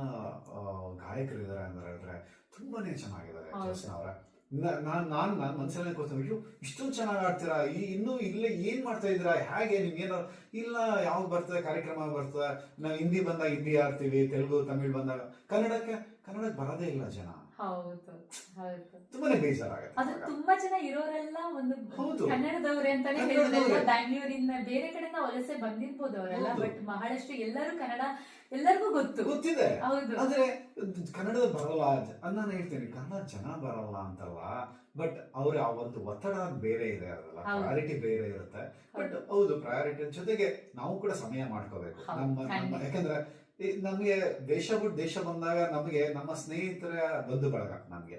ಗಾಯಕರಿದ್ದಾರೆ ಅಂದ್ರೆ ಹೇಳಿದ್ರೆ ತುಂಬಾನೇ ಚೆನ್ನಾಗಿದ್ದಾರೆ. ಜೋಸ್ನಾ ಅವರ ನಾನ್ ಮನ್ಸಲ್ಲೇ ಕೂತ್ಕೊಂಡು, ಅಯ್ಯೋ ಇಷ್ಟೊಂದು ಚೆನ್ನಾಗಿ ಆಡ್ತೀರಾ, ಇನ್ನೂ ಇಲ್ಲೇ ಏನ್ ಮಾಡ್ತಾ ಇದ್ದೀರಾ, ಹೇಗೆ ನಿಮ್ಗೇನೋ ಇಲ್ಲ, ಯಾವಾಗ ಬರ್ತದೆ ಕಾರ್ಯಕ್ರಮ ಬರ್ತದೆ, ನಾವು ಹಿಂದಿ ಬಂದಾಗ ಹಿಂದಿ ಆಡ್ತೀವಿ, ತೆಲುಗು ತಮಿಳ್ ಬಂದಾಗ ಕನ್ನಡಕ್ಕೆ ಬರೋದೇ ಇಲ್ಲ ಜನ. ತುಂಬಾನೇ ಬೇಜಾರಾಗುತ್ತೆ. ಅದು ತುಂಬಾ ಜನ ಇರೋರೆಲ್ಲ ಒಂದು ಕನ್ನಡದವ್ರೆ ಅಂತಾನೆ ಹೇಳಿದ್ರೆ, ಬ್ಯಾಂಗ್ಳೂರಿಂದ ಬೇರೆ ಕಡೆಯಿಂದ ವಲಸೆ ಬಂದಿರ್ಬೋದು ಅವರೆಲ್ಲ, ಬಟ್ ಬಹಳಷ್ಟು ಎಲ್ಲರೂ ಕನ್ನಡ ಎಲ್ಲರಿಗೂ ಗೊತ್ತಿದೆ. ಆದ್ರೆ ಕನ್ನಡದ ಬರಲ್ಲ ನಾನು ಹೇಳ್ತೇನೆ, ಕನ್ನಡ ಜನ ಬರಲ್ಲ ಅಂತಲ್ಲ, ಬಟ್ ಅವ್ರ ಆ ಒಂದು ಒತ್ತಡ ಬೇರೆ ಇದೆ, ಅದಲ್ಲ ಪ್ರಯಾರಿಟಿ ಬೇರೆ ಇರುತ್ತೆ. ಬಟ್ ಹೌದು, ಪ್ರಯಾರಿಟಿ ಜೊತೆಗೆ ನಾವು ಕೂಡ ಸಮಯ ಮಾಡ್ಕೋಬೇಕು. ನಮ್ಮ ಯಾಕಂದ್ರೆ ನಮ್ಗೆ ದೇಶ ಬಿಟ್ಟು ದೇಶ ಬಂದಾಗ ನಮಗೆ ನಮ್ಮ ಸ್ನೇಹಿತರ ಬಂಧು ಬಳಗ ನಮ್ಗೆ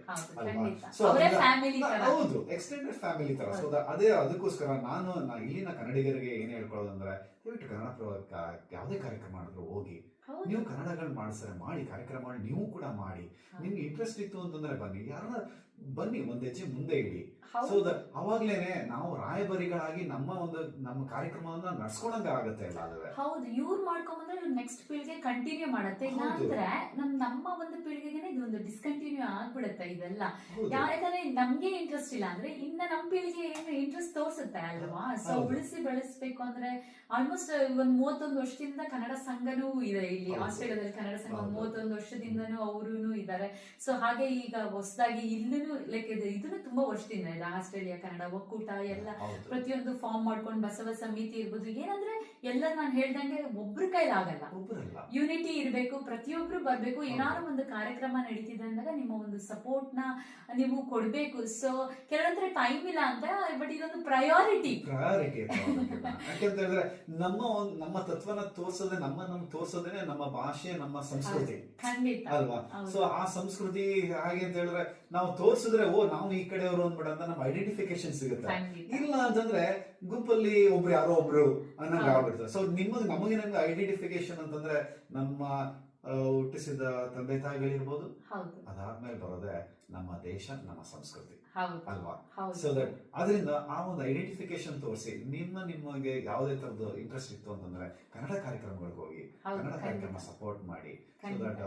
ಹೌದು, ಎಕ್ಸ್ಟೆಂಡೆಡ್ ಫ್ಯಾಮಿಲಿ ತರ. ಸೊ ಅದಕ್ಕೋಸ್ಕರ ನಾನು ಇಲ್ಲಿನ ಕನ್ನಡಿಗರಿಗೆ ಏನ್ ಹೇಳ್ಕೊಳ್ಳೋದಂದ್ರೆ, ದಯವಿಟ್ಟು ಕನ್ನಡ ಯಾವುದೇ ಕಾರ್ಯಕ್ರಮ ಮಾಡಿದ್ರು ಹೋಗಿ, ನೀವು ಕನ್ನಡಗಳು ಮಾಡಿ ಕಾರ್ಯಕ್ರಮ ನೀವು ಕೂಡ ಮಾಡಿ. ನಿಮ್ಗೆ ಇಂಟ್ರೆಸ್ಟ್ ಇತ್ತು ಅಂತಂದ್ರೆ ಬನ್ನಿ ಒಂದ್ ಹೆಜ್ಜೆ ಮುಂದೆ ಇಡಿ. ಸೊ ಅವಾಗ್ಲೇನೆ ನಾವು ರಾಯಭಾರಿಗಳಾಗಿ ನಮ್ಮ ಕಾರ್ಯಕ್ರಮವನ್ನ ನಡ್ಸ್ಕೊಳಂಗ ಆಗತ್ತೆ. ಇಲ್ಲ ಅದೇ ಹೌದು, ಇವ್ರು ಮಾಡ್ಕೊಂಡ್ಬಂದ್ರೆ ನೆಕ್ಸ್ಟ್ ಪೀಳಿಗೆ ಕಂಟಿನ್ಯೂ ಮಾಡತ್ತೆ. ಇಲ್ಲ ಅಂದ್ರೆ ನಮ್ಮ ಒಂದು ಪೀಳಿಗೆಗೆ ಇದೊಂದು ಡಿಸ್ಕಂಟಿನ್ಯೂ ಆಗ್ಬಿಡುತ್ತೆ ಇದೆಲ್ಲ. ಯಾಕಂದ್ರೆ ನಮ್ಗೆ ಇಂಟ್ರೆಸ್ಟ್ ಇಲ್ಲ ಅಂದ್ರೆ ಇನ್ನ ನಮ್ ಪೀಳಿಗೆ ಇಂಟ್ರೆಸ್ಟ್ ತೋರ್ಸುತ್ತೆ ಅಲ್ವಾ. ಸೊ ಉಳಿಸಿ ಬೆಳೆಸ್ಬೇಕು ಅಂದ್ರೆ ಆಲ್ಮೋಸ್ಟ್ ಒಂದ್ 31 ವರ್ಷದಿಂದ ಕನ್ನಡ ಸಂಘನೂ ಇದೆ ಇಲ್ಲಿ ಆಸ್ಟ್ರೇಲಿಯಾದಲ್ಲಿ. ಕನ್ನಡ ಸಂಘ 31 ವರ್ಷದಿಂದನೂ ಅವರೂ ಇದ್ದಾರೆ. ಸೊ ಹಾಗೆ ಈಗ ಹೊಸದಾಗಿ ಇಲ್ಲೂ ಲೈಕ್ ಇದನ್ನು ತುಂಬಾ ವರ್ಷದಿಂದ ಇದೆ ಆಸ್ಟ್ರೇಲಿಯಾ ಕನ್ನಡ ಒಕ್ಕೂಟ ಎಲ್ಲ ಪ್ರತಿಯೊಂದು ಫಾರ್ಮ್ ಮಾಡ್ಕೊಂಡು, ಬಸವ ಸಮಿತಿ ಇರ್ಬೋದು, ಏನಂದ್ರೆ ಎಲ್ಲ ನಾನು ಹೇಳ್ದಂಗೆ ಒಬ್ರ ಕೈಲಾಗಲ್ಲ, ಯೂನಿಟಿ ಇರ್ಬೇಕು, ಪ್ರತಿಯೊಬ್ರು ಬರ್ಬೇಕು. ಏನಾದ್ರು ಒಂದು ಕಾರ್ಯಕ್ರಮ ನಡೀತಿದೆ ಅಂದಾಗ ನಿಮ್ಮ ಒಂದು ಸಪೋರ್ಟ್ ನ ನೀವು ಕೊಡ್ಬೇಕು. ಸೊ ಕೆಲವೊಂದ್ರೆ ಟೈಮ್ ಇಲ್ಲ ಅಂತ, ಬಟ್ ಇದೊಂದು ಪ್ರಯಾರಿಟಿ ಯಾಕಂತಂದ್ರೆ ನಮ್ಮ ತತ್ವನ ತೋರ್ಸೋದೇ ತೋರ್ಸೋದೇನೆ ನಮ್ಮ ಭಾಷೆ, ನಮ್ಮ ಸಂಸ್ಕೃತಿ ಅಲ್ವಾ. ಸೊ ಆ ಸಂಸ್ಕೃತಿ ಹಾಗೆ ಅಂತ ಹೇಳಿದ್ರೆ ನಾವು ತೋರ್ಸಿದ್ರೆ ನಾವು ಈ ಕಡೆಯವರು ಅಂದ್ಬಿಡ ಅಂತ ನಮ್ಮ ಐಡೆಂಟಿಫಿಕೇಶನ್ ಸಿಗುತ್ತೆ. ಇಲ್ಲ ಅಂತಂದ್ರೆ ಗುಂಪಲ್ಲಿ ಯಾರೋ ಒಬ್ರು ಅನ್ನಂಗ ಆಗ್ಬಿಡ್ತಾರೆ. ಸೊ ನಮಗೆ ಐಡೆಂಟಿಫಿಕೇಶನ್ ಅಂತಂದ್ರೆ ನಮ್ಮ ಹುಟ್ಟಿಸಿದ ತಂದೆ ತಾಯಿಗಳಿರ್ಬೋದು. ಹೌದು ಅದಾದ್ಮೇಲೆ ಬರೋದೇ ನಮ್ಮ ದೇಶ, ನಮ್ಮ ಸಂಸ್ಕೃತಿ ಹೌದು ಅಲ್ವಾ. ಹೌದು ಸೊ ದಟ್ ಅದರಿಂದ ಆ ಒಂದು ಐಡೆಂಟಿಫಿಕೇಶನ್ ತೋರಿಸಿ ನಿಮಗೆ ಯಾವುದೇ ತರದ್ದು ಇಂಟ್ರೆಸ್ಟ್ ಇತ್ತು ಅಂತಂದ್ರೆ ಕನ್ನಡ ಕಾರ್ಯಕ್ರಮಗಳಿಗೆ ಹೋಗಿ ಹೌದು, ಕನ್ನಡ ಖಂಡಿತ. ಕಾರ್ಯಕ್ರಮ ಸಪೋರ್ಟ್ ಮಾಡಿ. ಸೊ ಖಂಡಿತ. ದಟ್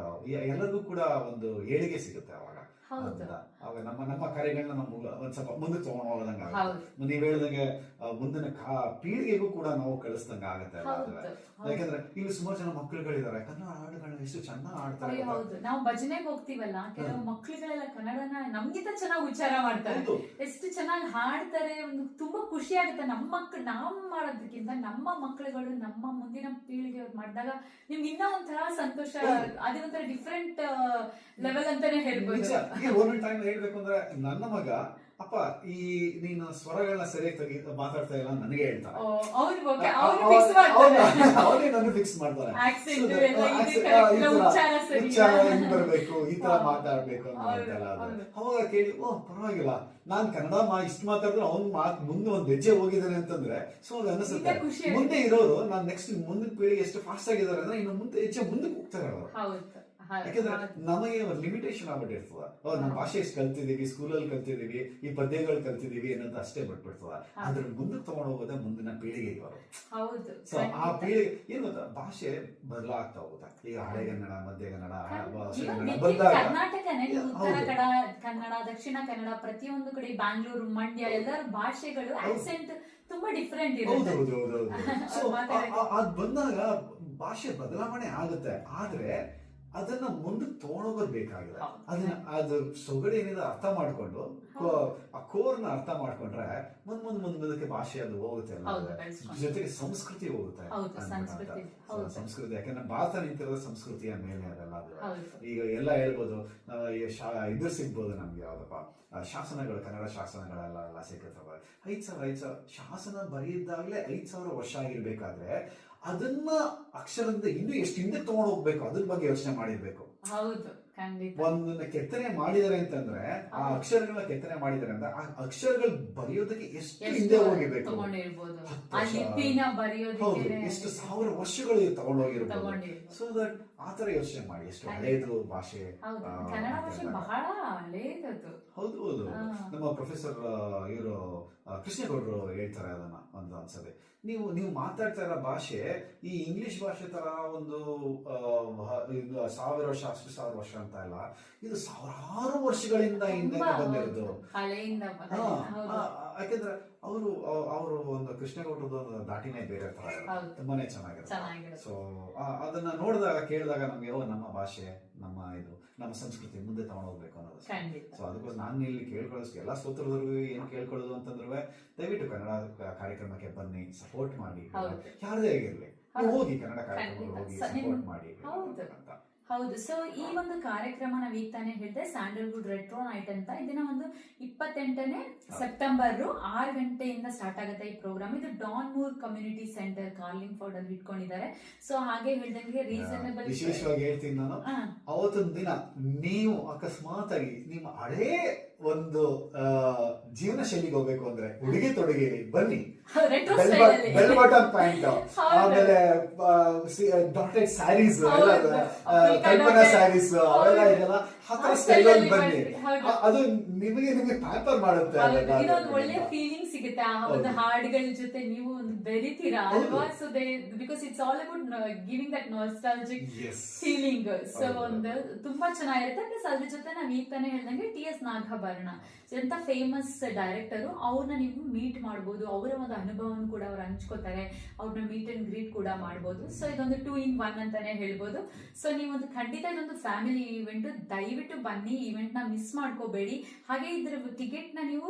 ಎಲ್ಲರಿಗೂ ಕೂಡ ಒಂದು ಏಳಿಗೆ ಸಿಗುತ್ತೆ ಅವಾಗ. ಹೌದು ಅದರಿಂದ ಅವಾಗ ನಮ್ಮ ಕಾರ್ಯಗಳನ್ನ ನಾವು ಒಂದ್ ಸ್ವಲ್ಪ ಮುಂದೆ ತಗೊಂಡು ಹೋಗೋದಂಗ ಹೌದು ನೀವ್ ಹೇಳ್ದಂಗೆ ಮುಂದಿನ ಪೀಳಿಗೆಗೂ ಕೂಡ ನಾವು ಕಳಿಸ್ದಂಗ ಆಗತ್ತೆ ಅಲ್ಲ ಅದು. ಹೌದು ಯಾಕಂದ್ರೆ ಇಲ್ಲಿ ಸುಮಾರು ಜನ ಮಕ್ಕಳುಗಳಿದ್ದಾರೆ ಕನ್ನಡ ಹಾಡುಗಳನ್ನ ಎಷ್ಟು ಚೆನ್ನಾಗಿ ಆಡ್ತಾರೆ ಅಯ್ಯೋ, ಗೊತ್ತಾ? ಹೌದು ನಾವು ಭಜನೆಗೆ ಹೋಗ್ತೀವಲ್ಲ, ಕೆಲವು ಮಕ್ಳುಗಳೆಲ್ಲ ಕನ್ನಡನ ನಮ್ಗಿಂತ ಚೆನ್ನಾಗಿ ಉಚ್ಚಾರ ಮಾಡ್ತಾರೆ, ಹೌದು. ಎಷ್ಟು ಚೆನ್ನಾಗಿ ಹಾಡ್ತಾರೆ. ಒಂದು ತುಂಬಾ ಖುಷಿ ಆಗುತ್ತೆ. ನಮ್ಮ ಮಕ್ಳು ನಾವು ಮಾಡೋದಕ್ಕಿಂತ ನಮ್ಮ ಮಕ್ಳುಗಳು ನಮ್ಮ ಮುಂದಿನ ಪೀಳಿಗೆ ಮಾಡಿದಾಗ ನಿಮ್ಗೆ ಇನ್ನೂ ಒಂಥರ ಸಂತೋಷ. ಅದೇ ಒಂಥರ ಡಿಫ್ರೆಂಟ್ ಲೆವೆಲ್ ಅಂತಾನೆ ಹೇಳ್ಬೋದು. ನಿಜ. ಈಗ ಒಂದೊಂದು ಟೈಮ್ ಹೇಳ್ಬೇಕು ಅಂದ್ರೆ ನನ್ನ ಮಗ ಅಪ್ಪ ನೀನು ಸ್ವರಗಳನ್ನ ಸರಿಯಾಗಿ ಮಾತಾಡ್ತಾ ಇಲ್ಲ ನನಗೆ ಹೇಳ್ತಾರೆ. ಅವನೇ ನನ್ನ ಫಿಕ್ಸ್ ಮಾಡ್ತಾರೆ. ಉಚ್ಚಾರ ಹಿಂಗ್ ಬರ್ಬೇಕು, ಈ ತರ ಮಾತಾಡ್ಬೇಕು ಅಂತ. ಅವಾಗ ಕೇಳಿ ಪರವಾಗಿಲ್ಲ, ನಾನ್ ಕನ್ನಡ ಇಷ್ಟು ಮಾತಾಡಿದ್ರೆ ಅವ್ನ್ ಮುಂದೆ ಒಂದ್ ಹೆಜ್ಜೆ ಹೋಗಿದ್ದಾನೆ ಅಂತಂದ್ರೆ ಸೊ ಅದು ಅನಿಸುತ್ತೆ. ಮುಂದೆ ಇರೋರು ನಾನ್ ನೆಕ್ಸ್ಟ್ ಮುಂದಿನ ಪೀಳಿಗೆ ಎಷ್ಟು ಫಾಸ್ಟ್ ಆಗಿದ್ದಾರೆ ಅಂದ್ರೆ ಇನ್ನು ಮುಂದೆ ಹೆಜ್ಜೆ ಮುಂದಕ್ಕೆ ಹೋಗ್ತಾರೆ ಅವರು. ಯಾಕಂದ್ರೆ ನಮಗೆ ಒಂದು ಲಿಮಿಟೇಷನ್ ಆಗ್ಬಿಟ್ಟಿರ್ತದ. ನಮ್ಮ ಭಾಷೆ ಎಷ್ಟು ಕಲ್ತಿದೀವಿ, ಸ್ಕೂಲಲ್ಲಿ ಕಲ್ತಿದೀವಿ, ಈ ಪದ್ಯಗಳು ಕಲ್ತಿದೀವಿ ಅನ್ನೋದು ಅಷ್ಟೇ ಬಿಟ್ಬಿಡ್ತದ. ಅದ್ರ ಮುಂದಕ್ಕೆ ತಗೊಂಡು ಹೋಗೋದೇ ಮುಂದಿನ ಪೀಳಿಗೆಗೆ ಅವರು. ಸೊ ಆ ಪೀಳಿಗೆ ಏನು ಗೊತ್ತಾ, ಭಾಷೆ ಬದಲಾಗ್ತಾ ಹೋಗುತ್ತೆ. ಈಗ ಹಳೆಗನ್ನಡ, ಮಧ್ಯಗನ್ನಡ, ಕರ್ನಾಟಕನೇ ಉತ್ತರ ಕನ್ನಡ, ದಕ್ಷಿಣ ಕನ್ನಡ, ಪ್ರತಿಯೊಂದು ಕಡೆ ಬ್ಯಾಂಗ್ಳೂರು, ಮಂಡ್ಯ ಎಲ್ಲರ ಭಾಷೆಗಳು ಆಕ್ಸೆಂಟ್ ತುಂಬಾ ಡಿಫ್ರೆಂಟ್ ಇರುತ್ತೆ. ಅದ್ ಬಂದಾಗ ಭಾಷೆ ಬದಲಾವಣೆ ಆಗುತ್ತೆ. ಆದ್ರೆ ಅದನ್ನ ಮುಂದಕ್ಕೆ ತಗೊಂಡೋಗೋದು ಬೇಕಾಗಿದೆ. ಅದನ್ನ ಅದು ಸೊಗಡು ಏನಿದೆ ಅರ್ಥ ಮಾಡ್ಕೊಂಡು ಆ ಕೋರ್ನ ಅರ್ಥ ಮಾಡ್ಕೊಂಡ್ರೆ ಮುಂದಕ್ಕೆ ಭಾಷೆ ಅದು ಹೋಗುತ್ತೆ ಅಲ್ಲ. ಜೊತೆಗೆ ಸಂಸ್ಕೃತಿ ಹೋಗುತ್ತೆ. ಸಂಸ್ಕೃತಿ ಯಾಕಂದ್ರೆ ಭಾರತ ನಿಂತಿರೋದು ಸಂಸ್ಕೃತಿಯ ಮೇಲೆ ಅದೆಲ್ಲ. ಅದು ಈಗ ಎಲ್ಲ ಹೇಳ್ಬೋದು, ಇದು ಸಿಗ್ಬೋದು ನಮ್ಗೆ ಯಾವ್ದಪ್ಪ ಶಾಸನಗಳು, ಕನ್ನಡ ಶಾಸನಗಳೆಲ್ಲ ಸಿಕ್ಕತ್ತವ. 5,000 ಶಾಸನ ಬರೆಯಿದ್ದಾಗ್ಲೇ 5,000 ವರ್ಷ ಆಗಿರ್ಬೇಕಾದ್ರೆ ಅದನ್ನ ಅಕ್ಷರದಿಂದ ಇನ್ನು ಎಷ್ಟು ಹಿಂದೆ ತಗೊಂಡು ಹೋಗ್ಬೇಕು ಅದ್ರ ಬಗ್ಗೆ ಯೋಚನೆ ಮಾಡಿರ್ಬೇಕು. ಹೌದು, ಖಂಡಿತ. ಒಂದನ್ನ ಕೆತ್ತನೆ ಮಾಡಿದಾರೆ ಅಂತಂದ್ರೆ ಆ ಅಕ್ಷರಗಳನ್ನ ಕೆತ್ತನೆ ಮಾಡಿದಾರೆ ಅಂತ ಆ ಅಕ್ಷರಗಳು ಬರೆಯೋದಕ್ಕೆ ಎಷ್ಟು ಹಿಂದೆ ಹೋಗಿರ್ಬೇಕು, ಎಷ್ಟು 1000 ವರ್ಷಗಳು ತಗೊಂಡೋಗಿರ್ಬೋದು. ಸೊ ದಟ್ ಆತರ ಯೋಚನೆ ಮಾಡಿ ಎಷ್ಟು ಹಳೇದು ಭಾಷೆ. ಕನ್ನಡ ಭಾಷೆ ಬಹಳ ಹಳೇದದು. ಹೌದು ಹೌದು. ನಮ್ಮ ಪ್ರೊಫೆಸರ್ ಇವರು ಕೃಷ್ಣೇಗೌಡರು ಹೇಳ್ತಾರೆ ಅದನ್ನ ಒಂದ್ಸತಿ, ನೀವು ಮಾತಾಡ್ತಾ ಇರೋ ಭಾಷೆ ಈ ಇಂಗ್ಲಿಷ್ ಭಾಷೆ ತರ ಒಂದು 1000 ವರ್ಷ, ಅಷ್ಟು 1000 ವರ್ಷ ಅಂತ ಇಲ್ಲ, ಇದು ಸಾವಿರಾರು ವರ್ಷಗಳಿಂದ ಹಿಂದೆ ಬಂದಿರೋದು. ಯಾಕಂದ್ರೆ ಅವರು ಒಂದು ಕೃಷ್ಣೇಗೌಡರದ್ದು ಒಂದು ದಾಟಿನೇ ಬೇರೆ ತರ ತುಂಬಾನೇ ಚೆನ್ನಾಗಿರುತ್ತೆ. ಸೊ ಅದನ್ನ ನೋಡಿದಾಗ ಕೇಳಿದಾಗ ನಮ್ಗೆ ನಮ್ಮ ಭಾಷೆ, ನಮ್ಮ ಸಂಸ್ಕೃತಿ ಮುಂದೆ ತಗೊಂಡೋಗ್ಬೇಕು ಅನ್ನೋದು. ಸೊ ಅದಕ್ಕೋಸ್ಕರ ನಾನು ಇಲ್ಲಿ ಕೇಳ್ಕೊಳ್ಳೋದು ಎಲ್ಲ ಸ್ತೋತ್ರದವ್ರಿಗೂ ಏನ್ ಕೇಳ್ಕೊಳ್ಳೋದು ಅಂತಂದ್ರೆ, ದಯವಿಟ್ಟು ಕನ್ನಡ ಕಾರ್ಯಕ್ರಮಕ್ಕೆ ಬನ್ನಿ, ಸಪೋರ್ಟ್ ಮಾಡಿ. ಯಾರದೇ ಆಗಿರ್ಲಿ ಹೋಗಿ ಕನ್ನಡ ಕಾರ್ಯಕ್ರಮ ಹೋಗಿ ಸಪೋರ್ಟ್ ಮಾಡಿ ಅಂತ. ಹೌದು. ಸೊ ಈ ಒಂದು ಕಾರ್ಯಕ್ರಮ ನಾವ್ ಈಗ ತಾನೇ ಹೇಳಿದೆ, ಸ್ಯಾಂಡಲ್ವುಡ್ ರೆಟ್ರೋ ನೈಟ್ ಅಂತ. ಇದನ್ನ ಒಂದು 28ನೇ ಸೆಪ್ಟೆಂಬರ್ 6 ಗಂಟೆಯಿಂದ ಸ್ಟಾರ್ಟ್ ಆಗುತ್ತೆ ಈ ಪ್ರೋಗ್ರಾಮ್. ಇದು ಡಾನ್ ಮೂರ್ ಕಮ್ಯುನಿಟಿ ಸೆಂಟರ್ ಕಾರ್ಲಿಂಗ್ ಫೋರ್ಡ್ ಅಲ್ಲಿ ಇಟ್ಕೊಂಡಿದ್ದಾರೆ. ಸೊ ಹಾಗೆ ಹೇಳ್ದಂಗೆ ರೀಸನಬಲ್. ವಿಶೇಷವಾಗಿ ಹೇಳ್ತೀನಿ ನಾನು, ಅವತ್ತೊಂದು ದಿನ ನೀವು ಅಕಸ್ಮಾತ್ ಆಗಿ ನಿಮ್ಮ ಹಳೇ ಒಂದು ಜೀವನ ಶೈಲಿಗೆ ಹೋಗ್ಬೇಕು ಅಂದ್ರೆ ಉಡುಗೆ ತೊಡುಗೆಯಲ್ಲಿ ಬನ್ನಿ. ಬೆಲ್ ಬಾಟಮ್ ಪ್ಯಾಂಟ್, ಆಮೇಲೆ ಡಾಟೆಡ್ ಸ್ಯಾರೀಸ್, ಕಲ್ಪನಾ ಸ್ಯಾರೀಸ್ ಅವೆಲ್ಲ ಇದೆಲ್ಲ ಹತ್ರ ಸ್ಟೈಲ್ ಅಲ್ಲಿ ಬನ್ನಿ. ಅದು ನಿಮಗೆ ಪ್ಯಾಂಪರ್ ಮಾಡುತ್ತೆ. ಇದೊಂದು ಒಳ್ಳೆ ಫೀಲಿಂಗ್ ಸಿಗುತ್ತೆ ಆ ಒಂದು ಹಾಡುಗಳ ಜೊತೆ ನೀವು ಒಂದು ಬೆರಿತೀರಾ ಅಲ್ವಾ. So because it's all about giving that nostalgic feeling. So ಒಂದು ತುಂಬಾ ಚೆನ್ನಾಗಿರುತ್ತೆ. ಪ್ಲಸ್ ಅದ್ರ ಜೊತೆ ನಾವ್ ಈಗ ತಾನೇ ಹೇಳ್ದಂಗೆ TS ನಾಗಾಭರಣ ಎಂತ ಫೇಮಸ್ ಡೈರೆಕ್ಟರ್, ಅವ್ರನ್ನ ನೀವು ಮೀಟ್ ಮಾಡಬಹುದು. ಅವರ ಒಂದು ಅನುಭವವನ್ನು ಕೂಡ ಅವ್ರು ಹಂಚ್ಕೋತಾರೆ. ಅವ್ರನ್ನ ಮೀಟ್ ಅಂಡ್ ಗ್ರೀಟ್ ಕೂಡ ಮಾಡಬಹುದು. ಸೊ ಇದೊಂದು 2 in 1 ಅಂತಾನೆ ಹೇಳ್ಬೋದು. ಸೊ ನೀವೊಂದು ಖಂಡಿತ ಇದೊಂದು ಫ್ಯಾಮಿಲಿ ಈವೆಂಟ್, ದಯವಿಟ್ಟು ಬನ್ನಿ, ಈವೆಂಟ್ ನ ಮಿಸ್ ಮಾಡ್ಕೋಬೇಡಿ. ಹಾಗೆ ಇದ್ರ ಟಿಕೆಟ್ ನ ನೀವು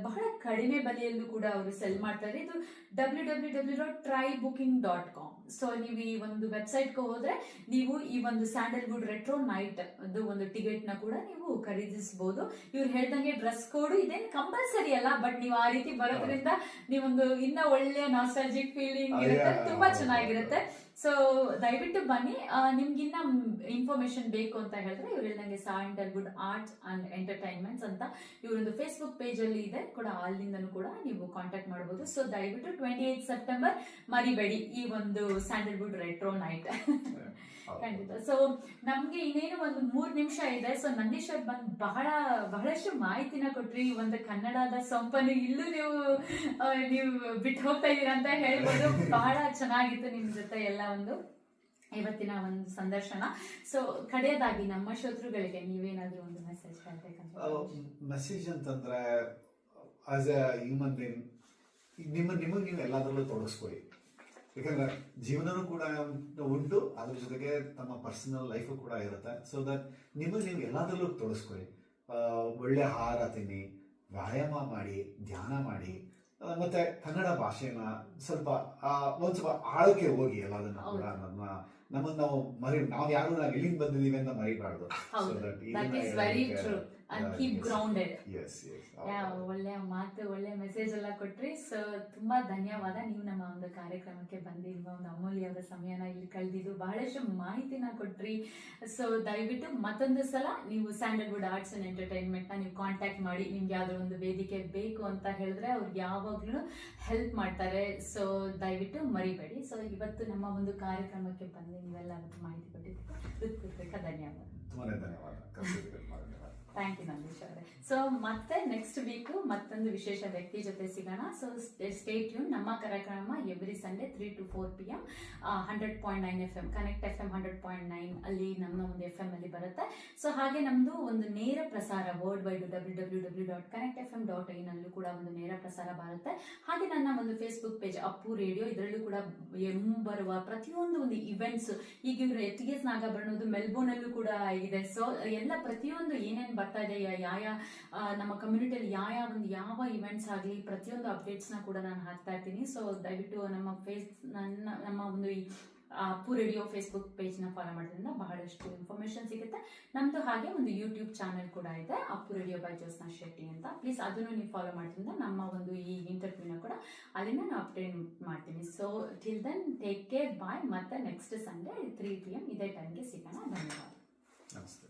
ಬಹಳ ಕಡಿಮೆ ಬೆಲೆಯಲ್ಲೂ ಕೂಡ ಅವರು ಸೆಲ್ ಮಾಡ್ತಾರೆ. ಇದು www.trybooking.com. ಸೊ ನೀವು ಈ ಒಂದು ವೆಬ್ಸೈಟ್ಗೆ ಹೋದ್ರೆ ನೀವು ಈ ಒಂದು ಸ್ಯಾಂಡಲ್ವುಡ್ ರೆಟ್ರೋ ನೈಟ್ ಅದು ಒಂದು ಟಿಕೆಟ್ ನ ಕೂಡ ನೀವು ಖರೀದಿಸಬಹುದು. ಇವ್ರು ಹೇಳ್ದಂಗೆ ಡ್ರೆಸ್ ಕೋಡ್ ಇದೇನು ಕಂಪಲ್ಸರಿ ಅಲ್ಲ, ಬಟ್ ನೀವು ಆ ರೀತಿ ಬರೋದ್ರಿಂದ ನೀವೊಂದು ಇನ್ನ ಒಳ್ಳೆ ನಾಸ್ಟಾಲ್ಜಿಕ್ ಫೀಲಿಂಗ್ ಇರುತ್ತೆ, ತುಂಬಾ ಚೆನ್ನಾಗಿರುತ್ತೆ. ಸೊ ದಯವಿಟ್ಟು ಬನ್ನಿ. ನಿಮ್ಗಿನ್ನ ಇನ್ಫಾರ್ಮೇಶನ್ ಬೇಕು ಅಂತ ಹೇಳಿದ್ರೆ ಇವ್ರು ಹೇಳ್ದಂಗೆ ಸ್ಯಾಂಡಲ್ವುಡ್ ಆರ್ಟ್ಸ್ ಅಂಡ್ ಎಂಟರ್ಟೈನ್ಮೆಂಟ್ಸ್ ಅಂತ ಇವರೊಂದು ಫೇಸ್ಬುಕ್ ಪೇಜ್ ಅಲ್ಲಿ ಇದೆ ಕೂಡ, ಅಲ್ಲಿಂದನೂ ಕೂಡ ನೀವು ಕಾಂಟ್ಯಾಕ್ಟ್ ಮಾಡಬಹುದು. ಸೊ ದಯವಿಟ್ಟು 28 ಸೆಪ್ಟೆಂಬರ್ ಮರಿಬೇಡಿ ಈ ಒಂದು ಸ್ಯಾಂಡಲ್ವುಡ್ ರೆಟ್ರೋ ನೈಟ್. ಖಂಡಿತ. ಸೊ ನಮ್ಗೆ ಇನ್ನೇನು ಒಂದು 3 ನಿಮಿಷ ಇದೆ. ಸೊ ನಂದೀಶ್ ಅವ್ರು ಬಂದು ಬಹಳಷ್ಟು ಮಾಹಿತಿನ ಕೊಟ್ರಿ. ಒಂದು ಕನ್ನಡದ ಸೊಂಪನ್ನು ಇಲ್ಲೂ ನೀವು ಬಿಟ್ಟು ಹೋಗ್ತಾ ಇದೀರ ಅಂತ ಹೇಳ್ಬೋದು. ಬಹಳ ಚೆನ್ನಾಗಿತ್ತು ನಿಮ್ ಜೊತೆ ಎಲ್ಲ ಒಂದು ಇವತ್ತಿನ ಒಂದು ಸಂದರ್ಶನ. ಸೊ ಕಡೆಯದಾಗಿ ನಮ್ಮ ಶ್ರೋತೃಗಳಿಗೆ ನೀವೇನಾದ್ರೂ ಒಂದು ಮೆಸೇಜ್ ಹೇಳ್ಬೇಕಂತ? ಮೆಸೇಜ್ ಅಂತಂದ್ರೆ ಆಸ್ ಎ ಹ್ಯೂಮನ್ ಬೀಯಿಂಗ್ ನಿಮಗೆ ನೀವು ಎಲ್ಲದರಲ್ಲೂ ತೊಡಗಿಸ್ಕೊಳ್ಳಿ. ಯಾಕಂದ್ರೆ ಜೀವನನೂ ಕೂಡ ಉಂಟು, ಅದ್ರ ಜೊತೆಗೆ ತಮ್ಮ ಪರ್ಸನಲ್ ಲೈಫು ಕೂಡ ಇರುತ್ತೆ. ಸೊ ದಟ್ ನಿಮಗೆ ನೀವು ಎಲ್ಲದರಲ್ಲೂ ತೊಡಗಿಸ್ಕೊಳ್ಳಿ. ಒಳ್ಳೆ ಆಹಾರ ತಿನ್ನಿ, ವ್ಯಾಯಾಮ ಮಾಡಿ, ಧ್ಯಾನ ಮಾಡಿ, ಮತ್ತೆ ಕನ್ನಡ ಭಾಷೆನ ಸ್ವಲ್ಪ ಒಂದ್ ಸ್ವಲ್ಪ ಆಳಕ್ಕೆ ಹೋಗಿ ಎಲ್ಲದನ್ನ ಕೂಡ ನಮ್ಮನ್ನ ನಾವು ಯಾರು ಇಲ್ಲಿಂದ ಬಂದಿದೀವಿ ಅಂತ ಮರಿಬಾರ್ದು. ಒಳ್ಳೆ ಮಾತು, ಒಳ್ಳೆ ಮೆಸೇಜ್ ಎಲ್ಲ ಕೊಟ್ರಿ. ಸೊ ತುಂಬಾ ಧನ್ಯವಾದ. ನೀವು ನಮ್ಮ ಒಂದು ಕಾರ್ಯಕ್ರಮಕ್ಕೆ ಬಂದು ನಿಮ್ಮ ಒಂದು ಅಮೂಲ್ಯವಾದ ಸಮಯನ ಇಲ್ಲಿ ಕಳೆದಿದ್ದು ಬಹಳಷ್ಟು ಮಾಹಿತಿನ ಕೊಟ್ರಿ. ಸೊ ದಯವಿಟ್ಟು ಮತ್ತೊಂದು ಸಲ ನೀವು ಸ್ಯಾಂಡಲ್ವುಡ್ ಆರ್ಟ್ಸ್ ಅಂಡ್ ಎಂಟರ್ಟೈನ್ಮೆಂಟ್ ನ ನೀವು ಕಾಂಟ್ಯಾಕ್ಟ್ ಮಾಡಿ. ನಿಮ್ಗೆ ಯಾವ್ದಾದ್ರು ಒಂದು ವೇದಿಕೆ ಬೇಕು ಅಂತ ಹೇಳಿದ್ರೆ ಅವ್ರಿಗೆ ಯಾವಾಗ್ಲೂ ಹೆಲ್ಪ್ ಮಾಡ್ತಾರೆ. ಸೊ ದಯವಿಟ್ಟು ಮರಿಬೇಡಿ. ಸೊ ಇವತ್ತು ನಮ್ಮ ಒಂದು ಕಾರ್ಯಕ್ರಮಕ್ಕೆ ಬಂದು ನೀವೆಲ್ಲ ಮಾಹಿತಿ ಕೊಟ್ಟಿದ್ದಕ್ಕೆ ಧನ್ಯವಾದ. ಥ್ಯಾಂಕ್ ಯು ನಂದೀಶ್ ಅವರೇ. ಸೊ ಮತ್ತೆ ನೆಕ್ಸ್ಟ್ ವೀಕ್ ಮತ್ತೊಂದು ವಿಶೇಷ ವ್ಯಕ್ತಿ ಜೊತೆ ಸಿಗೋಣ. So stay tune. ನಮ್ಮ ಕಾರ್ಯಕ್ರಮ every Sunday 3 to 4 PM 100.9 FM connect FM 100.9 ಅಲ್ಲಿ ನಮ್ಮ ಒಂದು FM ಅಲ್ಲಿ ಬರುತ್ತೆ. ಸೊ ಹಾಗೆ ನಮ್ದು ಒಂದು ನೇರ ಪ್ರಸಾರ ವರ್ಲ್ಡ್ ವೈಡ್ www.connectfm.in ಅಲ್ಲೂ ಕೂಡ ಒಂದು ನೇರ ಪ್ರಸಾರ ಬರುತ್ತೆ. ಹಾಗೆ ನನ್ನ ಒಂದು ಫೇಸ್ಬುಕ್ ಪೇಜ್ ಅಪ್ಪು ರೇಡಿಯೋ, ಇದರಲ್ಲೂ ಕೂಡ ಬರುವ ಪ್ರತಿಯೊಂದು ಒಂದು ಇವೆಂಟ್ಸ್, ಈಗ ಇವರು HGS ನಾಗಾಭರಣದ್ದು ಮೆಲ್ಬೋರ್ನ್ ಅಲ್ಲೂ ಕೂಡ ಇದೆ. ಸೊ ಎಲ್ಲ ಪ್ರತಿಯೊಂದು ಏನೇನು ಬರ್ತಾ ಇದೆ, ನಮ್ಮ ಕಮ್ಯುನಿಟಿಯಲ್ಲಿ ಯಾವ ಇವೆಂಟ್ಸ್ ಆಗಲಿ ಪ್ರತಿಯೊಂದು ಅಪ್ಡೇಟ್ಸ್ ನ ಕೂಡ ನಾನು ಹಾಕ್ತಾ ಇರ್ತೀನಿ. ಸೊ ದಯವಿಟ್ಟು ನಮ್ಮ ಒಂದು ಅಪ್ಪು ರೇಡಿಯೋ ಫೇಸ್ಬುಕ್ ಪೇಜ್ ನ ಫಾಲೋ ಮಾಡೋದ್ರಿಂದ ಬಹಳಷ್ಟು ಇನ್ಫಾರ್ಮೇಶನ್ ಸಿಗುತ್ತೆ. ನಮ್ದು ಹಾಗೆ ಒಂದು ಯೂಟ್ಯೂಬ್ ಚಾನೆಲ್ ಕೂಡ ಇದೆ, ಅಪ್ಪು ರೇಡಿಯೋ ಬೈ ಜ್ಯೋತ್ಸ್ನಾ ಶೆಟ್ಟಿ ಅಂತ. ಪ್ಲೀಸ್ ಅದನ್ನು ನೀವು ಫಾಲೋ ಮಾಡೋದ್ರಿಂದ ನಮ್ಮ ಒಂದು ಈ ಇಂಟರ್ವ್ಯೂನ ಕೂಡ ಅಲ್ಲಿಂದ ನಾನು ಅಪ್ಡೇಟ್ ಮಾಡ್ತೀನಿ. So till then take care, bye. ಮತ್ತೆ ನೆಕ್ಸ್ಟ್ ಸಂಡೇ 3 PM ಇದೇ ಟೈಮ್ಗೆ ಸಿಗೋಣ. ಧನ್ಯವಾದ. ನಮಸ್ತೆ.